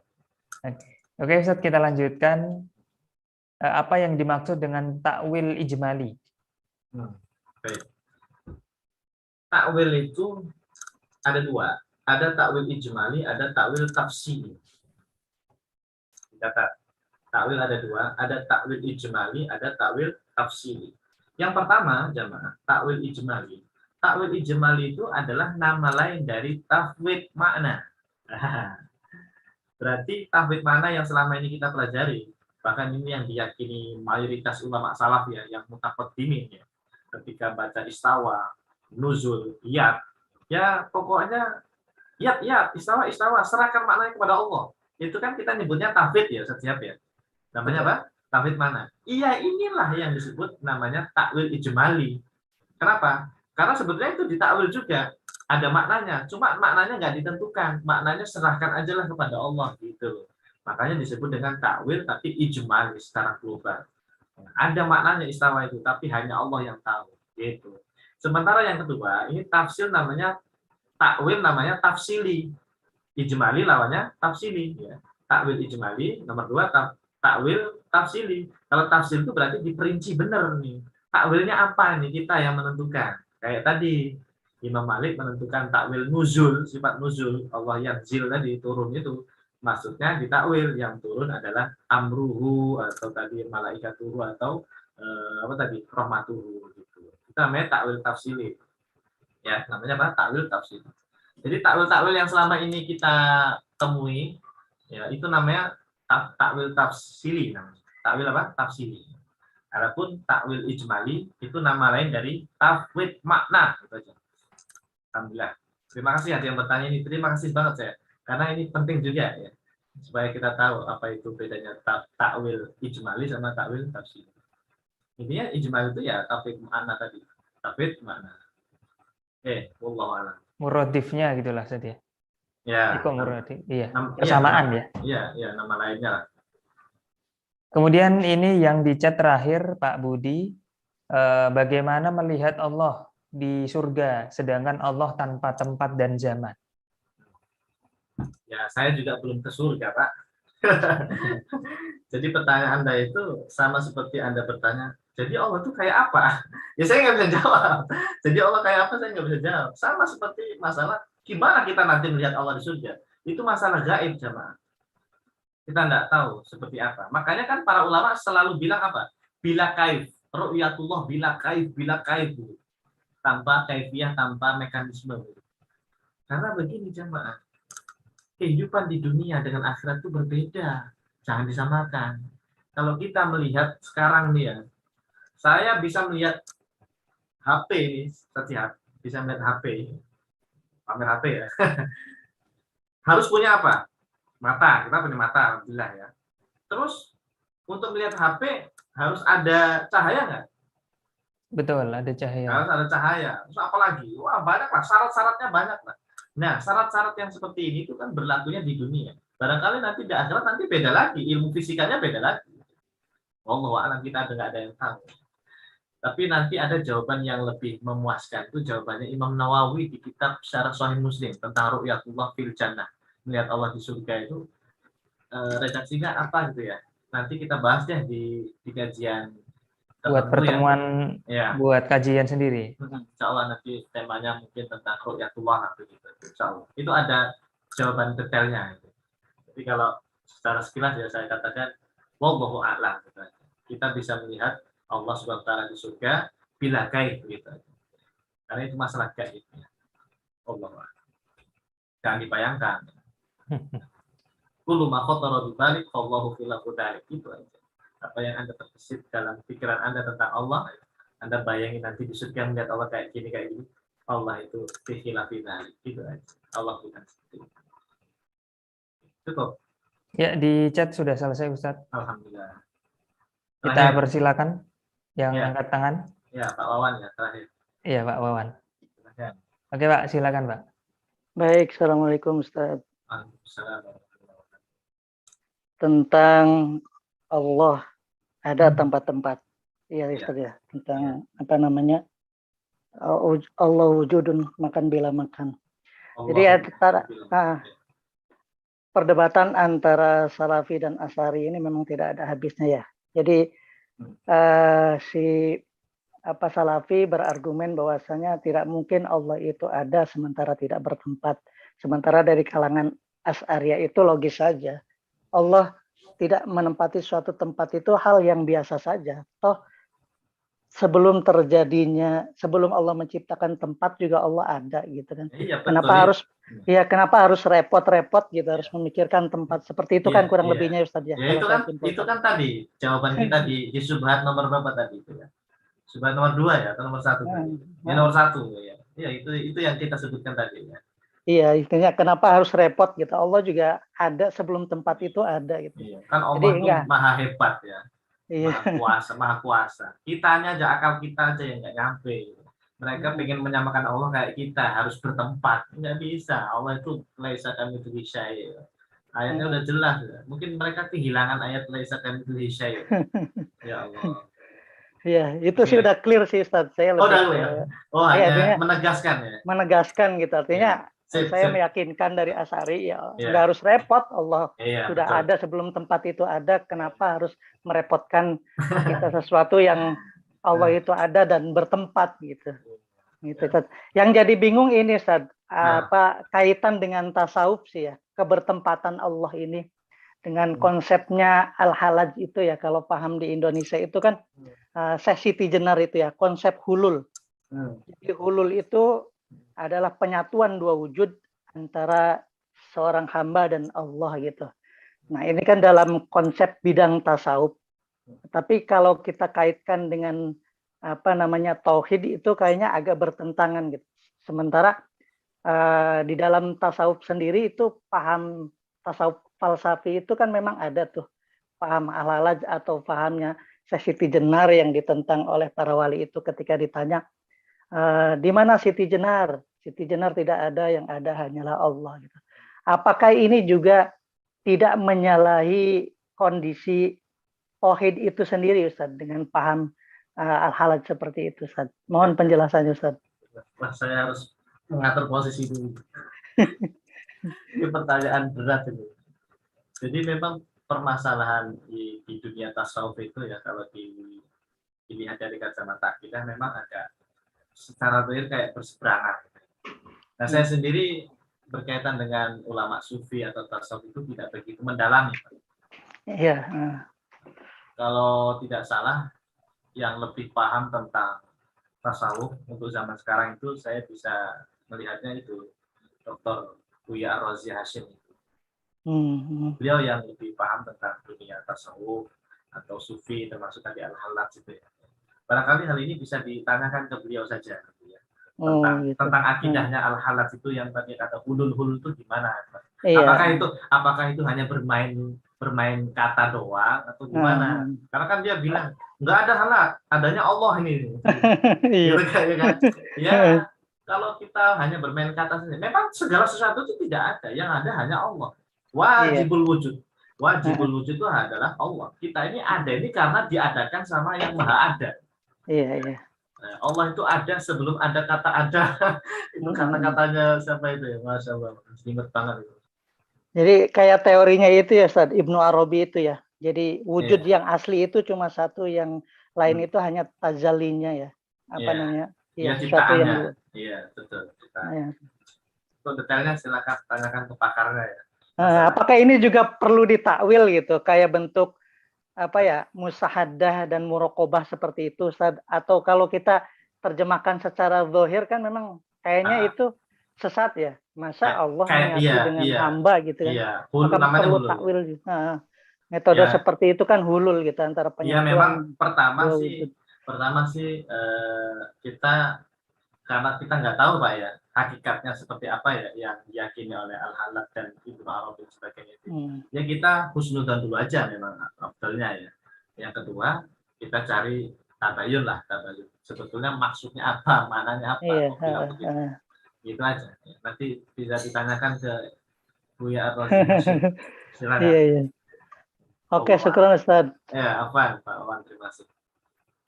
Oke, Ustaz, kita lanjutkan. Apa yang dimaksud dengan takwil ijmali? Baik. Takwil itu ada dua. Ada takwil ijmali, ada takwil tafsili. Catat. Takwil ada dua, ada takwil ijmali, ada takwil tafsili. Yang pertama, jamaah, takwil ijmali. Takwil ijmali itu adalah nama lain dari tafwid makna. Berarti tafwid makna yang selama ini kita pelajari, bahkan ini yang diyakini mayoritas ulama salaf ya, yang mutaqaddimin ya, ketika baca istawa, nuzul, iyad, ya pokoknya iyad, istawa, serahkan maknanya kepada Allah. Itu kan kita nyebutnya tafwid ya, setiap ya. Namanya apa? Tafwid mana? Iya, inilah yang disebut namanya takwil ijmali. Kenapa? Karena sebetulnya itu ditakwil juga. Ada maknanya, cuma maknanya nggak ditentukan. Maknanya serahkan aja lah kepada Allah gitu. Makanya disebut dengan takwil tapi ijmali secara global. Ada maknanya istawa itu, tapi hanya Allah yang tahu. Gitu. Sementara yang kedua, ini tafsir namanya takwil namanya tafsili. Ijmali lawannya tafsili. Ya. Takwil ijmali, nomor dua takwil tafsili. Kalau tafsir itu berarti diperinci benar nih. Takwilnya apa nih kita yang menentukan. Kayak tadi Imam Malik menentukan takwil nuzul, sifat nuzul Allah yang zil tadi turun itu. Maksudnya di takwil yang turun adalah amruhu atau tadi malaikatuhu atau apa tadi rahmatuhu gitu. Itu namanya takwil tafsili. Ya, namanya apa? Takwil tafsili. Jadi takwil-takwil yang selama ini kita temui ya itu namanya takwil tafsili namanya. Takwil apa? Tafsili. Adapun takwil ijmali itu nama lain dari tafwid makna gitu aja. Alhamdulillah. Terima kasih yang bertanya ini. Terima kasih banget saya. Karena ini penting juga ya. Supaya kita tahu apa itu bedanya takwil ijmali sama takwil tafsili. Intinya ijma itu ya tafwid mana tadi. Tafwid mana. Wallahu a'lam. Muradifnya gitulah Ustaz ya. Ya, Kok muradif? Iya, iya persamaan ya. iya nama lainnya lah. Kemudian ini yang di chat terakhir Pak Budi, bagaimana melihat Allah di surga sedangkan Allah tanpa tempat dan zaman? Ya, saya juga belum ke surga, Pak. Jadi pertanyaan Anda itu sama seperti Anda bertanya, jadi Allah itu kayak apa? Ya saya nggak bisa jawab. Jadi Allah kayak apa, saya nggak bisa jawab. Sama seperti masalah gimana kita nanti melihat Allah di surga. Itu masalah gaib, jamaah. Kita nggak tahu seperti apa. Makanya kan para ulama selalu bilang apa? Bila kaif. Ru'yatullah bila kaif. Tanpa kaifiah, tanpa mekanisme. Karena begini, jamaah. Kehidupan di dunia dengan akhirat itu berbeda. Jangan disamakan. Kalau kita melihat sekarang nih ya, saya bisa melihat HP ini, setiap bisa melihat HP, pamer HP ya. Harus punya apa? Mata. Kita punya mata, alhamdulillah ya. Terus untuk melihat HP harus ada cahaya nggak? Betul, ada cahaya. Harus ada cahaya. Terus apa lagi? Wah banyak lah, syarat-syaratnya banyak lah. Nah, syarat-syarat yang seperti ini itu kan berlakunya di dunia. Barangkali nanti di akhirat nanti beda lagi, ilmu fisikanya beda lagi. Wallahu a'lam, kita nggak ada yang tahu. Tapi nanti ada jawaban yang lebih memuaskan. Itu jawabannya Imam Nawawi di kitab Syarah Sahih Muslim tentang ru'yatullah fil jannah. Melihat Allah di surga itu redaksinya apa gitu ya. Nanti kita bahas deh di kajian Buat tertentu pertemuan, ya. buat kajian sendiri. Insya Allah nanti temanya mungkin tentang ru'yatullah gitu. Insya Allah. Itu ada jawaban detailnya. Jadi kalau secara sekilas ya saya katakan wallahu a'lam. Kita bisa melihat Allah Subhanahu wa taala di surga bila gaib gitu. Karena itu masalah gaib. Allah. Jangan dibayangkan. Kullu ma khatara bi balik Allahu fil dzalik itu aja. Apa yang Anda terbesit dalam pikiran Anda tentang Allah, Anda bayangin nanti di surga melihat Allah kayak gini. Allah itu fi khilafi dzalik itu aja. Allah bukan seperti itu. Cukup. Ya, di chat sudah selesai Ustadz. Alhamdulillah. Kita persilakan yang ya. angkat tangan. Ya, Pak Wawan ya terakhir. Iya, Pak Wawan. Silakan. Oke, Pak, silakan, Pak. Baik, Assalamualaikum Ustaz. Waalaikumsalam. Tentang Allah ada tempat-tempat. Iya, Ustaz ya. Tentang apa namanya? Allah wujudun makan bila makan. Jadi antara perdebatan antara Salafi dan Asy'ari ini memang tidak ada habisnya ya. Jadi Salafi berargumen bahwasanya tidak mungkin Allah itu ada sementara tidak bertempat. Sementara dari kalangan Asy'ariyah itu logis saja. Allah tidak menempati suatu tempat itu hal yang biasa saja. Toh sebelum Allah menciptakan tempat juga Allah ada gitu kan. Iya, kenapa harus repot-repot gitu, harus memikirkan tempat seperti itu kan kurang lebihnya Ustaz ya. Ya itu kan tadi jawaban kita di syubhat nomor berapa tadi itu ya. Syubhat nomor 2 ya atau nomor 1 tadi. Ya nomor 1 ya. Ya itu yang kita sebutkan tadi ya. Iya, intinya kenapa harus repot gitu. Allah juga ada sebelum tempat itu ada gitu. Iya, kan Allah itu maha hebat ya. Iya. Maha kuasa. Kitanya aja, akal kita aja yang nggak nyampe. Mereka pengen menyamakan Allah kayak kita, harus bertempat. Nggak bisa. Allah itu laisa kamitslihi syai'. Ayatnya udah jelas ya. Mungkin mereka kehilangan ayat laisa kamitslihi syai'. Ya Allah. Iya, itu sih udah clear sih Ustaz. Saya lebih udah clear. Hanya menegaskan ya. Menegaskan gitu. Artinya saya meyakinkan dari Asy'ari nggak harus repot, Allah sudah betul. Ada sebelum tempat itu ada, kenapa harus merepotkan kita sesuatu yang Allah itu ada dan bertempat gitu. Gitu. Yang jadi bingung ini Ustaz, kaitan dengan tasawuf sih ya, kebertempatan Allah ini dengan konsepnya al-halaj itu ya, kalau paham di Indonesia itu kan Siti Jenar itu ya, konsep hulul. Jadi hulul itu adalah penyatuan dua wujud antara seorang hamba dan Allah gitu. Nah ini kan dalam konsep bidang tasawuf. Tapi kalau kita kaitkan dengan tauhid itu kayaknya agak bertentangan gitu. Sementara di dalam tasawuf sendiri itu paham tasawuf falsafi itu kan memang ada tuh paham al-halaj atau pahamnya Siti Jenar yang ditentang oleh para wali itu ketika ditanya, di mana Siti Jenar? Siti Jenar tidak ada, yang ada hanyalah Allah. Gitu. Apakah ini juga tidak menyalahi kondisi tauhid itu sendiri, Ustaz, dengan paham al-halal seperti itu, Ustaz? Mohon penjelasannya, Ustaz. Wah, saya harus mengatur posisi dulu. Ini pertanyaan berat ini. Jadi memang permasalahan di dunia tasawuf itu ya, kalau dilihat dari kacamata kita memang agak secara real kayak berseberangan. Nah, saya sendiri berkaitan dengan ulama sufi atau tasawuf itu tidak begitu mendalami. Iya. Kalau tidak salah, yang lebih paham tentang tasawuf untuk zaman sekarang itu saya bisa melihatnya itu Dr. Buya Ar-Razi Hashim. Beliau yang lebih paham tentang dunia tasawuf atau sufi, termasuk tadi al-halat itu ya. Barangkali hal ini bisa ditanyakan ke beliau saja tentang akidahnya al-halat itu yang tadi kata hulul itu gimana? Iya. Apakah itu hanya bermain kata doang atau gimana? Karena kan dia bilang nggak ada halat, adanya Allah ini. Gitu kan? Ya, kalau kita hanya bermain kata saja, memang segala sesuatu itu tidak ada, yang ada hanya Allah. Wajibul wujud. Wajibul wujud itu adalah Allah. Kita ini ada ini karena diadakan sama yang maha ada. Iya. Allah itu ada sebelum ada kata ada. Itu kata-katanya siapa itu ya? Masya Allah, ingat banget itu. Jadi kayak teorinya itu ya, Ustaz, Ibnu Arabi itu ya. Jadi wujud yang asli itu cuma satu, yang lain itu hanya tazalinya ya. Apa namanya? Iya, ciptaannya. Iya, betul. Untuk detailnya silakan tanyakan ke pakarnya ya. Apakah ini juga perlu ditakwil gitu, kayak bentuk musahadah dan muraqabah seperti itu, Ustaz? Atau kalau kita terjemahkan secara zahir kan memang kayaknya itu sesat ya. Masa Allah menyatu dengan hamba gitu kan? Iya. Maka perlu takwil gitu. Metode seperti itu kan hulul gitu antara penyatuan. Ya memang pertama sih kita, karena kita nggak tahu Pak ya hakikatnya seperti apa ya yang diyakini oleh al-halat dan Ibnu Arabi dan sebagainya itu. Ya kita husnudzan dulu aja memang afdalnya ya. Yang kedua kita cari tabayun. Sebetulnya maksudnya apa, mananya apa, gitu aja. Nanti bisa ditanyakan ke Buya Ar-Razi. Silakan. Iya. Oke, syukur Ustaz. Ya, Pak Wan, terima kasih.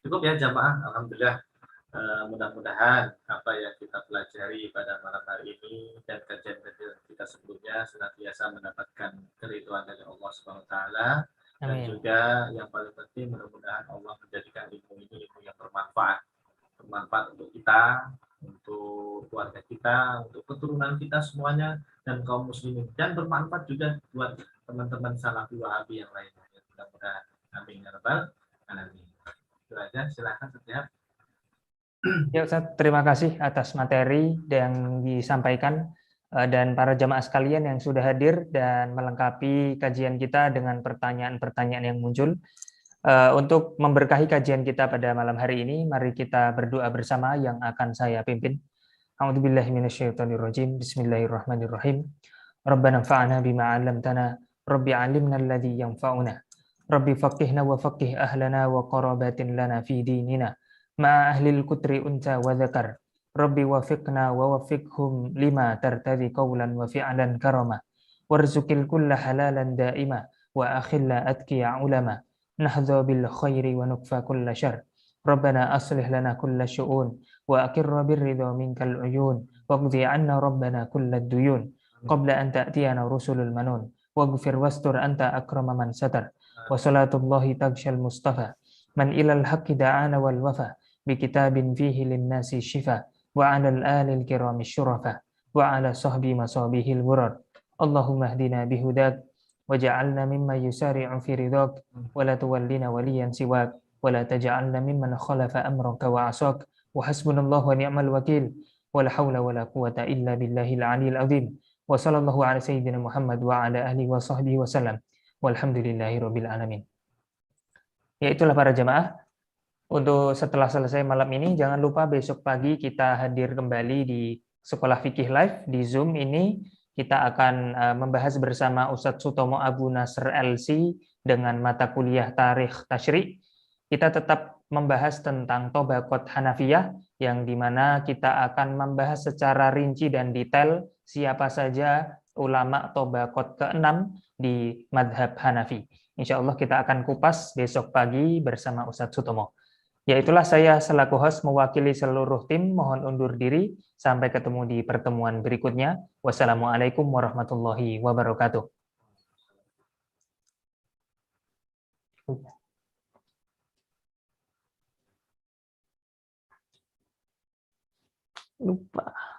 Cukup ya jamaah, alhamdulillah. Mudah-mudahan apa yang kita pelajari pada malam hari ini dan kajian-kajian kita sebelumnya senantiasa mendapatkan keridhaan dari Allah Subhanahu wa taala, dan juga yang paling penting mudah-mudahan Allah menjadikan ilmu ini ilmu yang bermanfaat untuk kita, untuk keluarga kita, untuk keturunan kita semuanya dan kaum muslimin, dan bermanfaat juga buat teman-teman Salafi Wahabi yang lainnya. Mudah-mudahan amin ya rabbal alamin. Itu aja, silakan setiap. Ya Ustaz, terima kasih atas materi yang disampaikan dan para jamaah sekalian yang sudah hadir dan melengkapi kajian kita dengan pertanyaan-pertanyaan yang muncul. Untuk memberkahi kajian kita pada malam hari ini, mari kita berdoa bersama yang akan saya pimpin. A'udzubillahi minasyaitonirrajim. Bismillahirrahmanirrahim. Rabbana fa'na bima 'allamtana, Rabbi 'allimna alladzi yanfa'una. Rabbi faqihna wa faqih ahlana wa qarabatin lana fi dinina. Ma ahlil kutri unta wa dzakar. Rabbi wafiqna wa wafiqhum lima tartadi qawlan wa fi'lan karama. Warzuqil kulla halalan daima wa akhilla atqiya ulama. Nahdha bil khairi wa nukfa kulla syarr. Rabbana aslih lana kulla syu'un wa aqirra birridha minkal uyun waqdi 'anna rabbana kulla duyun qabla an ta'tiyana rusulul manun waghfir wastur anta akrama man satar wa salatullahi tagshal mustafa man ilal haqqi da'ana wal wafa bikitabin fihi linnasi shifa wa 'alal alil kirami syurafa wa 'ala sahbi masabihil ghurad. Allahumma hdina bihudak waj'alna mimma yusari'u fi ridhak wa la tuwallina waliyan siwak wa la taj'alna mimman khalafa amraka wa 'asak wa hasbunallahu wa ni'mal wakil wa la haula wa la quwwata illa billahil 'aliyyil 'azim wa sallallahu ala sayyidina Muhammad wa ala alihi wa sahbihi wa sallam walhamdulillahi rabbil alamin. Ya, itulah para jamaah. Untuk setelah selesai malam ini, jangan lupa besok pagi kita hadir kembali di Sekolah Fikih Live di Zoom ini. Kita akan membahas bersama Ustadz Sutomo Abu Nasr LC dengan mata kuliah Tarikh Tasyri'. kita tetap membahas tentang Tobaqot Hanafiyah, yang dimana kita akan membahas secara rinci dan detail siapa saja ulama Tobaqot ke-6 di madhab Hanafi. Insya Allah kita akan kupas besok pagi bersama Ustadz Sutomo. Ya, itulah saya selaku host mewakili seluruh tim, mohon undur diri. Sampai ketemu di pertemuan berikutnya. Wassalamualaikum warahmatullahi wabarakatuh. Lupa.